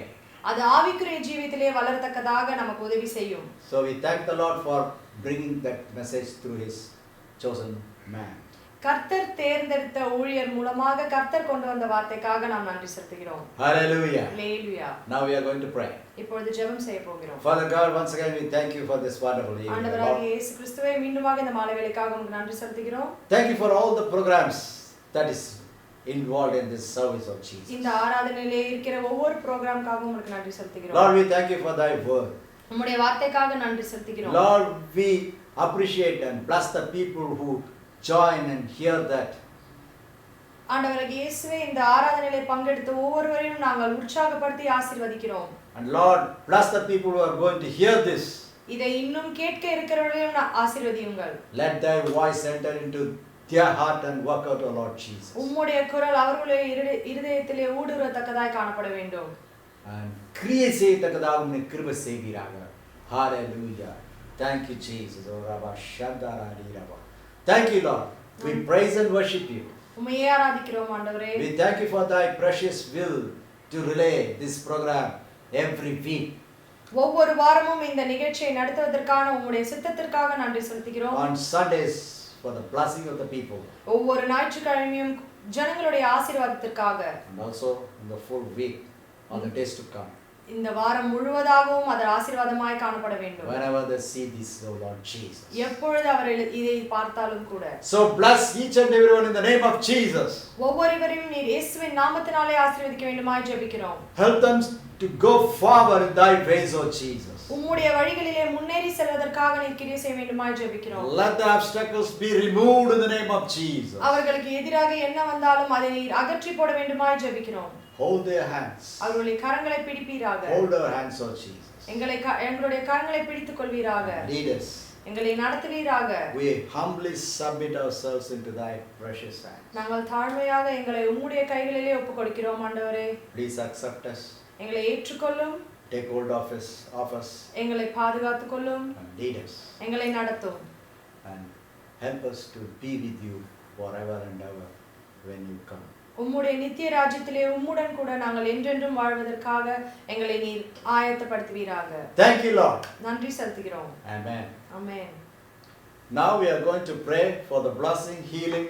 Speaker 2: அது ஆவிக்குரிய ஜீவியத்திலே வளரத்தக்கதாக நமக்கு உதவி செய்யும்.
Speaker 1: So we thank the Lord for bringing that message through his chosen man.
Speaker 2: கர்த்தர் தேர்ந்தெடுத்த ஊழியர் மூலமாக கர்த்தர் கொண்டு வந்த வார்த்தைக்காக நாம் நன்றி செலுத்துகிறோம்.
Speaker 1: Hallelujah.
Speaker 2: Hallelujah.
Speaker 1: Now we are going to pray.
Speaker 2: இப்பொழுது ஜெபம் செய்ய போகிறோம்.
Speaker 1: Father God, once again we thank you for this wonderful evening.
Speaker 2: ஆண்டவராகிய இயேசு கிறிஸ்துவே, மீண்டுமாக இந்த மாலை வேளைக்காக உங்களுக்கு நன்றி செலுத்துகிறோம்.
Speaker 1: Thank you for all the programs that is involved in this service of Jesus.
Speaker 2: இந்த ஆராதனையிலே இருக்கிற ஒவ்வொரு புரோகிராமுக்காகவும் உங்களுக்கு நன்றி செலுத்துகிறோம்.
Speaker 1: Lord, we thank you for thy word.
Speaker 2: உம்முடைய வார்த்தைக்காக நன்றி செலுத்துகிறோம்.
Speaker 1: Lord, we appreciate and bless the people who join and hear that.
Speaker 2: ஆண்டவராகிய இயேசுவே, இந்த ஆராதனையிலே பங்கெடுத்த ஒவ்வொருவரையும் நாங்கள் உற்சாகப்படுத்தி ஆசீர்வதிக்கிறோம்.
Speaker 1: And Lord, bless the people who are going to hear this.
Speaker 2: இதை இன்னும் கேட்க இருக்கிறவர்களையும் ஆசீர்வதியுங்கள்.
Speaker 1: Let thy voice enter into their heart and work out, O Lord Jesus.
Speaker 2: உம்முடைய குரல் அவர்களுடைய இருதயத்திலே ஊடுருவத்தக்கதாய் காணப்பட வேண்டும்.
Speaker 1: And கிரியை செய்யத்தக்கதாக உம்மை கிருபை செய்வீராக. Hallelujah. Thank you, Jesus. Oh, Rabba Shandarari Rabba. Thank you, Lord. We praise and worship you.
Speaker 2: உம்மையே ஆராதிக்கிறோம் ஆண்டவரே.
Speaker 1: We thank you for thy precious will to relay this program every week.
Speaker 2: ஒவ்வொரு வாரமும் இந்த நிகழ்ச்சியை நடத்துவதற்கான உம்முடைய சித்தத்திற்காக நன்றி செலுத்துகிறோம்.
Speaker 1: On Sundays for the blessing of the people.
Speaker 2: ஒவ்வொரு ஞாயிற்றுக்கிழமையும் ஜனங்களுடைய ஆசீர்வாதத்திற்காக.
Speaker 1: And also in the full week on the days to come.
Speaker 2: இந்த வாரம் முழுவதாகவும் அது ஆசீர்வாதமாய் காணப்பட வேண்டும்.
Speaker 1: Whenever they see this, O Lord Jesus.
Speaker 2: எப்பொழுது அவர்கள் இதை பார்த்தாலும் கூட.
Speaker 1: So bless each and everyone in the name of Jesus.
Speaker 2: ஒவ்வொருவரையும் நீர் இயேசுவின் நாமத்தினாலே ஆசீர்வதிக்க வேண்டுமாய் ஜெபிக்கிறோம்.
Speaker 1: Help them to go forward in thy ways, O Jesus.
Speaker 2: உம்முடைய வழிகளிலே முன்னேறி செல்வதற்காக நீர் கிரியை செய்ய வேண்டுமாய் ஜெபிக்கிறோம்.
Speaker 1: Let the obstacles be removed in the name of Jesus.
Speaker 2: அவர்களுக்கு எதிராக என்ன வந்தாலும் அதை நீர் அகற்றி போட வேண்டுமாய் ஜெபிக்கிறோம்.
Speaker 1: Hold their hands.
Speaker 2: அவர்களுடைய கரங்களை பிடிப்பீராக.
Speaker 1: Hold our hands, O Jesus.
Speaker 2: எங்களுடைய கரங்களை பிடித்துக் கொள்வீராக.
Speaker 1: Lead us.
Speaker 2: எங்களை நடத்துவீராக.
Speaker 1: We humbly submit ourselves into thy precious hands.
Speaker 2: நாங்கள் தாழ்மையாக எங்களை உம்முடைய கைகளிலே ஒப்புக்கொடுக்கிறோம் ஆண்டவரே.
Speaker 1: Please accept us.
Speaker 2: எங்களை ஏற்றுக்கொள்ளும்.
Speaker 1: Take hold of us
Speaker 2: எங்களை பாதுகாத்துக் கொள்ளும்.
Speaker 1: and lead us.
Speaker 2: எங்களை நடத்தும்.
Speaker 1: And help us to be with you forever and ever when you come.
Speaker 2: உம்முடைய நித்திய ராஜ்யத்திலே உம்முடன் கூட நாங்கள் என்றென்றும் வாழ்வதற்காக எங்களை நீர் ஆயத்தப்படுத்துவீராக.
Speaker 1: Thank you, Lord.
Speaker 2: நன்றி செலுத்துகிறோம்.
Speaker 1: Amen.
Speaker 2: Amen.
Speaker 1: Now we are going to pray for the blessing, healing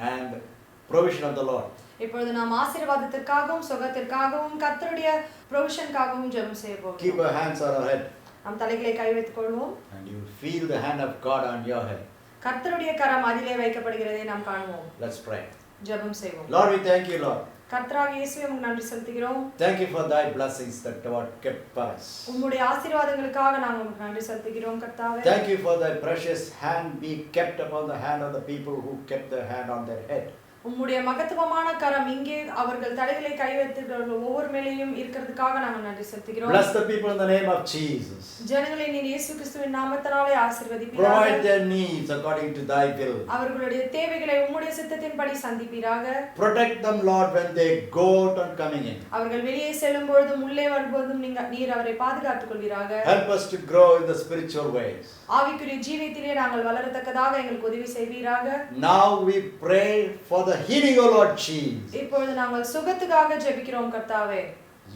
Speaker 1: and provision of the Lord.
Speaker 2: இப்பொழுது நாம் ஆசீர்வாதத்திற்காகவும் சுகத்திற்காகவும் கர்த்தருடைய ப்ரொவிஷனுக்காகவும் ஜெபம் செய்ய
Speaker 1: Keep
Speaker 2: போகிறோம்.
Speaker 1: our hands on our head
Speaker 2: நம் தலைகளை கை வைத்துக் கொள்வோம்.
Speaker 1: and you feel the hand of God on your head.
Speaker 2: கர்த்தருடைய கரம் அதிலே வைக்கப்படுகிறதை நாம் காணுவோம்.
Speaker 1: Let's pray.
Speaker 2: ஜெபம் செய்வோம்.
Speaker 1: Lord, we thank you, Lord.
Speaker 2: கர்த்தராகிய இயேசுவே உமக்கு நன்றி செலுத்துகிறோம்.
Speaker 1: Thank you for thy blessings that God kept for us.
Speaker 2: உம்முடைய ஆசீர்வாதங்களுக்காக நாங்கள் உமக்கு நன்றி செலுத்துகிறோம் கர்த்தாவே.
Speaker 1: Thank you for thy precious hand be kept upon the hand of the people who kept their hand on their head.
Speaker 2: உம்முடைய மகத்துவமான கரம் இங்கே அவர்கள் தலைகளை கை வைத்திருக்கிறவர்கள் ஒவ்வொரு மேலேயும் இருக்கிறதுக்காக நாங்கள் நன்றி செலுத்துகிறோம்.
Speaker 1: Bless the people in the name of Jesus.
Speaker 2: ஜனங்களை நீர் இயேசு கிறிஸ்துவின் நாமத்தினாலே ஆசீர்வதிப்பீராக.
Speaker 1: Provide their needs according to thy will.
Speaker 2: அவர்களுடைய தேவைகளை உம்முடைய சித்தத்தின்படி சந்திப்பீராக.
Speaker 1: Protect them, Lord, when they go out and coming in.
Speaker 2: அவர்கள் வெளியே செல்லும் பொழுதும் உள்ளே வரும்போதும் நீர் அவரை பாதுகாத்துக் கொள்வீராக.
Speaker 1: Help us to grow in the spiritual ways.
Speaker 2: ஆவிக்குரிய ஜீவியத்திலே நாங்கள் வளரத்தக்கதாக எங்களுக்கு உதவி செய்வீராக.
Speaker 1: Now we pray for the healing, O Lord Jesus.
Speaker 2: இப்பொழுது நாங்கள் சுகத்துக்காக ஜெபிக்கிறோம் கர்த்தாவே.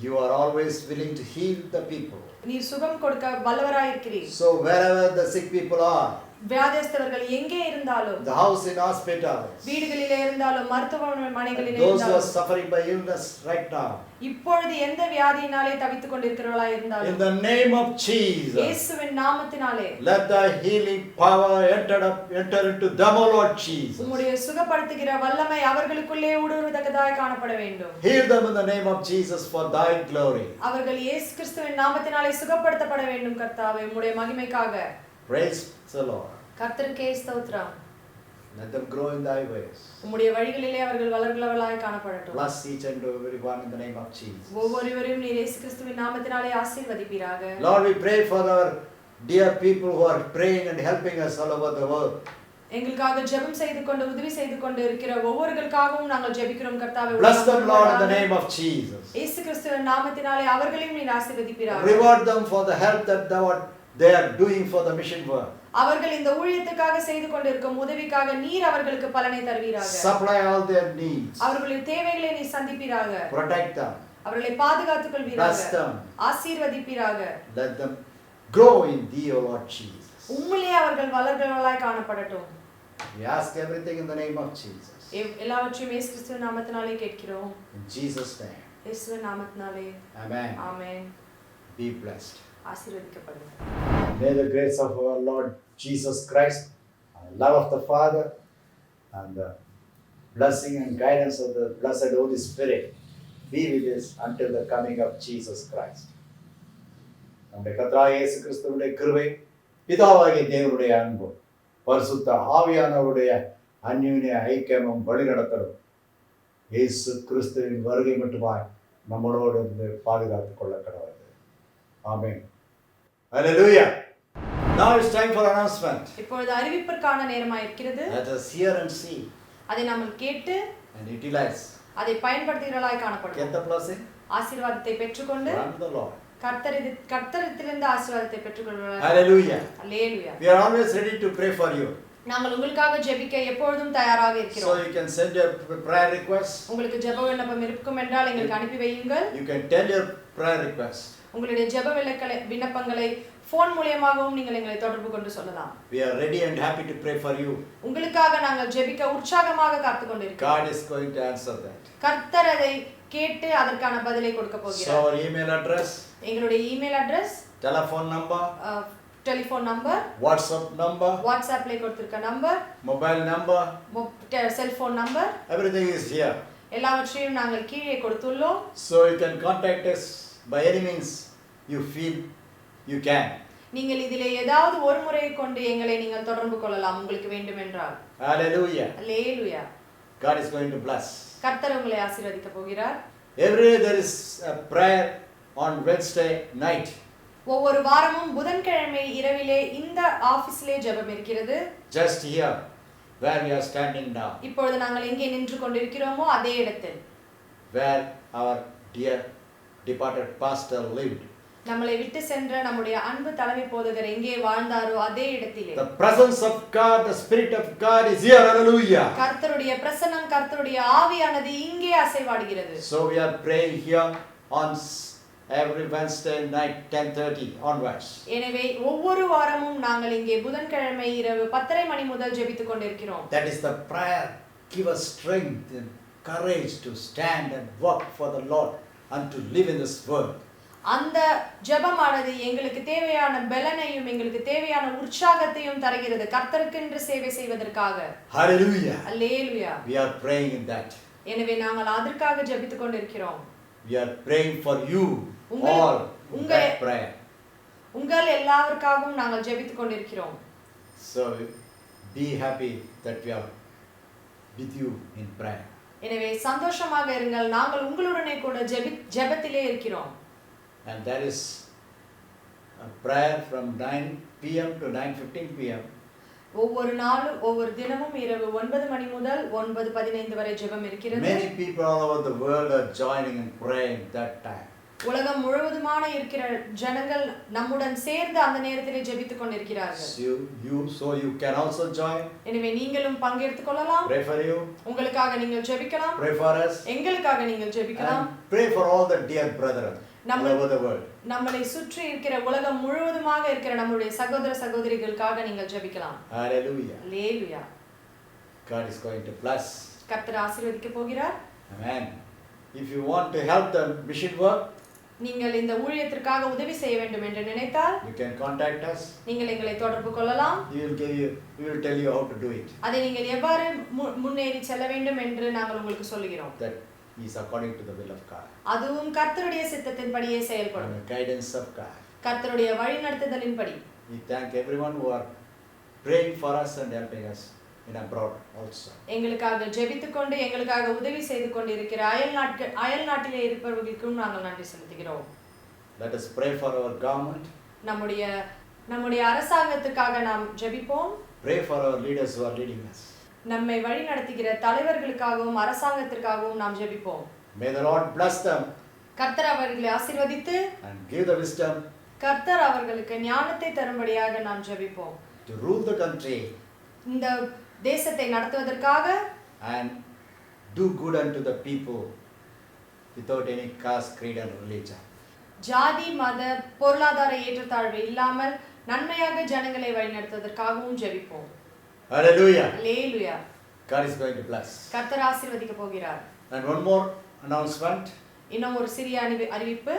Speaker 1: You are always willing to heal the people.
Speaker 2: நீர் சுகம் கொடுக்க வல்லவராய் இருக்கிறீர்.
Speaker 1: So wherever the sick people are,
Speaker 2: வியாதியஸ்தர்கள் எங்கே இருந்தாலும்,
Speaker 1: the house in hospitals,
Speaker 2: வீடுகளிலே இருந்தாலும், மருத்துவமனைகளிலே
Speaker 1: those who are
Speaker 2: இருந்தாலும்,
Speaker 1: suffering by illness right now,
Speaker 2: இப்பொழுது எந்த வியாதியினாலே தவித்துக் கொண்டிருக்கிறவர்களாய்
Speaker 1: in
Speaker 2: இருந்தாலும்,
Speaker 1: the name of Jesus,
Speaker 2: இயேசுவின் நாமத்தினாலே
Speaker 1: let thy healing power enter into them, O Lord Jesus.
Speaker 2: உம்முடைய சுகப்படுத்துகிற வல்லமை அவர்களுக்குள்ளே ஊடுருவத்தக்கதாய் காணப்பட வேண்டும்.
Speaker 1: Heal them in the name of Jesus for thy glory.
Speaker 2: அவர்கள் இயேசு கிறிஸ்துவின் நாமத்தினாலே சுகப்படுத்தப்பட வேண்டும் கர்த்தாவே, உம்முடைய மகிமைக்காக.
Speaker 1: Praise the Lord.
Speaker 2: கர்த்தருக்கே ஸ்தோத்திரம்.
Speaker 1: Let them grow in thy ways.
Speaker 2: உம்முடைய வழிகளிலே அவர்கள் வளர்கிறவர்களாய் காணப்படட்டும்.
Speaker 1: Bless each and every one in the name of Jesus.
Speaker 2: ஒவ்வொருவரையும் நீர் இயேசு கிறிஸ்துவின் நாமத்தினாலே ஆசீர்வதிப்பீராக.
Speaker 1: Lord, we pray for our dear people who are praying and helping us all over the world.
Speaker 2: எங்களுக்காக ஜெபம் செய்து கொண்டு உதவி செய்து கொண்டு இருக்கிற ஒவ்வொருவருக்காகவும் நாங்கள் ஜெபிக்கிறோம் கர்த்தாவே.
Speaker 1: Bless them, Lord, in the name of Jesus.
Speaker 2: இயேசு கிறிஸ்துவின் நாமத்தினாலே அவர்களையும் நீர் ஆசீர்வதிப்பீராக.
Speaker 1: Reward them for the help that they are doing for the mission work.
Speaker 2: அவர்கள் இந்த ஊழியத்துக்காக செய்து கொண்டிருக்கும் உதவிக்காக நீர் அவர்களுக்கு பலனை தருவீராக.
Speaker 1: Supply all their needs.
Speaker 2: அவர்களுடைய தேவைகளை நீர் சந்திப்பீராக.
Speaker 1: Protect them.
Speaker 2: அவர்களை பாதுகாத்துக் கொள்வீராக.
Speaker 1: Bless them.
Speaker 2: ஆசீர்வதிப்பீராக.
Speaker 1: Let them grow in thee, O Lord Jesus.
Speaker 2: உம்மிலே அவர்கள் வளர்கிறவர்களாய் காணப்படட்டும்.
Speaker 1: We ask everything in the name of Jesus.
Speaker 2: எல்லாவற்றையும் இயேசு கிறிஸ்துவின் நாமத்தினாலே கேட்கிறோம்.
Speaker 1: In Jesus' name.
Speaker 2: இயேசுவின் நாமத்தினாலே.
Speaker 1: Amen.
Speaker 2: Amen.
Speaker 1: Be blessed.
Speaker 2: ஆசீர்வதிக்கப்படுங்க.
Speaker 1: May the grace of our Lord Jesus Christ, and the love of the Father, and the blessing and guidance of the blessed Holy Spirit be with us until the coming of Jesus Christ. நம்முடைய கர்த்தராகிய இயேசு கிறிஸ்துவினுடைய கிருபை, பிதாவாகிய தேவனுடைய அன்பு, பரிசுத்த ஆவியானவருடைய அந்யுன்ய ஐக்கியமும் வழிநடத்தலும் இயேசு கிறிஸ்துவின் வருகை மட்டுமாய் நம்மளோடு இருந்து பாதுகாத்துக் கொள்ள கடவுள். ஆமென். Hallelujah. Now it's time for announcement.
Speaker 2: இப்பொழுது அறிவிப்பிற்கான நேரமாய் இருக்கிறது.
Speaker 1: Let us hear and see
Speaker 2: அதை நாம் கேட்டு
Speaker 1: and utilize.
Speaker 2: அதை பயன்படுத்துகிறவர்களாய் காணப்படும்.
Speaker 1: Get the blessing.
Speaker 2: ஆசீர்வாதத்தை பெற்றுக்கொண்டு
Speaker 1: Run the Lord.
Speaker 2: கர்த்தரிடத்திலிருந்து ஆசீர்வாதத்தை பெற்றுக்கொள்வார்கள்.
Speaker 1: Hallelujah.
Speaker 2: Hallelujah.
Speaker 1: We are always ready to pray for you.
Speaker 2: நாங்கள் உங்களுக்காக ஜெபிக்க எப்பொழுதும் தயாராக
Speaker 1: So
Speaker 2: இருக்கிறோம்.
Speaker 1: you can send your prayer requests.
Speaker 2: உங்களுக்கு ஜெப விண்ணப்பம் இருக்கும் என்றால் எங்களுக்கு அனுப்பி வையுங்கள்.
Speaker 1: You can tell your prayer requests.
Speaker 2: உங்களுடைய ஜெப விண்ணப்பங்களை போன் மூலமாகவும் நீங்கள் எங்களை தொடர்பு கொண்டு சொல்லலாம்.
Speaker 1: We are ready and happy to pray for you.
Speaker 2: உங்களுக்காக நாங்கள் ஜெபிக்க உற்சாகமாக காத்துக் கொண்டிருக்கிறோம்.
Speaker 1: God is going to answer that.
Speaker 2: கர்த்தர் அதை கேட்டு அதற்கான பதிலை கொடுக்க
Speaker 1: So
Speaker 2: போகிறார்.
Speaker 1: our email address,
Speaker 2: எங்களுடைய email address,
Speaker 1: telephone number,
Speaker 2: telephone number,
Speaker 1: WhatsApp number,
Speaker 2: வாட்ஸ்அப்ல கொடுத்திருக்க number,
Speaker 1: mobile number,
Speaker 2: cellphone number,
Speaker 1: everything is here.
Speaker 2: எல்லாவற்றையும் நாங்கள் கீழே கொடுத்துள்ளோம்.
Speaker 1: So you can contact us by any means you feel you can.
Speaker 2: நீங்கள் இதிலே ஏதாவது ஒரு முறையை கொண்டு எங்களை நீங்கள் தொடர்பு கொள்ளலாம் உங்களுக்கு வேண்டும் என்றால்.
Speaker 1: Hallelujah.
Speaker 2: Hallelujah.
Speaker 1: God is going to bless.
Speaker 2: கர்த்தர் உங்களை ஆசீர்வதிக்க போகிறார்.
Speaker 1: Every day there is a prayer on Wednesday night.
Speaker 2: ஒவ்வொரு வாரமும் புதன்கிழமை இரவிலே இந்த ஆபீஸ்லே ஜெபம் இருக்கிறது.
Speaker 1: Just here where we are standing now.
Speaker 2: இப்பொழுது நாங்கள் எங்கே நின்று கொண்டிருக்கிறோமோ அதே இடத்தில்.
Speaker 1: Where our dear departed pastor lived.
Speaker 2: நம்மளை விட்டு சென்ற நம்முடைய அன்பு தலைமை போதகர் எங்கே வாழ்ந்தாரோ அதே இடத்திலே.
Speaker 1: The presence of God, the Spirit of God is here. Hallelujah.
Speaker 2: கர்த்தருடைய பிரசன்னம், கர்த்தருடைய ஆவியானது இங்கே அசைவாடுகிறது.
Speaker 1: So we are praying here on every Wednesday night 10:30 onwards.
Speaker 2: எனவே ஒவ்வொரு வாரமும் நாங்கள் இங்கே புதன்கிழமை இரவு 10:30 மணி முதல் ஜெபித்துக் கொண்டிருக்கிறோம்.
Speaker 1: That is the prayer. Give us strength and courage to stand and work for the Lord and to live in this world.
Speaker 2: அந்த ஜெபமானது எங்களுக்கு தேவையான பலனையும் எங்களுக்கு தேவையான உற்சாகத்தையும் தருகிறது கர்த்தருக்கென்று சேவை செய்வதற்காக.
Speaker 1: Hallelujah.
Speaker 2: Hallelujah.
Speaker 1: We are praying in that.
Speaker 2: எனவே நாங்கள் அதற்காக ஜெபித்துக் கொண்டிருக்கிறோம்.
Speaker 1: We are praying for you all in that prayer.
Speaker 2: உங்கள் எல்லாருக்காகவும் நாங்கள் ஜெபித்துக் கொண்டிருக்கிறோம்.
Speaker 1: So be happy that we are with you in prayer.
Speaker 2: எனவே சந்தோஷமாக இருங்கள், நாங்கள் உங்களுடனே கூட ஜெபத்திலே இருக்கிறோம்.
Speaker 1: And that is a prayer from 9 p.m. to 9:15 p.m.
Speaker 2: ஒவ்வொரு நாளும் ஒவ்வொரு தினமும் இரவு 9 மணி முதல் 9:15 வரை ஜெபம் இருக்கிறது.
Speaker 1: Many people all over the world are joining and praying that time.
Speaker 2: உலகம் முழுவதுமான இருக்கிற ஜனங்கள் நம்முடன் சேர்ந்து அந்த நேரத்திலே ஜெபித்துக் கொண்டிருக்கிறார்கள்.
Speaker 1: So you can also join.
Speaker 2: எனவே நீங்களும் பங்கெடுத்துக் கொள்ளலாம்.
Speaker 1: Pray for you.
Speaker 2: உங்களுக்காக நீங்கள் ஜெபிக்கலாம்.
Speaker 1: Pray for us.
Speaker 2: எங்களுக்காக நீங்கள் ஜெபிக்கலாம்.
Speaker 1: And pray for all the dear brethren all over the world.
Speaker 2: நம்மளை சுற்றி இருக்கிற உலகம் முழுவதுமாக இருக்கிற நம்முடைய சகோதர சகோதரிகளுக்காக நீங்கள் ஜெபிக்கலாம்.
Speaker 1: Hallelujah.
Speaker 2: Hallelujah.
Speaker 1: God is going to bless.
Speaker 2: கர்த்தர் ஆசீர்வதிக்க போகிறார்.
Speaker 1: Amen. If you want to help the mission work,
Speaker 2: நீங்கள் இந்த ஊழியத்திற்காக உதவி செய்ய வேண்டும் என்று நினைத்தால்
Speaker 1: you can contact us.
Speaker 2: நீங்கள் எங்களை தொடர்பு கொள்ளலாம்.
Speaker 1: We will tell you how to do it.
Speaker 2: அதை நீங்கள் எவ்வாறு முன்னேறி செல்ல வேண்டும் என்று நாங்கள் உங்களுக்கு சொல்லுகிறோம்.
Speaker 1: That is according to the will of God.
Speaker 2: அதுவும் கர்த்தருடைய சித்தத்தின்படியே செயல்படும்.
Speaker 1: And the guidance of God.
Speaker 2: கர்த்தருடைய வழிநடத்துதலின்படி.
Speaker 1: We thank everyone who are praying for us and helping us in abroad also.
Speaker 2: எங்களுக்காக ஜெபித்துக்கொண்டு எங்களுக்காக உதவி செய்து கொண்டிருக்கிற அயல் நாட்டிலே இருப்பவர்களுக்கும் நாங்கள் நன்றி செலுத்துகிறோம்.
Speaker 1: Let us pray for our government.
Speaker 2: நம்முடைய அரசாங்கத்துக்காக நாம் ஜெபிப்போம்.
Speaker 1: Pray for our leaders who are leading us.
Speaker 2: நம்மை வழிநடத்துகிற தலைவர்களுக்காகவும் அரசாங்கத்திற்காகவும் நாம் ஜெபிப்போம்.
Speaker 1: May the Lord bless them.
Speaker 2: கர்த்தர் அவர்களை ஆசீர்வதித்து
Speaker 1: and give the wisdom.
Speaker 2: கர்த்தர் அவர்களுக்கு ஞானத்தை தரும்படியாக நாம் ஜெபிப்போம்.
Speaker 1: To rule the country.
Speaker 2: இந்த தேசத்தை நடத்துவதற்காக
Speaker 1: and do good unto the people without any caste, creed and religion.
Speaker 2: ஜாதி மத பொருளாதார ஏற்றத்தாழ்வு இல்லாமல் நன்மையாக ஜனங்களை வழிநடத்துவதற்காகவும் ஜெபிப்போம்.
Speaker 1: Hallelujah.
Speaker 2: Hallelujah.
Speaker 1: God is going to bless.
Speaker 2: கர்த்தர் ஆசீர்வதிக்க போகிறார்.
Speaker 1: And one more announcement.
Speaker 2: இன்னும் ஒரு சிறிய அறிவிப்பு.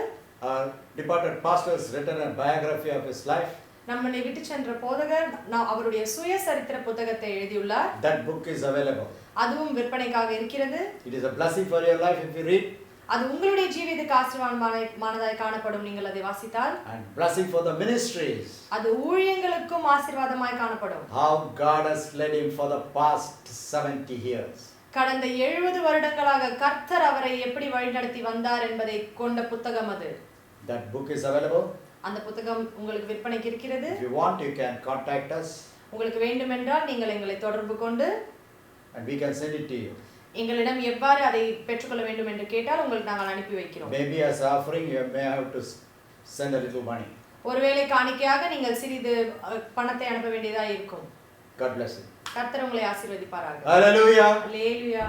Speaker 1: Our departed pastor has written a biography of his life.
Speaker 2: நம்மை விட்டு சென்ற போதகர் அவருடைய சுயசரித்திர புத்தகத்தை எழுதியுள்ளார்.
Speaker 1: That book is available.
Speaker 2: அதுவும் விற்பனைக்காக இருக்கிறது.
Speaker 1: It is a blessing for your life if you read.
Speaker 2: அது உங்களுடைய ஜீவிதத்துக்கு ஆசீர்வாதமானதாய் காணப்படும் நீங்கள் அதை வாசித்தால்.
Speaker 1: And blessing for the ministries.
Speaker 2: அது ஊழியங்களுக்கும் ஆசீர்வாதமாய் காணப்படும்.
Speaker 1: How God has led him for the past 70 years.
Speaker 2: கடந்த 70 வருடங்களாக கர்த்தர் அவரை எப்படி வழிநடத்தி வந்தார் என்பதை கொண்ட புத்தகம் அது.
Speaker 1: That book is available.
Speaker 2: அந்த புத்தகம் உங்களுக்கு விற்பனைக்கு இருக்கிறது.
Speaker 1: If you want, you can contact us
Speaker 2: உங்களுக்கு வேண்டுமென்றால் நீங்கள் எங்களை தொடர்பு கொண்டு
Speaker 1: and we can send it to you.
Speaker 2: எங்களிடம் எவ்வாறு அதை பெற்றுக்கொள்ள வேண்டும் என்று கேட்டால் உங்களுக்கு நாங்கள் அனுப்பி வைக்கிறோம்.
Speaker 1: Maybe as offering you may have to send a little money.
Speaker 2: ஒருவேளை காணிக்கையாக நீங்கள் சிறிது பணத்தை அனுப்ப வேண்டியதா இருக்கும்.
Speaker 1: God bless you.
Speaker 2: கர்த்தர் உங்களை ஆசீர்வதிப்பாராக.
Speaker 1: Hallelujah.
Speaker 2: அல்லேலூயா.